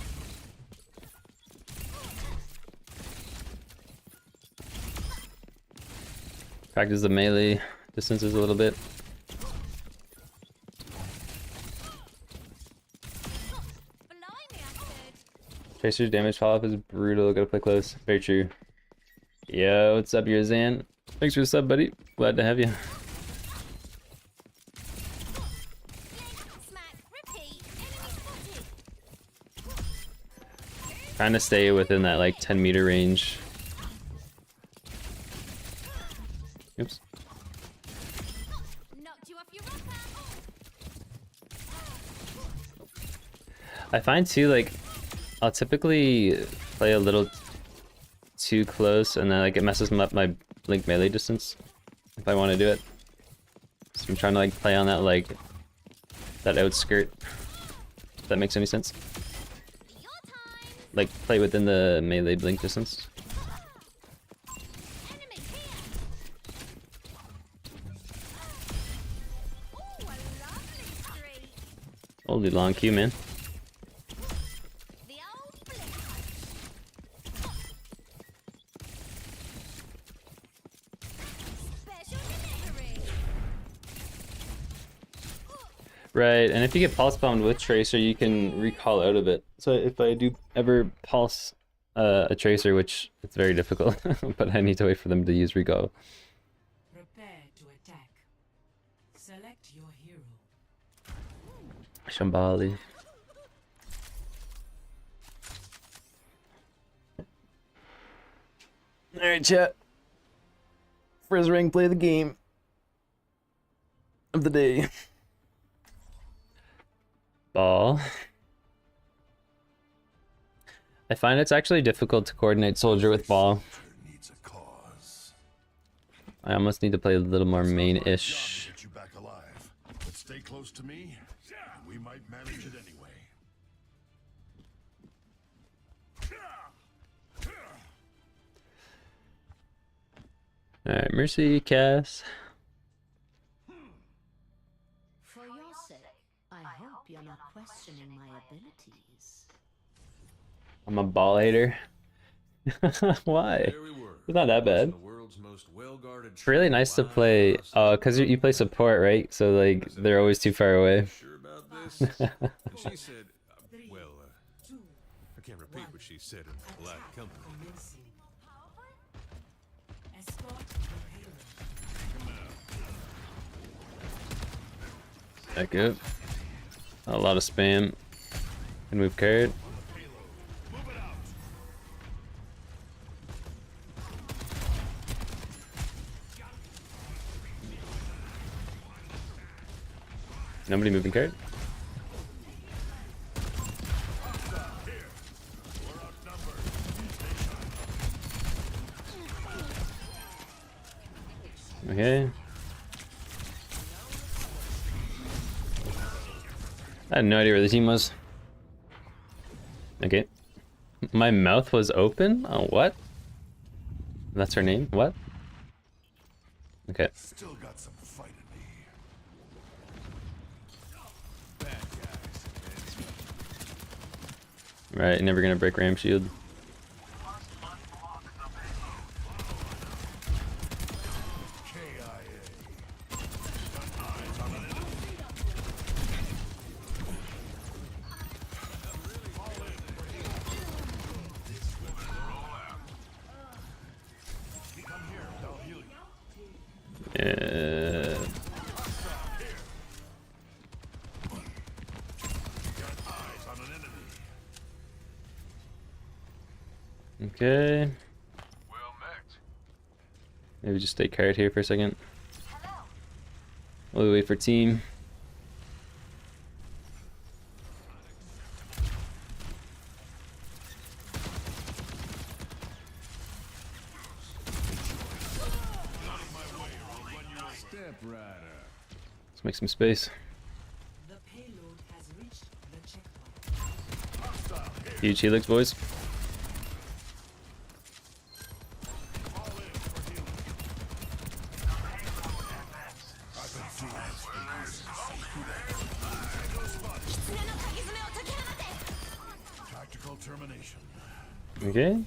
Practice the melee distances a little bit. Blimey, I could. Tracer's damage follow-up is brutal. Gotta play close. Very true. Yo, what's up, your Zan? Thanks for the sub, buddy. Glad to have you. Smack, repeat, enemy spotted. Trying to stay within that like 10-meter range. Oops. Knocked you off your rocker. I find too, like, I'll typically play a little too close and then like it messes up my like melee distance if I want to do it. So I'm trying to like play on that like that outskirt. If that makes any sense. Your time. Like play within the melee blink distance. Enemy here. Ooh, a lovely streak. Holy long Q, man. The old flick. Special delivery. Right, and if you get pulse bombed with Tracer, you can recall out of it. So if I do ever pulse a Tracer, which it's very difficult, but I need to wait for them to use recall. Prepare to attack. Select your hero. Shambali. Alright, chat. Frizz Ring, play the game of the day. Ball. I find it's actually difficult to coordinate Soldier with Ball. Needs a cause. I almost need to play a little more main-ish. Get you back alive. But stay close to me. And we might manage it anyway. Alright, Mercy, Cass. For your sake, I hope you're not questioning my abilities. I'm a ball hater. Why? It's not that bad. It's really nice to play, because you play support, right? So, like, they're always too far away. Sure about this? And she said, well, I can't repeat what she said in polite company. Commencing. Escort the payload. Back up. A lot of spam. Can move card. Nobody moving card? Okay. I had no idea where the team was. Okay. My mouth was open? Oh, what? That's her name? What? Okay. Still got some fight in me. Right, never gonna break Ram Shield. Yeah. Okay. Maybe just stay card here for a second. While we wait for team. Let's make some space. The payload has reached the checkpoint. Huge helix, boys. Tactical termination. Okay.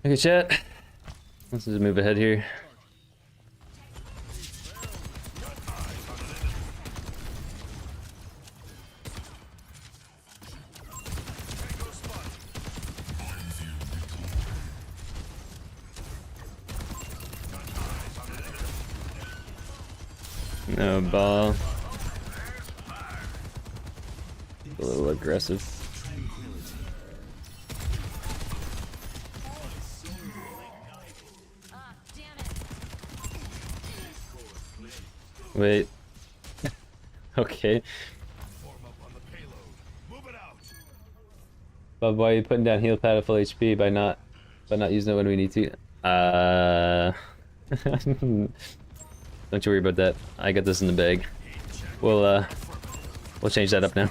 Okay, chat. Let's just move ahead here. No ball. A little aggressive. Wait. Okay. But why are you putting down heal pad at full HP by not using it when we need to? Don't you worry about that. I got this in the bag. We'll change that up now.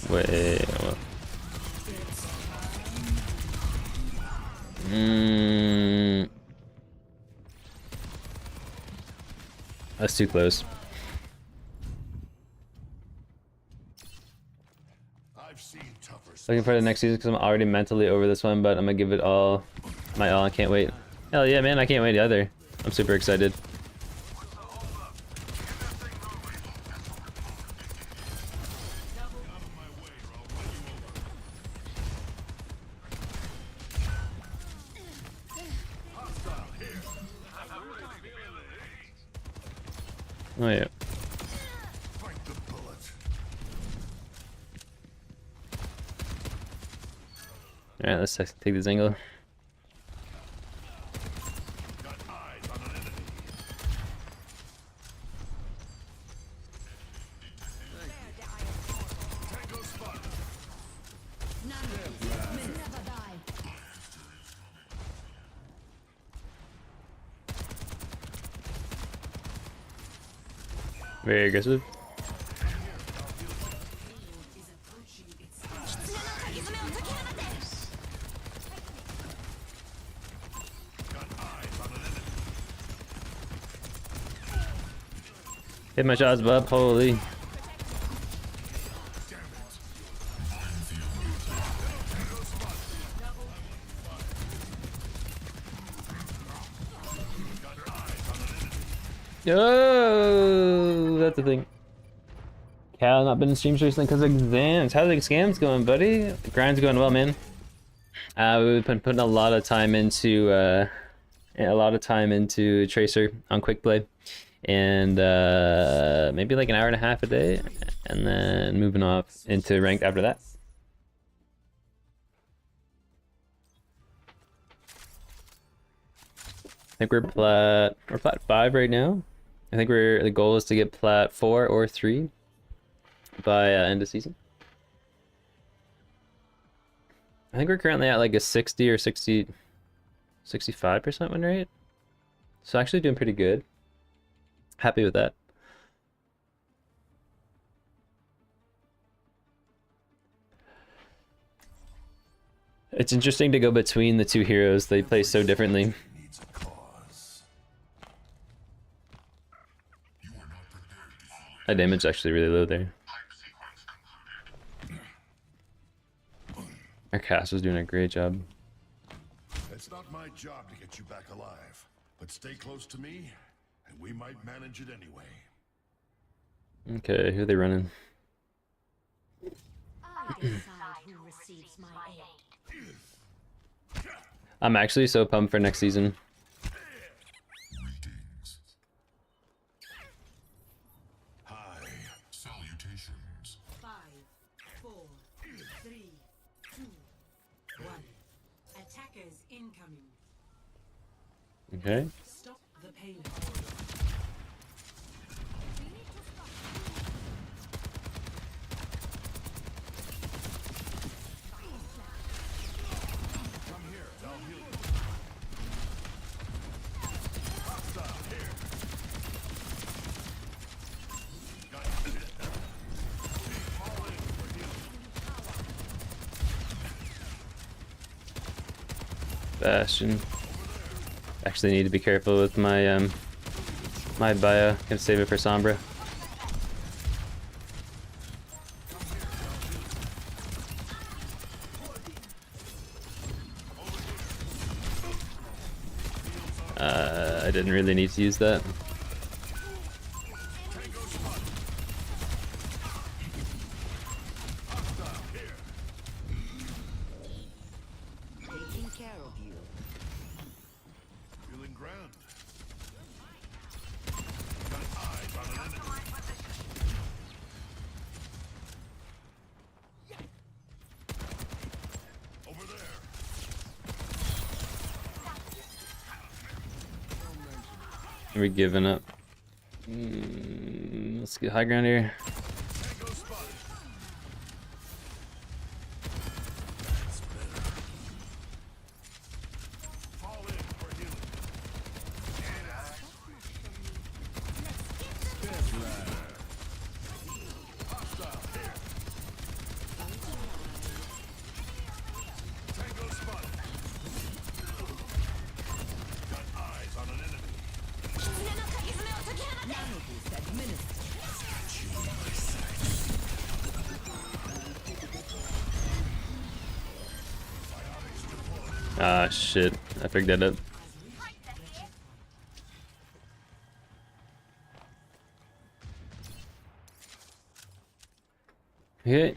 Wait. What? That's too close. I've seen tougher Looking for the next season because I'm already mentally over this one, but I'm gonna give it all my all. I can't wait. Hell yeah, man! I can't wait either. I'm super excited. Oh yeah. Fight the bullet. All right, let's take this angle. Got eyes on an enemy. Tango spotted. Never die. Very aggressive. Hit my shots, bub. Holy. Oh, that's the thing. Cal not been in streams recently because of exams. How's the exams going, buddy? The grind's going well, man. We've been putting a lot of time into Tracer on quick play, and maybe like an hour and a half a day, and then moving off into ranked after that. I think we're plat 5 right now. I think the goal is to get plat 4 or 3 by end of season. I think we're currently at like a 60 or 65% win rate. So actually doing pretty good. Happy with that. It's interesting to go between the two heroes. They play so differently. Needs a cause. You are not prepared to follow. That damage is actually really low there. Our cast was doing a great job. It's not my job to get you back alive, but stay close to me, and we might manage it anyway. Okay, who are they running? I decide who receives my aid. I'm actually so pumped for next season. Greetings. Hi. Salutations. 5, 4, 3, 2, 1. Attackers incoming. Okay. Stop the payload. Come here, I'll heal you. Hostile here. Got it. Fall in for healing. Bastion. Actually need to be careful with my my bio. Gonna save it for Sombra. I didn't really need to use that. Taking care of you. Feeling grand. Got eyes on an enemy. Over there. Are we giving up? Let's get high ground here. Tango spotted. Fall in for healing. Hostile here. Tango spotted. Got eyes on an enemy. Ah, shit. I picked that up. Okay.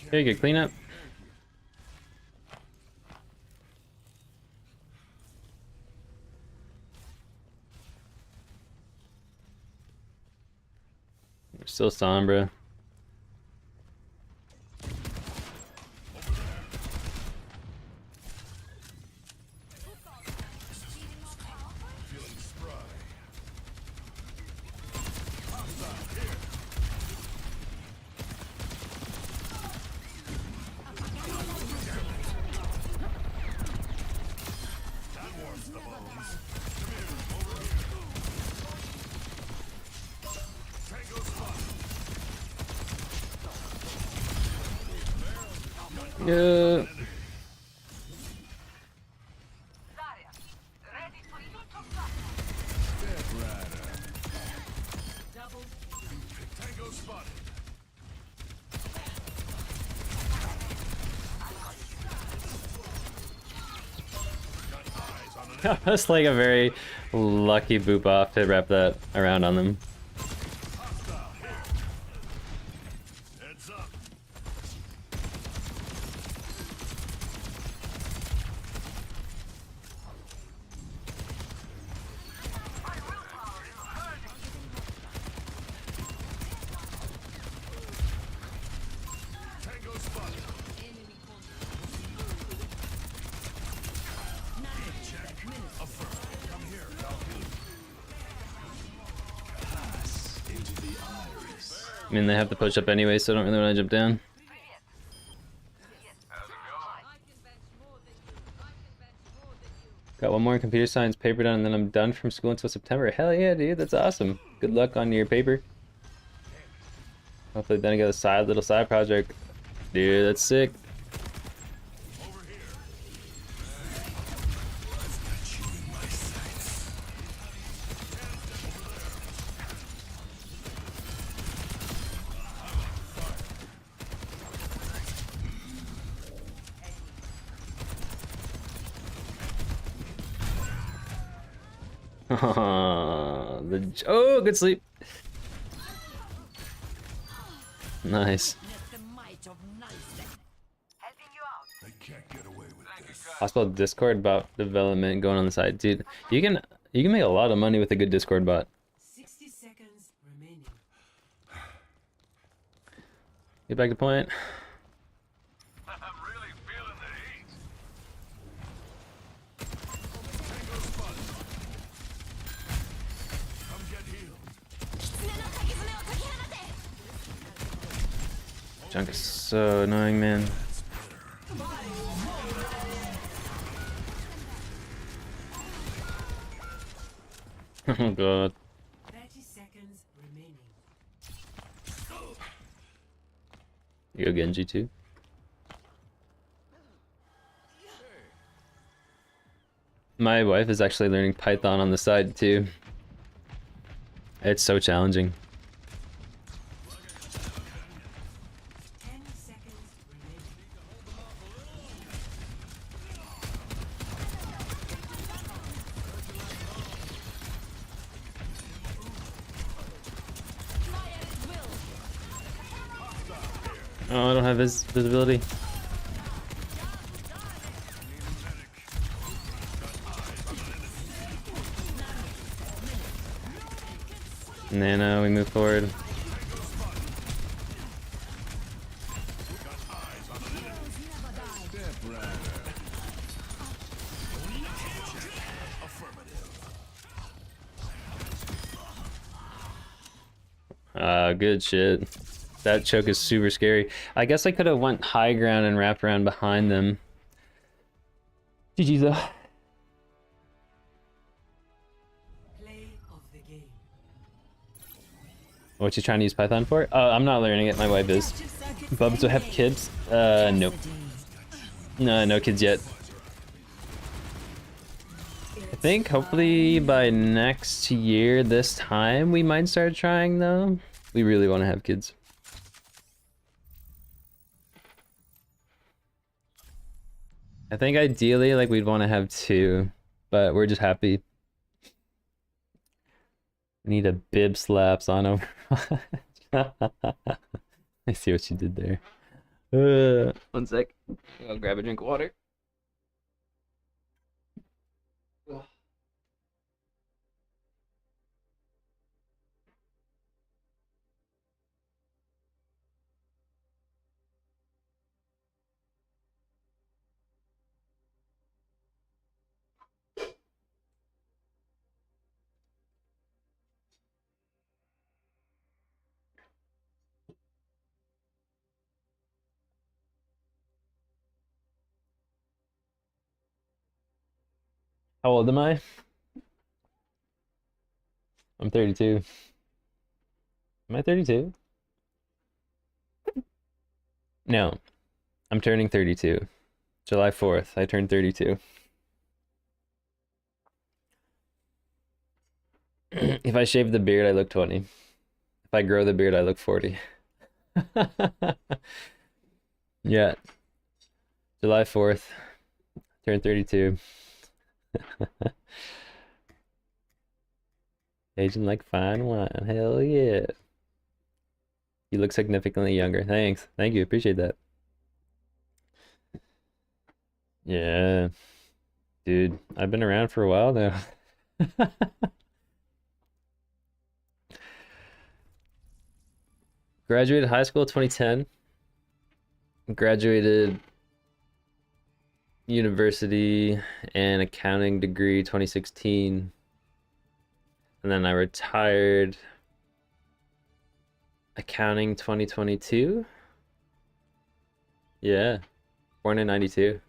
Okay, good cleanup. Still Sombra. Yeah. That's like a very lucky boop off to wrap that around on them. I mean, they have to push up anyway, so I don't really want to jump down. Got one more computer science paper done, and then I'm done from school until September. Hell yeah, dude, that's awesome. Good luck on your paper. Hopefully then I get a little side project. Dude, that's sick. Oh, good sleep. Nice. Possible Discord about development going on the side, dude. You can make a lot of money with a good Discord bot. 60 seconds remaining. Get back to point. I'm really feeling the heat. Come get healed. Junk is so annoying, man. Oh god. 30 seconds remaining. You go Genji too. My wife is actually learning Python on the side too. It's so challenging. 10 seconds remaining. Oh, I don't have his visibility. Nano, we move forward. Good shit. That choke is super scary. I guess I could have went high ground and wrapped around behind them. GG though. Play of the game. What you trying to use Python for? I'm not learning it. My wife is. Bubs will have kids? Nope. No, no kids yet. I think hopefully by next year, this time, we might start trying though. We really want to have kids. I think ideally, like, we'd want to have 2, but we're just happy. Need a bib slaps on over. I see what you did there. 1 sec. I'll grab a drink of water. How old am I? I'm 32. Am I 32? No. I'm turning 32. July 4th, I turned 32. If I shave the beard, I look 20. If I grow the beard, I look 40. Yeah. July 4th, turned 32. Aging like fine wine. Hell yeah. You look significantly younger. Thanks. Thank you. Appreciate that. Yeah. Dude, I've been around for a while now. Graduated high school 2010. Graduated university and accounting degree 2016. And then I retired accounting 2022. Yeah. Born in 92.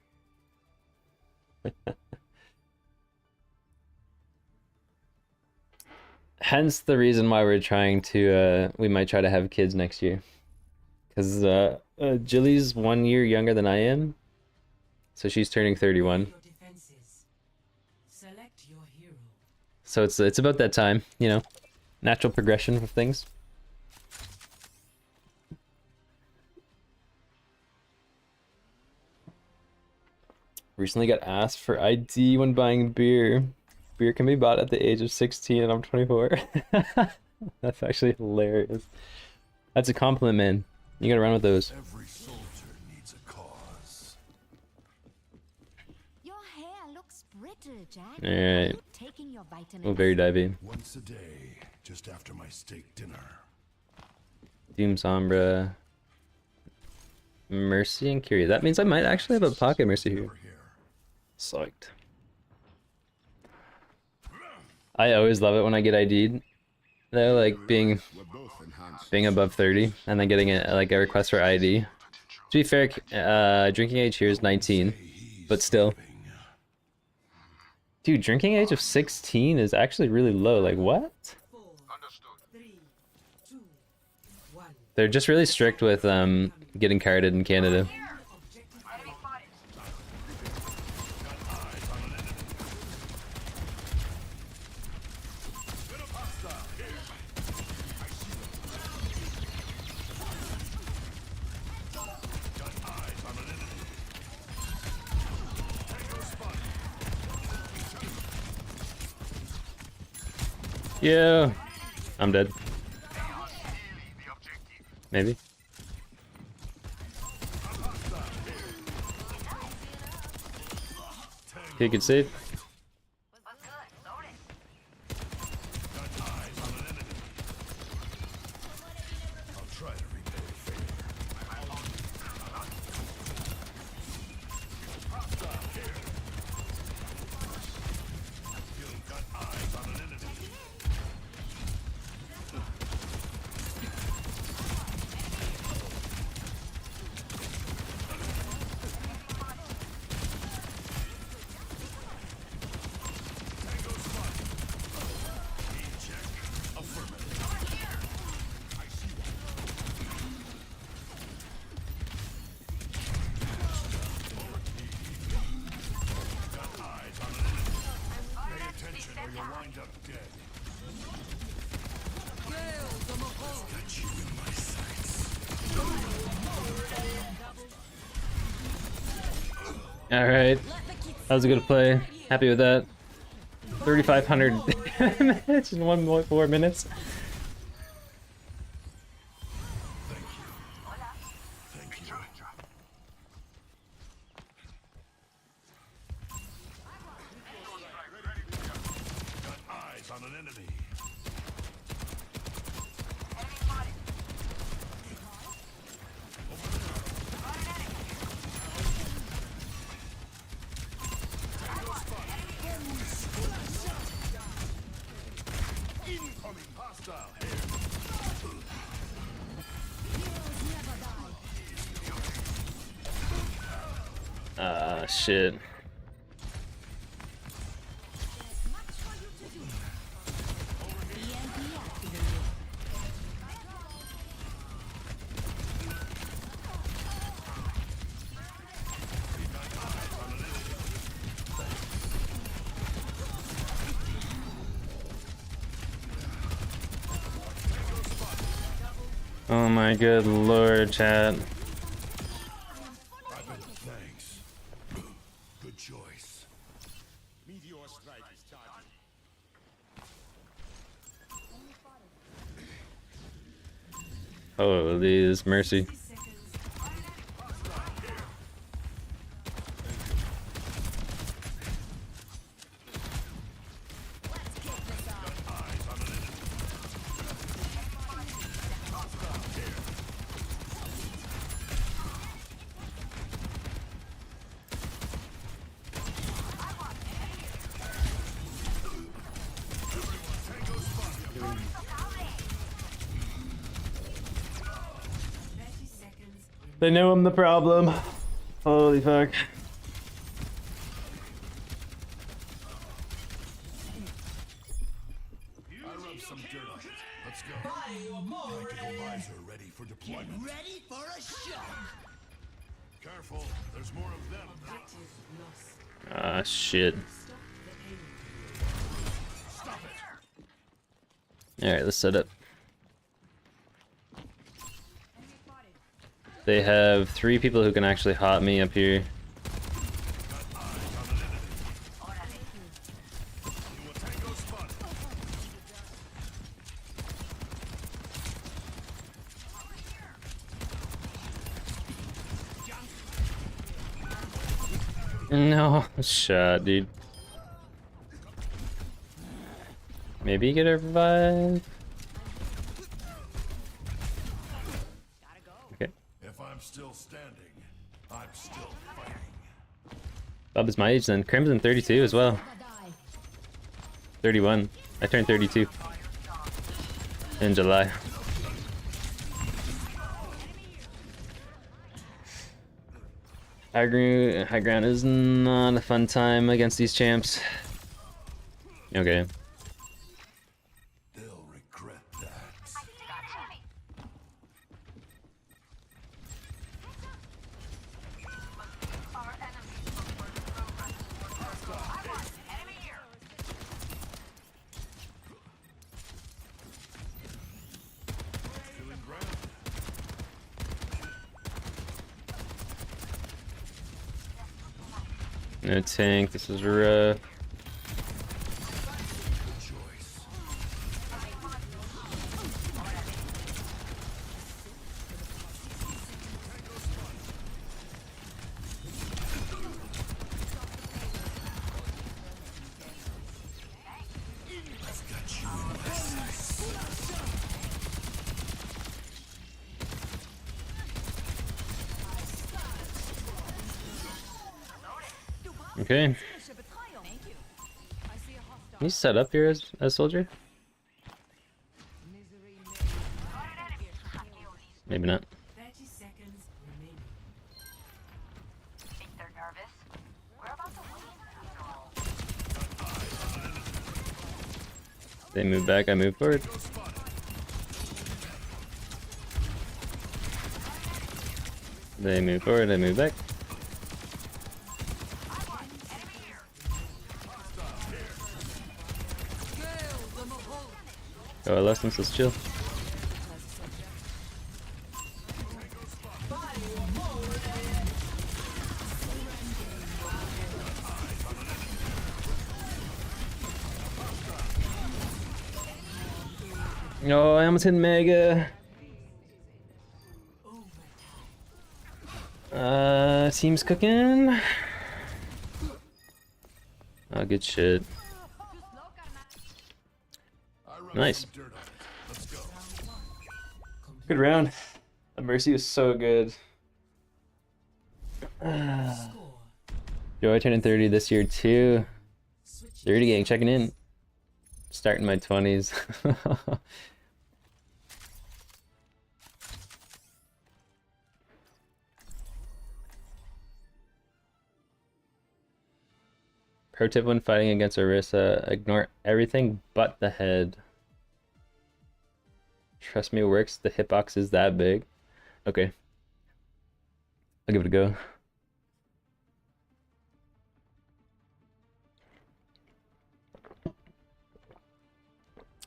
Hence the reason why we're trying to, we might try to have kids next year. Because Jilly's 1 year younger than I am. So she's turning 31. Your defenses. Select your hero. So it's about that time, you know, natural progression of things. Recently got asked for ID when buying beer. Beer can be bought at the age of 16 and I'm 24. That's actually hilarious. That's a compliment, man. You gotta run with those. Every soldier needs a cause. Your hair looks brittle, Jack. Alright. Taking your vitamins. Oh, very divey. Once a day, just after my steak dinner. Doom Sombra. Mercy and Curie. That means I might actually have a pocket Mercy here. Never here. Psyched. I always love it when I get ID'd. Though, like being above 30 and then getting a request for ID. To be fair, drinking age here is 19, but still. Dude, drinking age of 16 is actually really low. Like, what? 4, 3, 2, 1. They're just really strict with getting carded in Canada. Yeah, I'm dead. Maybe. Okay, good save. wind up dead. Got you in my sights. All right, that was a good play. Happy with that. 3,500 minutes in 1.4 minutes. Thank you. Got eyes on an enemy. Enemy spotted. Incoming hostile here. Shit. Oh my good lord, chat. Thanks. Good choice. Meteor strike is charging. Oh, this mercy. They know I'm the problem. Holy fuck. I rubbed some dirt on it. Let's go. Tactical visor ready for deployment. Ready for a shock. Careful, there's more of them. Ah, shit. Stop it. Alright, let's set up. They have 3 people who can actually hot me up here. No shot, dude. Maybe you get a revive. Okay. If I'm still standing, I'm still fighting. Bob is my age then. Crimson 32 as well. 31. I turned 32 in July. High ground is not a fun time against these champs. Okay. They'll regret that. Our enemies look for improvement. I want enemy here. Feeling ground. No tank, this is rough. Good choice. I've got you in my sights. Okay. Can you set up here as soldier? Maybe not. 30 seconds remaining. Think they're nervous? We're about to win after all. They move back, I move forward. They move forward, I move back. Oh, I lost him, so let's chill. Oh, I almost hit Mega. Team's cooking. Oh, good shit. Nice. Good round. The Mercy was so good. Joy turning 30 this year too. 30 gang checking in. Starting my 20s. Pro tip when fighting against Orisa, ignore everything but the head. Trust me, it works. The hitbox is that big. Okay. I'll give it a go.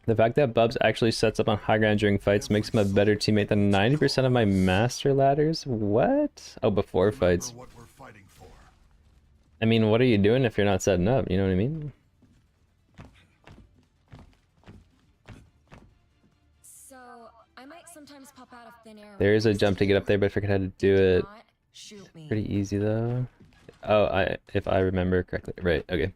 The fact that Bubs actually sets up on high ground during fights makes him a better teammate than 90% of my master ladders? What? Oh, before fights. I mean, what are you doing if you're not setting up? You know what I mean? So, I might sometimes pop out of thin air. There is a jump to get up there, but I forget how to do it. Shoot me. Pretty easy though. Oh, if I remember correctly. Right, okay.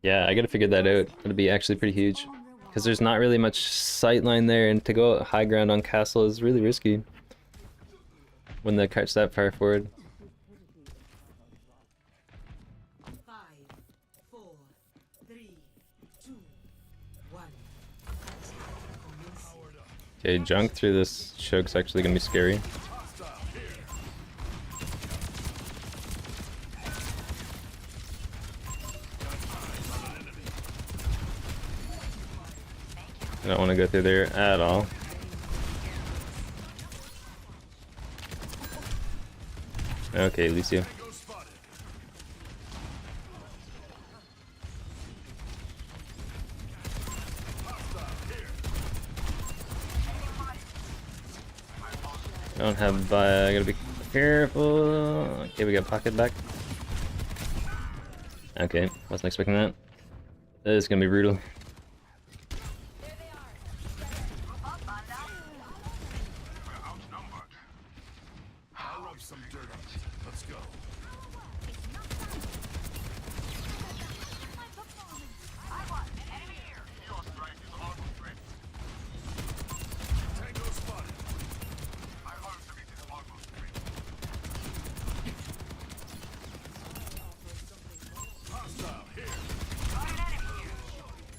Yeah, I gotta figure that out. It'll be actually pretty huge. Because there's not really much sightline there, and to go high ground on castle is really risky. When they catch that far forward. 5, 4, 3, 2, 1. Okay, junk through this choke's actually gonna be scary. I don't want to go through there at all. Okay, Lucio. I don't have, I gotta be careful. Okay, we got pocket back. Okay, wasn't expecting that. This is gonna be brutal.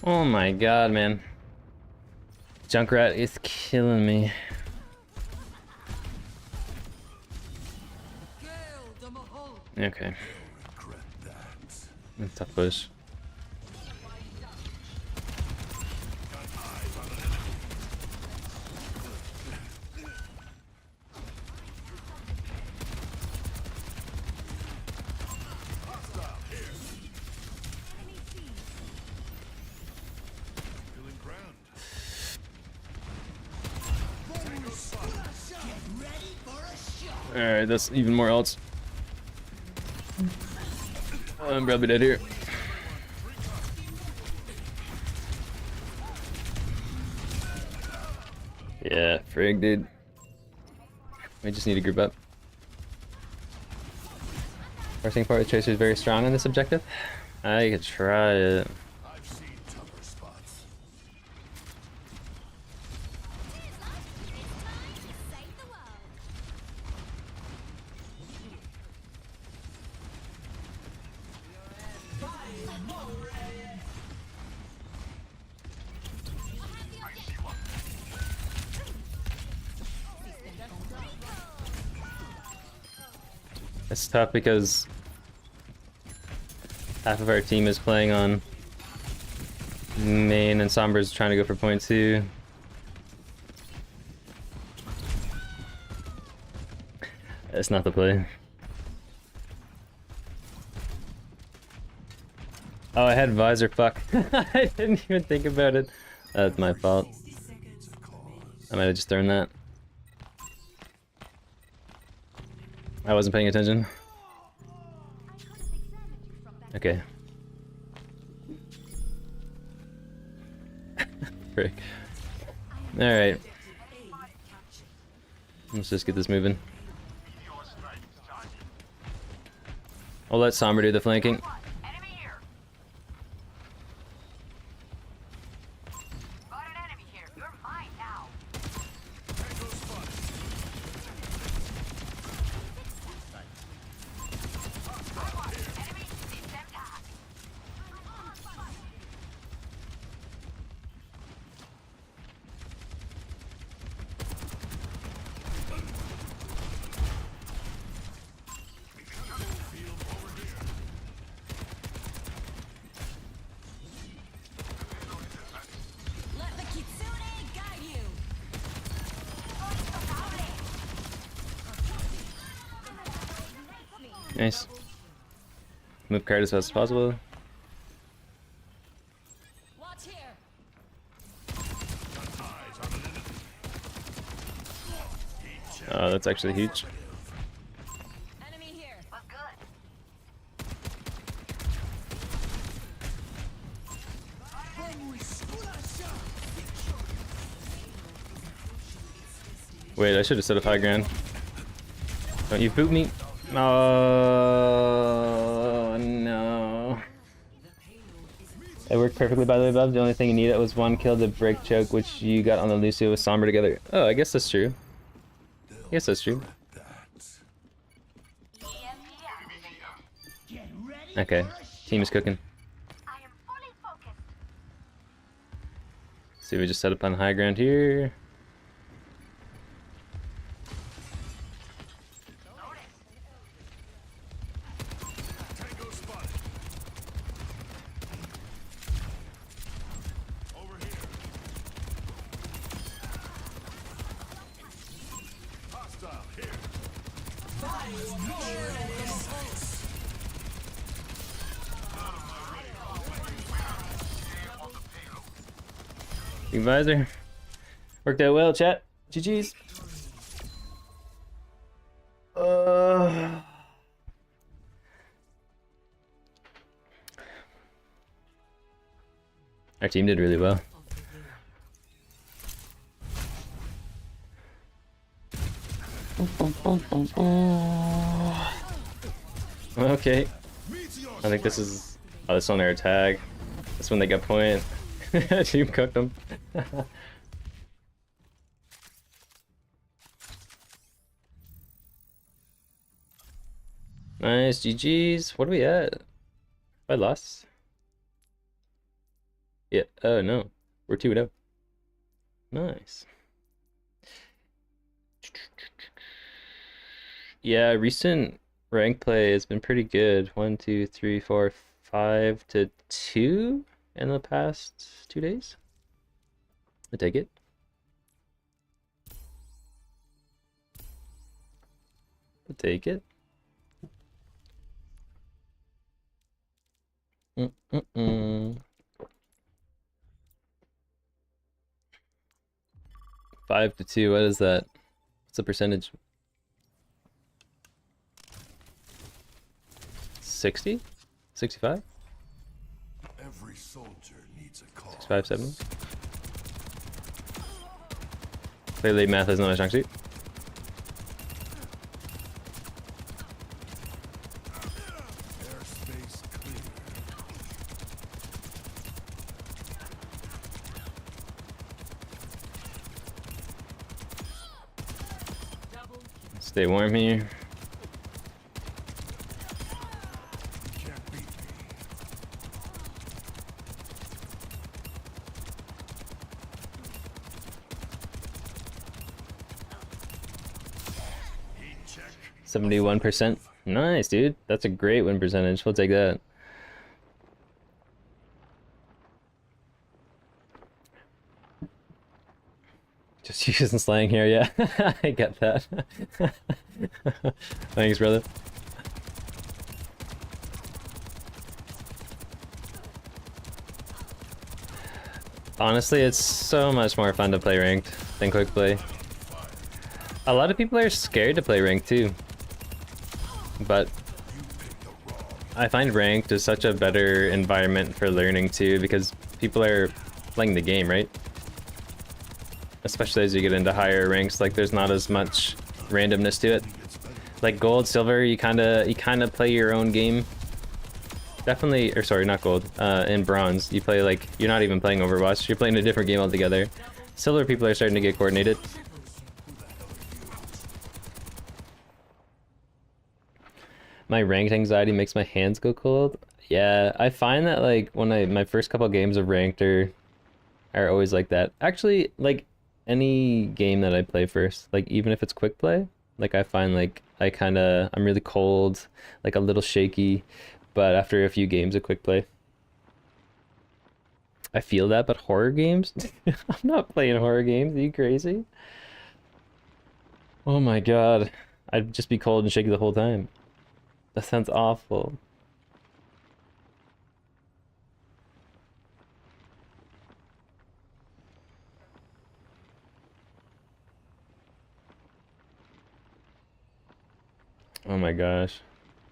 Oh my god, man. Junkrat is killing me. Okay. Tough push. Alright, that's even more ults. I'm probably dead here. Yeah, frig, dude. We just need to group up. Forcing forward Tracer is very strong on this objective. I could try it. It's tough because half of our team is playing on main and Sombra's trying to go for point 2. It's not the play. Oh, I had visor, fuck. I didn't even think about it. That's my fault. I might have just thrown that. I wasn't paying attention. Okay. Frick. Alright. Let's just get this moving. I'll let Somber do the flanking. Enemy here. Got an enemy here. You're mine now. Enemy system tag. Let the kitsune guide you. Nice. Move card as fast as possible. Watch here. Oh, that's actually huge. Enemy here. Was good. Wait, I should have set up high ground. Don't you boot me? Oh no. It worked perfectly by the way, Bob. The only thing you needed was one kill to break choke, which you got on the Lucio with Somber together. Oh, I guess that's true. I guess that's true. Okay, team is cooking. I am fully focused. See, we just set up on high ground here. Tango spotted. Over here. Hostile here. Big visor. Worked out well, chat. GG's. Our team did really well. Okay. I think this is... Oh, this is on their tag. That's when they got point. Team cooked them. Nice, GG's. What are we at? I lost. Yeah, oh no. We're 2-0. Nice. Yeah, recent rank play has been pretty good. 1, 2, 3, 4, 5 to 2 in the past 2 days. I take it. I take it. Mm-mm-mm. 5 to 2, what is that? What's the percentage? 60? 65? Every soldier needs a cause. 65, 70? Clearly math is not a strong suit. Airspace clear. Stay warm here. Can't beat me. Heat check. 71%. Nice, dude. That's a great win percentage. We'll take that. Just using slang here, yeah. I get that. Thanks, brother. Honestly, it's so much more fun to play ranked than quick play. A lot of people are scared to play ranked too. But I find ranked is such a better environment for learning too, because people are playing the game, right? Especially as you get into higher ranks, like there's not as much randomness to it. Like gold, silver, you kind of play your own game. Definitely, or sorry, not gold. In bronze, you play like you're not even playing Overwatch. You're playing a different game altogether. Silver people are starting to get coordinated. My ranked anxiety makes my hands go cold. Yeah, I find that like when my first couple games of ranked are always like that. Actually, like any game that I play first, like even if it's quick play, like I find like I'm really cold, like a little shaky, but after a few games of quick play, I feel that. But horror games, I'm not playing horror games. Are you crazy? Oh my god, I'd just be cold and shaky the whole time. That sounds awful. Oh my gosh.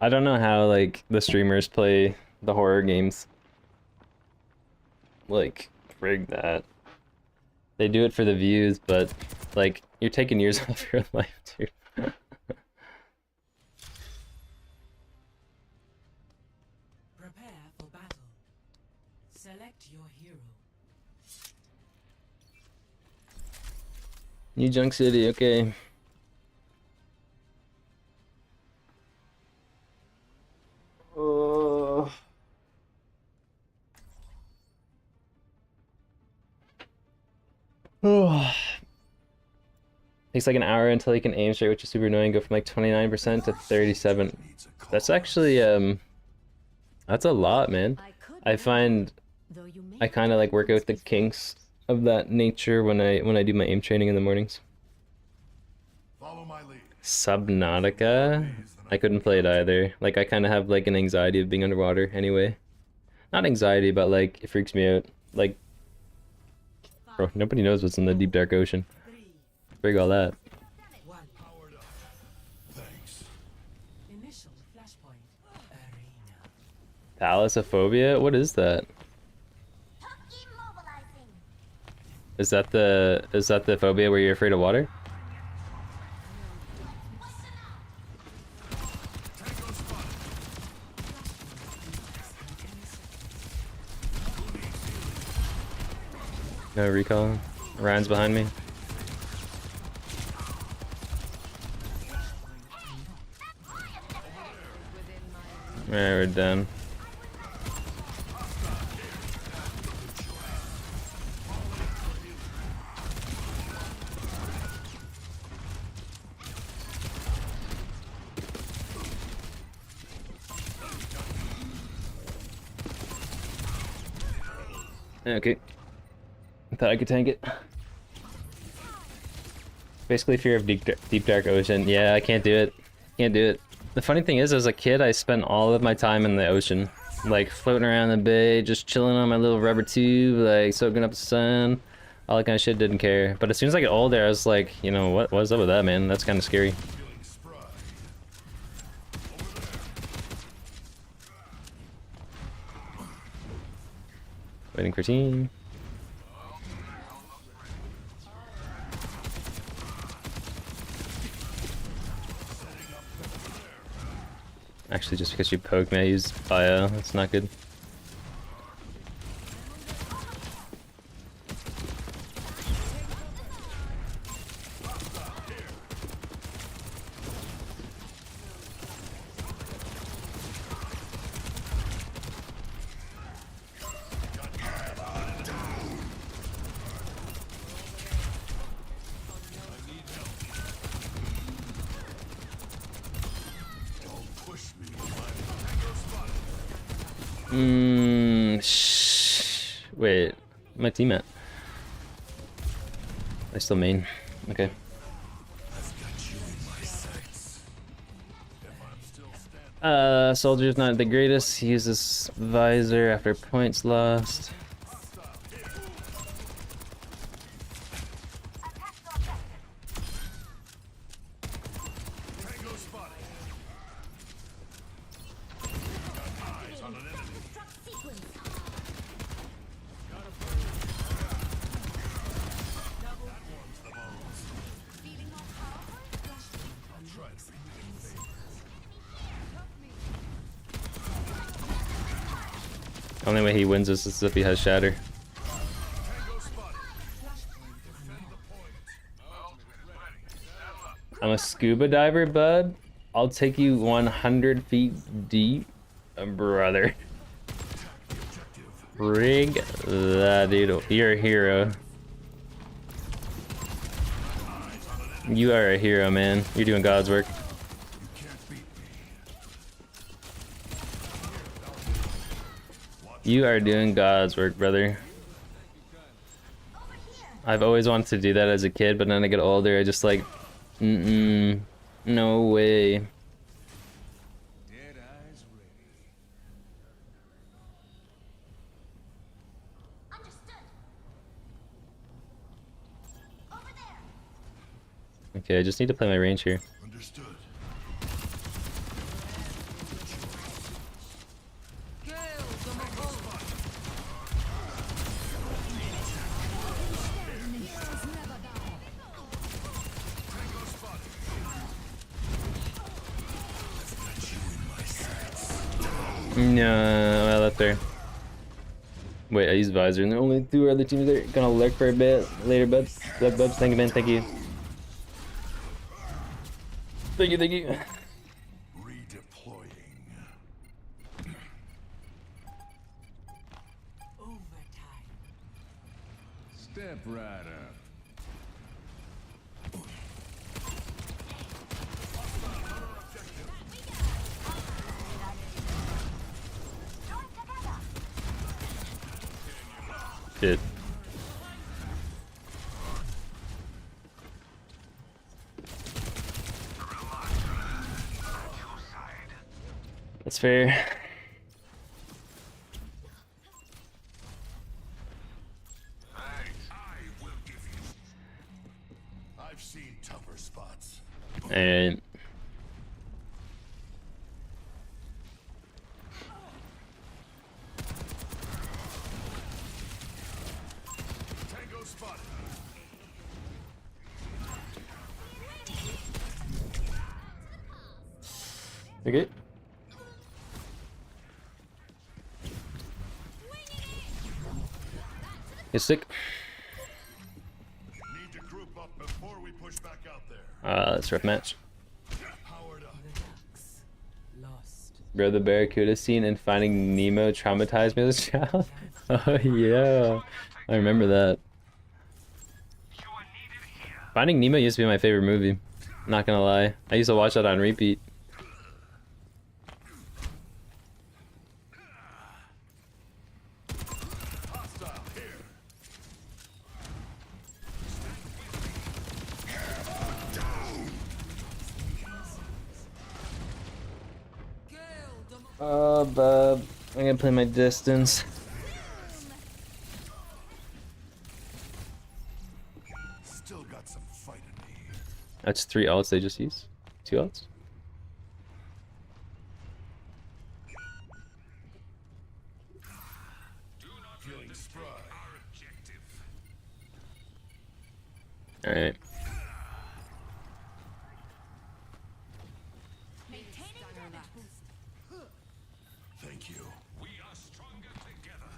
I don't know how like the streamers play the horror games. Like, frig that. They do it for the views, but like you're taking years off your life, dude. Prepare for battle. Select your hero. New Junk City, okay. Oh. Takes like an hour until you can aim straight, which is super annoying. Go from like 29% to 37. That's actually that's a lot, man. I find I kind of like work out the kinks of that nature when I do my aim training in the mornings. Follow my lead. Subnautica? I couldn't play it either. Like I kind of have like an anxiety of being underwater anyway. Not anxiety, but like it freaks me out. Like, bro, nobody knows what's in the deep dark ocean. Frig all that. Thanks. Initial flashpoint. Arena. Thalassophobia? What is that? Is that the phobia where you're afraid of water? No recall. Ryan's behind me. Alright, we're done. Okay. I thought I could tank it. Basically fear of deep dark ocean. Yeah, I can't do it. Can't do it. The funny thing is, as a kid, I spent all of my time in the ocean. Like, floating around the bay, just chilling on my little rubber tube, like, soaking up the sun. All that kind of shit, didn't care. But as soon as I get older, I was like, you know, what's up with that, man? That's kind of scary. Waiting for team. Actually, just because you poked me, I used bio. That's not good. Wait, my teammate. I still main. Okay. Soldier's not the greatest. He uses visor after points lost. Only way he wins this is if he has Shatter. I'm a scuba diver, bud. I'll take you 100 feet deep, brother. Rig that dude. You're a hero. You are a hero, man. You're doing God's work. You are doing God's work, brother. I've always wanted to do that as a kid, but then I get older, I just like, no way. Okay, I just need to play my range here. Understood. No, well, that's fair. Wait, I used Visor, and the only two other teams that are gonna lurk for a bit later, bubs. Bubs, thank you, man, thank you. Thank you, thank you. Redeploying. Overtime. Step right up. Shit. That's fair. I've seen tougher spots. And Tango spotted. okay. Get sick. Need to group up before we push back out there. That's a rough match. Powered up. Lost. Bro, the Barracuda scene and Finding Nemo traumatized me as a child. Oh yeah, I remember that. Finding Nemo used to be my favorite movie. Not gonna lie, I used to watch that on repeat. Hostile here. Oh, bub, I'm gonna play my distance. Still got some fight in me. That's 3 ults they just used. 2 ults. Feeling spry. All right. Thank you. We are stronger together.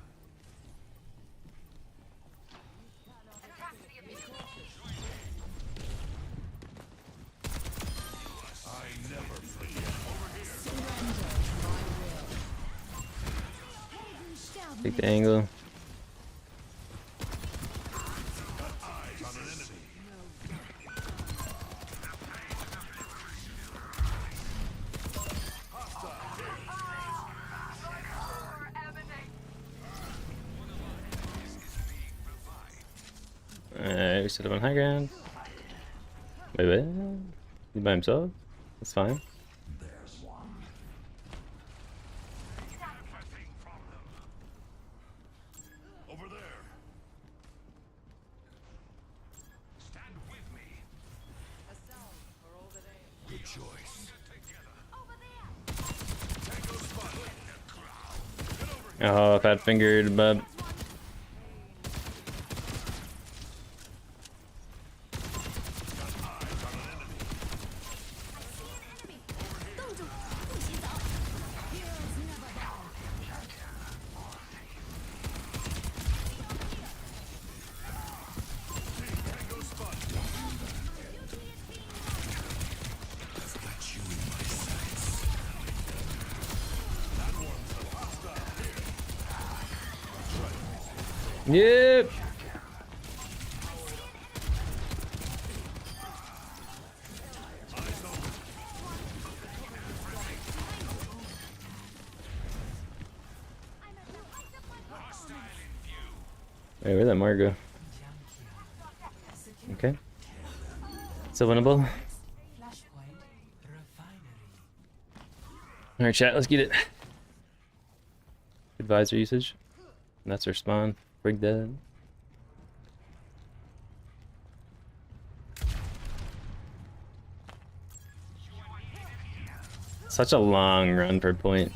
I never forget. Take the angle. Eyes on an enemy. Alright, we set up on high ground. Wait, wait. He's by himself? That's fine. There's one. Over there. Stand with me. Good choice. Tango spotted. Oh, fat fingered bub. Yep. Wait, where'd that Mark go? Okay. Still winnable. Flashpoint refinery. Alright, chat, let's get it. Advisor usage. And that's our spawn. Brig dead. Such a long run per point.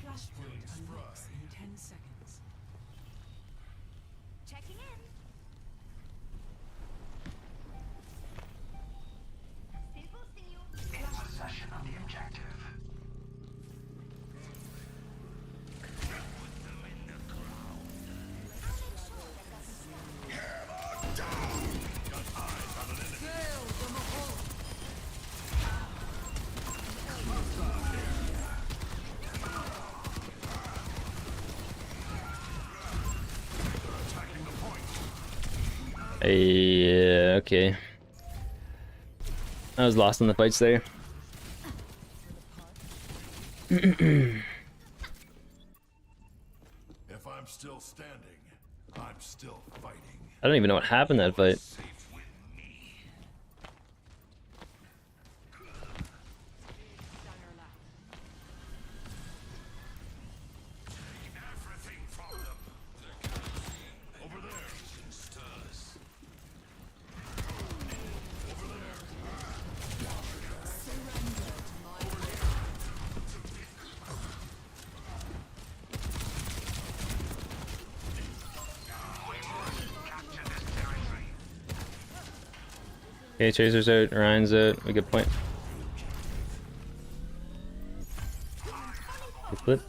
Flashpoint unlocks in 10 seconds. Checking in. Still boosting you. In possession of the objective. Yeah, okay. I was lost in the fights there. If I'm still standing, I'm still fighting. I don't even know what happened in that fight. Safe with me. Everything from them. Over there. Stars. Over there. Okay, Chaser's out, Ryan's out. We get point. Good flip.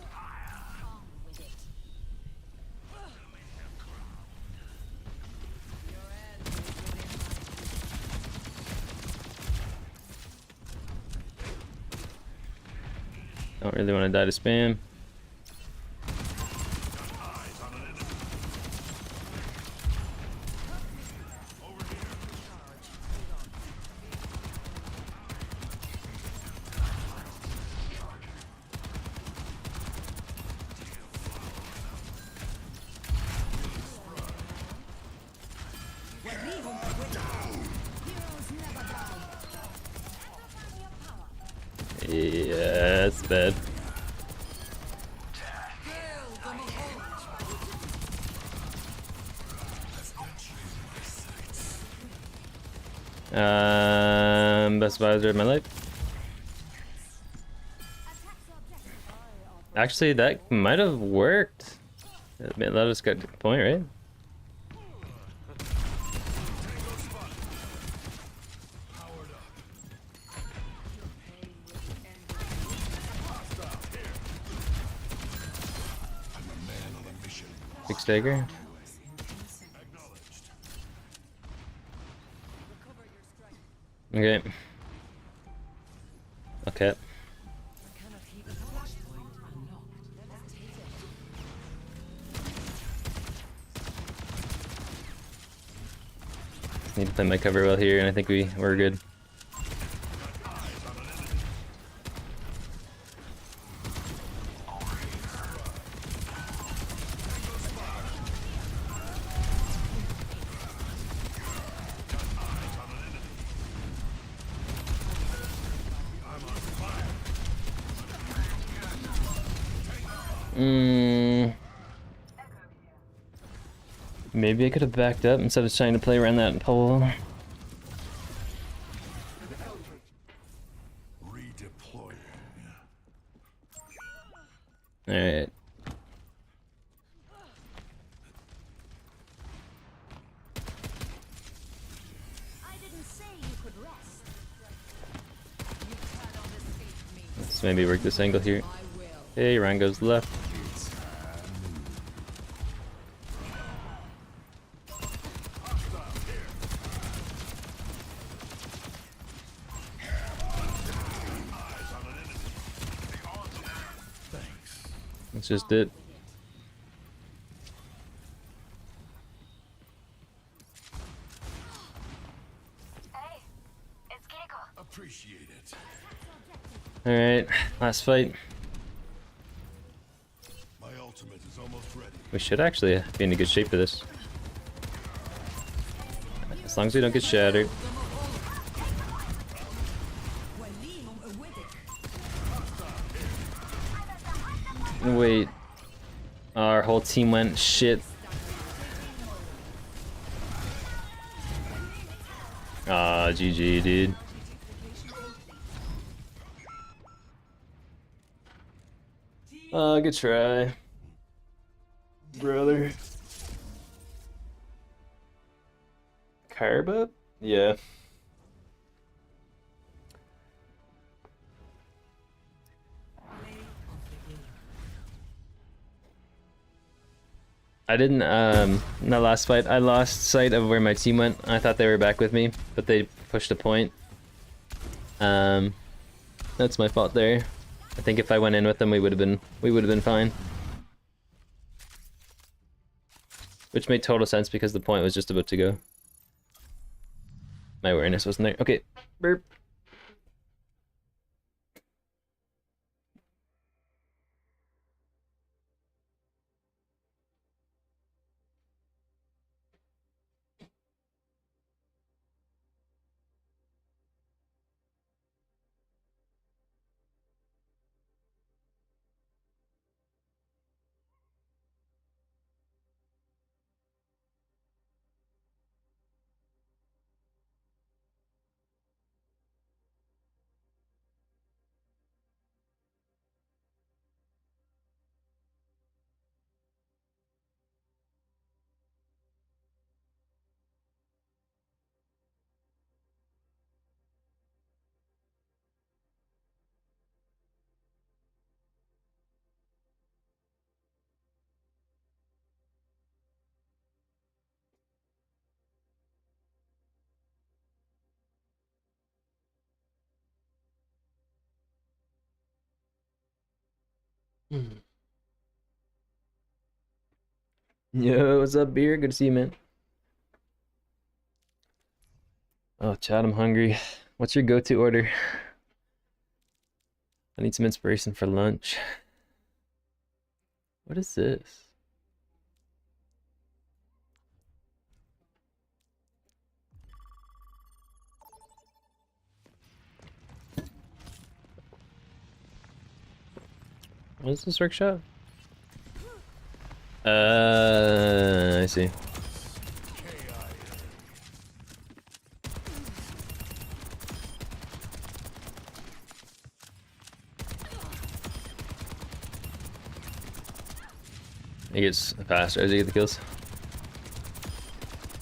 Don't really want to die to spam. Yeah, that's bad. Best advisor of my life. Actually, that might have worked. It let us get to the point, right? Big stagger. Okay. Okay. Need to play my cover well here, and I think we're good. Maybe I could have backed up instead of trying to play around that pole. Redeploying. Alright. I didn't say you could rest. Let's maybe work this angle here. Hey, Ryan goes left. That's just it. Alright, last fight. My ultimate is almost ready. We should actually be in a good shape for this. As long as we don't get shattered. Wait. Our whole team went shit. Ah, GG, dude. Good try. Brother. Carb up? Yeah. I didn't, in the last fight, I lost sight of where my team went. I thought they were back with me, but they pushed a point. That's my fault there. I think if I went in with them, we would have been fine. Which made total sense because the point was just about to go. My awareness wasn't there. Okay, burp. Yo, what's up, beer? Good to see you, man. Oh, Chad, I'm hungry. What's your go-to order? I need some inspiration for lunch. What is this? What is this workshop? I see. It gets faster as you get the kills.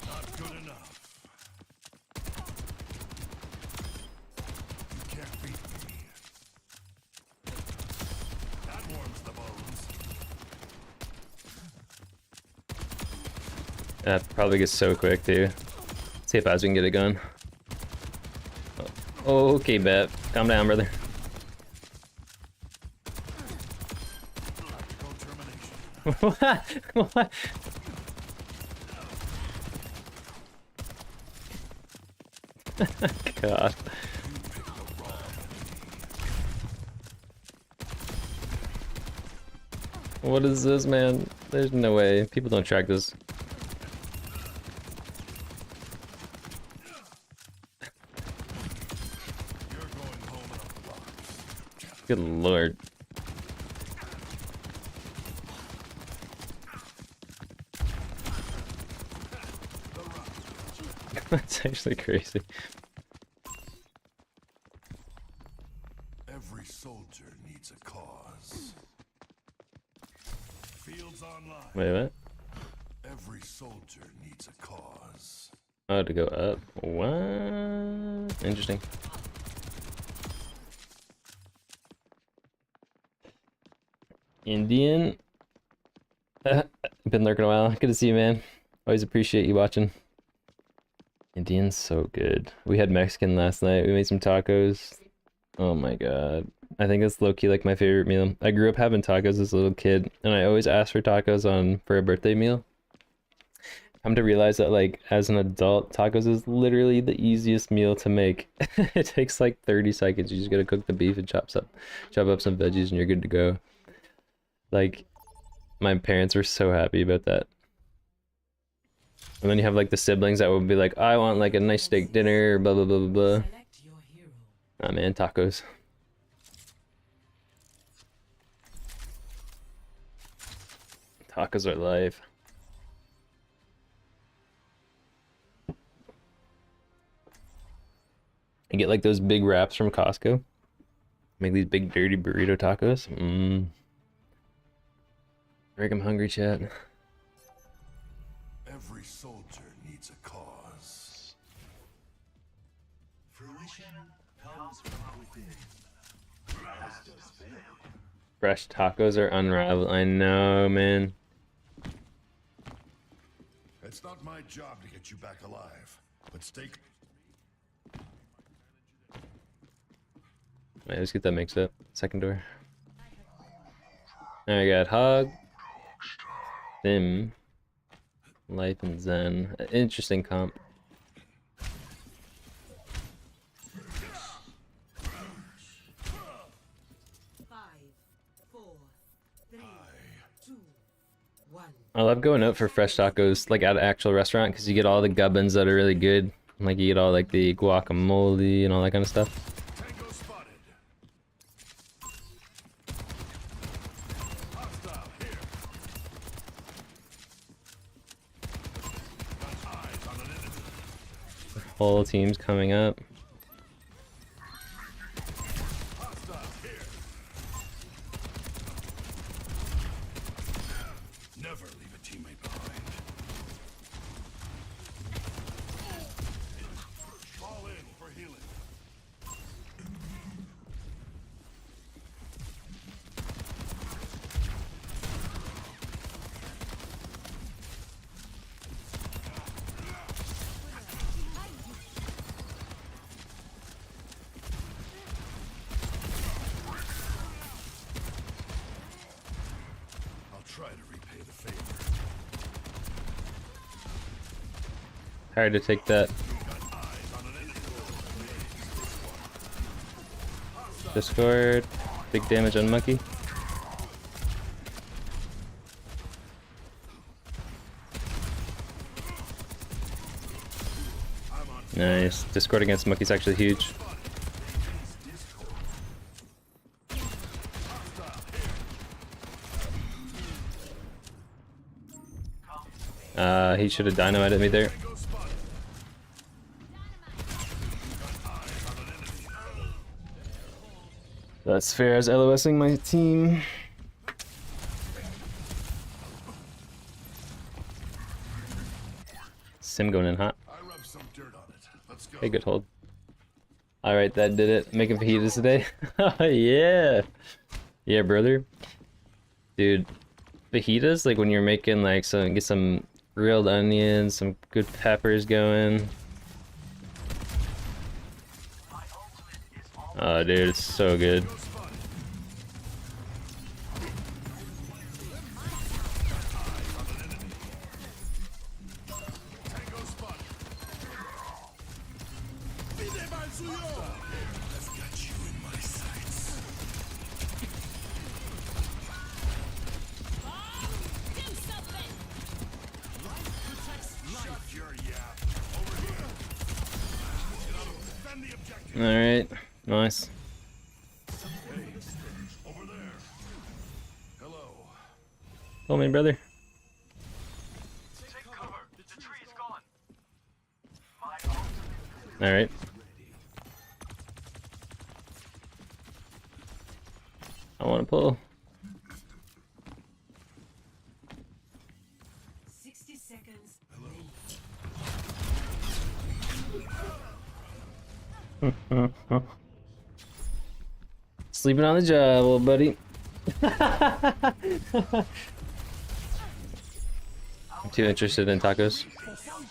Not good enough. You can't beat me. That warms the bones. That probably gets so quick too. See if as we can get it going. Oh, okay, bet. Calm down, brother. What? What? God. What is this, man? There's no way. People don't track this. Good lord. That's actually crazy. Every soldier needs a cause. Fields online. Wait, what? Every soldier needs a cause. Oh, to go up. What? Interesting. Indian. Been lurking a while. Good to see you, man. Always appreciate you watching. Indian's so good. We had Mexican last night. We made some tacos. Oh my god. I think it's low-key like my favorite meal. I grew up having tacos as a little kid, and I always asked for tacos for a birthday meal. Come to realize that like as an adult, tacos is literally the easiest meal to make. It takes like 30 seconds. You just gotta cook the beef and chop up some veggies and you're good to go. Like my parents were so happy about that. And then you have like the siblings that would be like, I want like a nice steak dinner, blah blah blah blah blah. Select your hero. Ah man, tacos. Tacos are life. And get like those big wraps from Costco. Make these big dirty burrito tacos. Mmm. Rick, I'm hungry, chat. Every soldier needs a cause. Fruition comes from within. As does faith. Fresh tacos are unrivaled. I know, man. It's not my job to get you back alive, but stay. Wait, let's get that mixed up. Second door. I got Hog, Sim, Life, and Zen. Interesting comp. I love going out for fresh tacos, like at an actual restaurant, because you get all the gubbins that are really good. Like you get all like the guacamole and all that kind of stuff. Tango spotted. Hostile here. Got eyes on an enemy. Whole team's coming up. Hostile here. Never leave a teammate behind. Fall in for healing. I'll try to repay the favor. Hard to take that. Got eyes on an enemy. Discord. Big damage on Monkey. Nice. Discord against Monkey's actually huge. He should have dynamited me there. Tango spotted. Got eyes on an enemy. That's fair as LOSing my team. Sim going in hot. I rubbed some dirt on it. Let's go. Hey, good hold. Alright, that did it. Making fajitas today. Yeah. Yeah, brother. Dude, fajitas, like when you're making like get some grilled onions, some good peppers going. Oh, dude, it's so good. Tango spotted. I've got you in my sights. Do something! Shut your yap. Over here. Defend the objective. Alright, nice. Hey, over there. Hello. Pull me, brother. Take cover. The tree's gone. Alright. I want to pull. 60 seconds. Sleeping on the job, little buddy. I'm too interested in tacos. Stop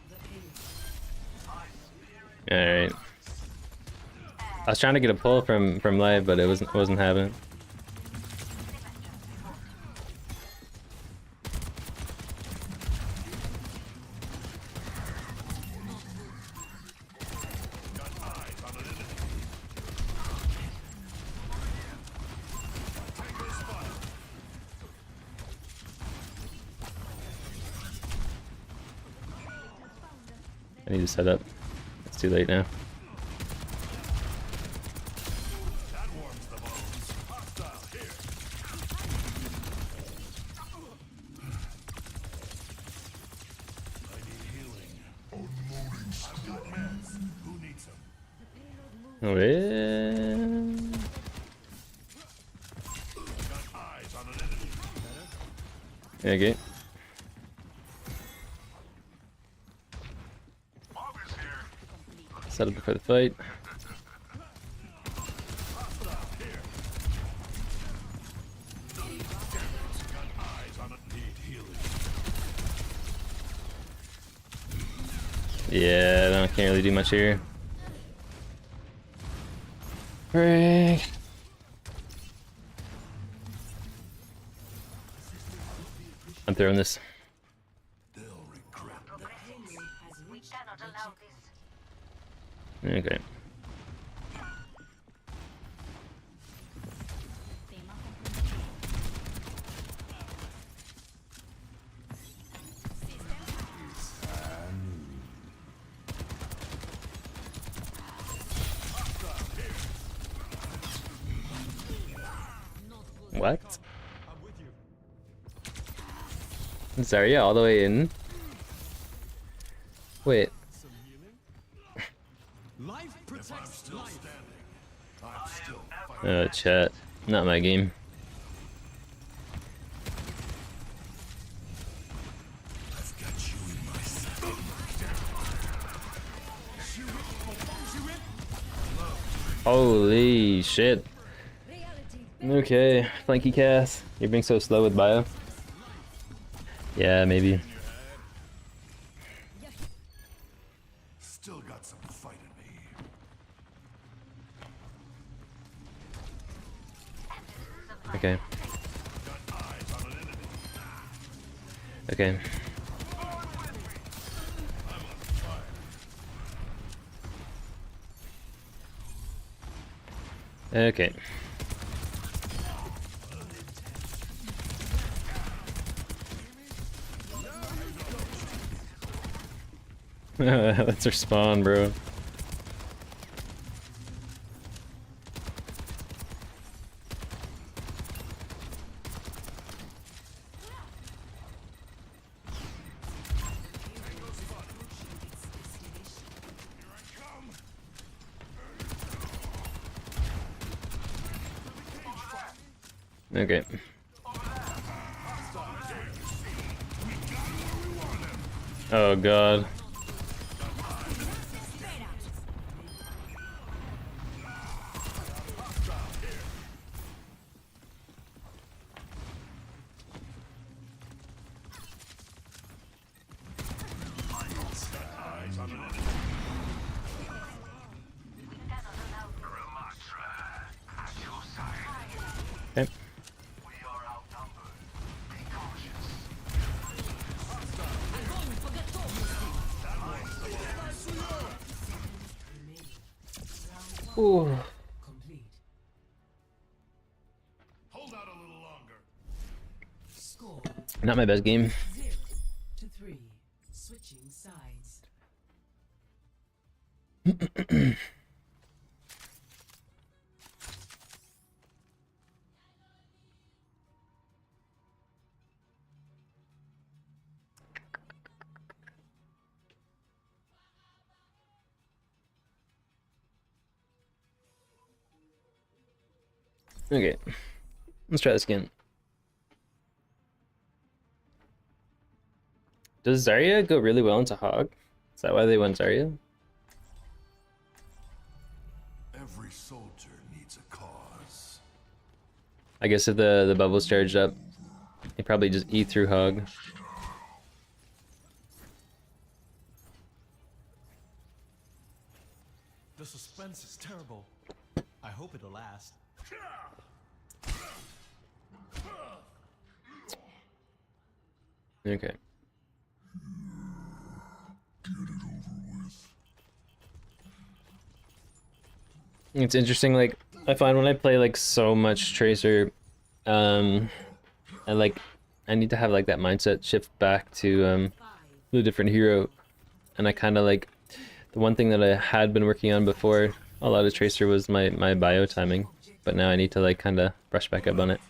the pain. All right. I was trying to get a pull from live, but it wasn't happening. I need to set up. It's too late now. Oh, yeah. Okay. Set up before the fight. Yeah, I can't really do much here. Frick. I'm throwing this. We cannot allow this. Okay. What? I'm with you. Zarya all the way in? Wait. Some healing. Life protects life. Chat. Not my game. Holy shit. Okay, flanky Cass. You're being so slow with bio. Yeah, maybe. Still got some fight in me. Okay. Okay. Okay. That's her spawn, bro. Okay. Oh god. Okay. Ooh. Complete. Hold out a little longer. Score Not my best game. 0-3. Switching sides. Okay. Let's try this again. Does Zarya go really well into Hog? Is that why they went Zarya? Every soldier needs a cause. I guess if the bubble's charged up, they probably just eat through Hog. The suspense is terrible. I hope it'll last. Okay. It's interesting, like, I find when I play, like, so much Tracer, I need to have, like, that mindset shift back to, the different hero. And I kind of, like, the one thing that I had been working on before a lot of Tracer was my bio timing. But now I need to, like, kind of brush back up on it.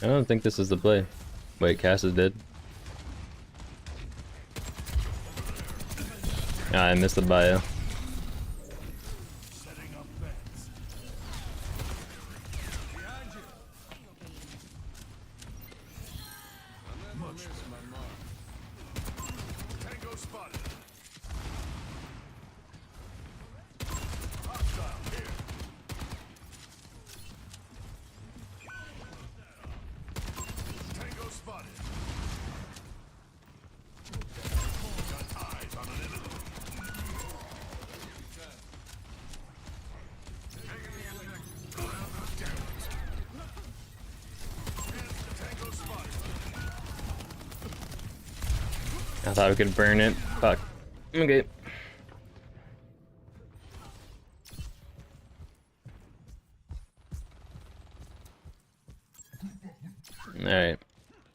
I don't think this is the play. Wait, Cass is dead. Ah, I missed the bio. I thought we could burn it. Fuck. Okay. Alright.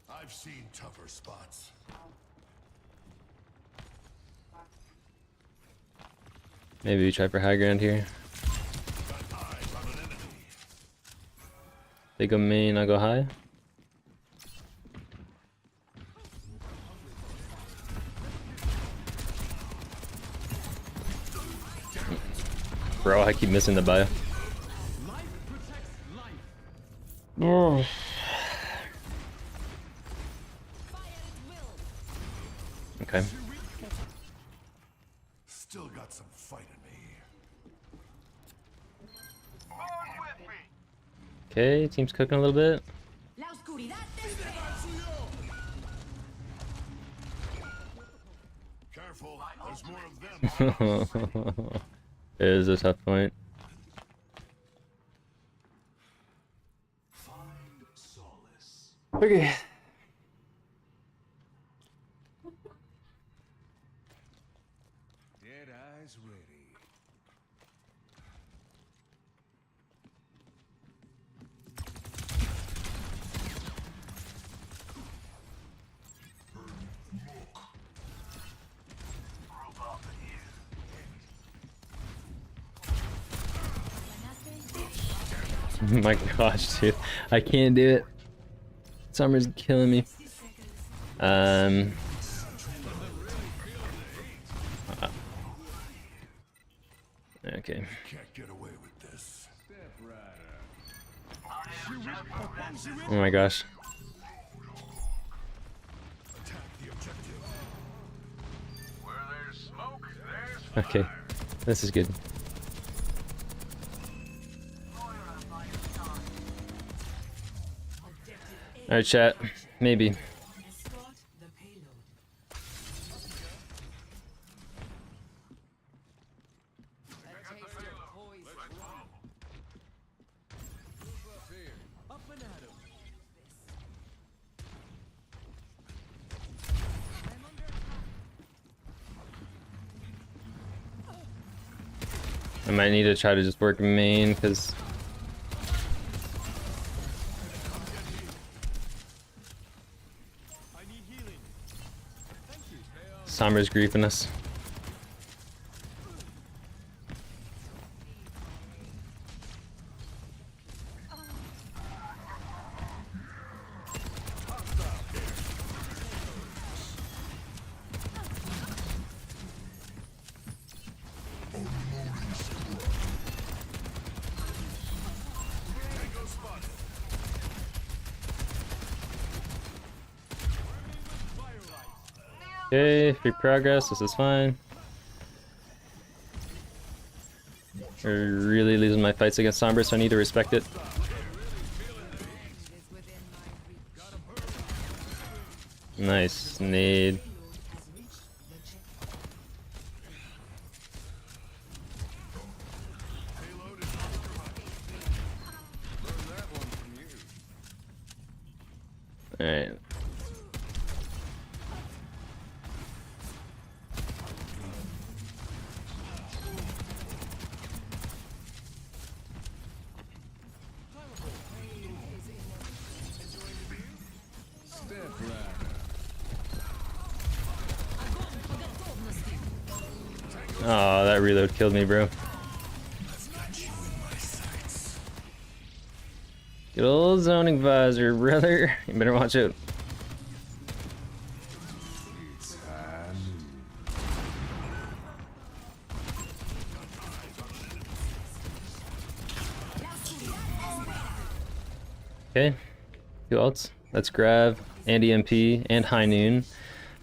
I've seen tougher spots. Maybe we try for high ground here. They go main, I'll go high. Bro, I keep missing the bio. Oh. Okay. Still got some fight in me. Okay, team's cooking a little bit. Careful, there's more of them. It is a tough point. Find solace. Okay. Dead eyes ready. Oh my gosh, dude. I can't do it. Summer's killing me. Okay. Can't get away with this. Oh my gosh. Attack the objective. Where there's smoke, there's Okay. This is good. Alright, chat. Maybe. Escort the payload. Up and at 'em. I might need to try to just work main because I need healing. Thank you. Summer's griefing us. Okay, free progress. This is fine. We're really losing my fights against Sombra, so I need to respect it. Nice nade. All right. Oh, that reload killed me, bro. Good old zoning visor, brother. You better watch out. Okay, 2 ults. Let's grab and EMP and High Noon.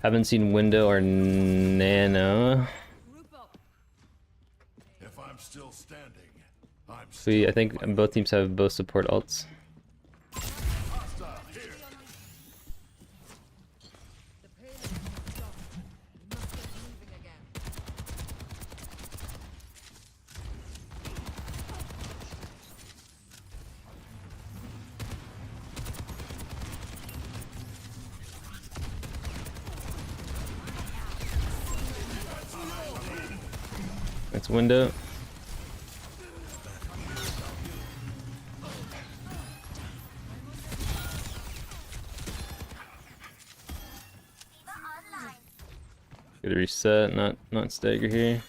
Haven't seen Window or Nano. If I'm still standing, I'm Sweet, I think both teams have both support ults. hostile here. That's Window. Good reset, not stagger here.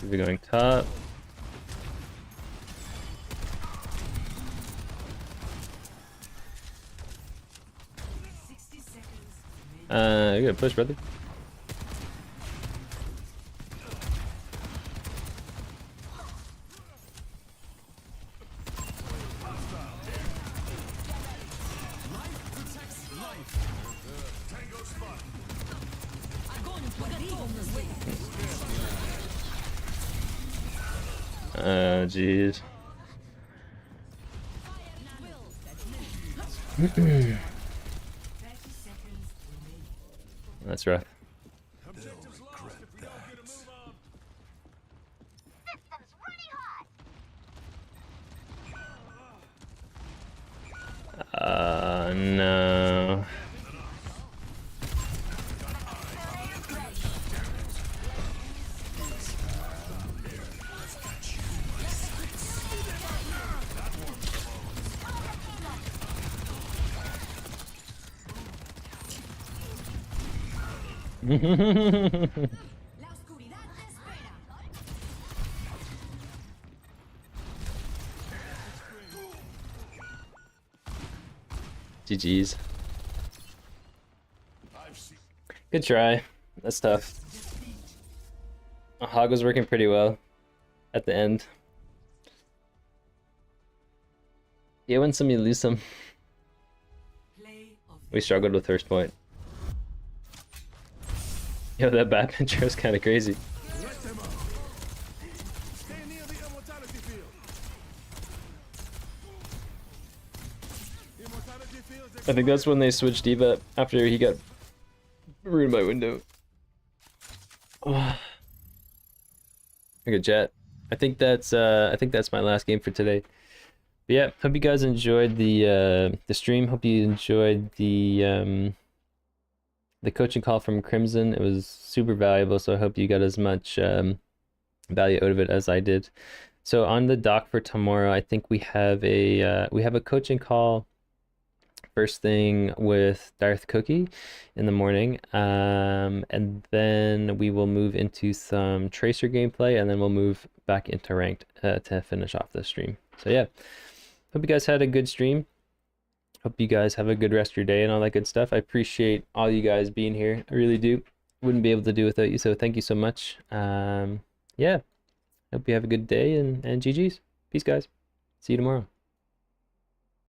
We'll be going top. You gotta push, brother. Jeez. That's rough. No. GG's. Good try. That's tough. Hog was working pretty well at the end. You win some, you lose some. We struggled with first point. Yo, that bad picture is kind of crazy. I think that's when they switched D.Va after he got ruined by Window. Oh. Good chat. I think that's my last game for today. But yeah, hope you guys enjoyed the stream. Hope you enjoyed the coaching call from Crimson. It was super valuable, so I hope you got as much value out of it as I did. So on the dock for tomorrow, I think we have a coaching call first thing with Darth Cookie in the morning, and then we will move into some Tracer gameplay, and then we'll move back into ranked to finish off the stream. So yeah, hope you guys had a good stream. Hope you guys have a good rest of your day and all that good stuff. I appreciate all you guys being here. I really do. wouldn't be able to do without you. So thank you so much. Yeah, hope you have a good day and GG's. Peace, guys. See you tomorrow.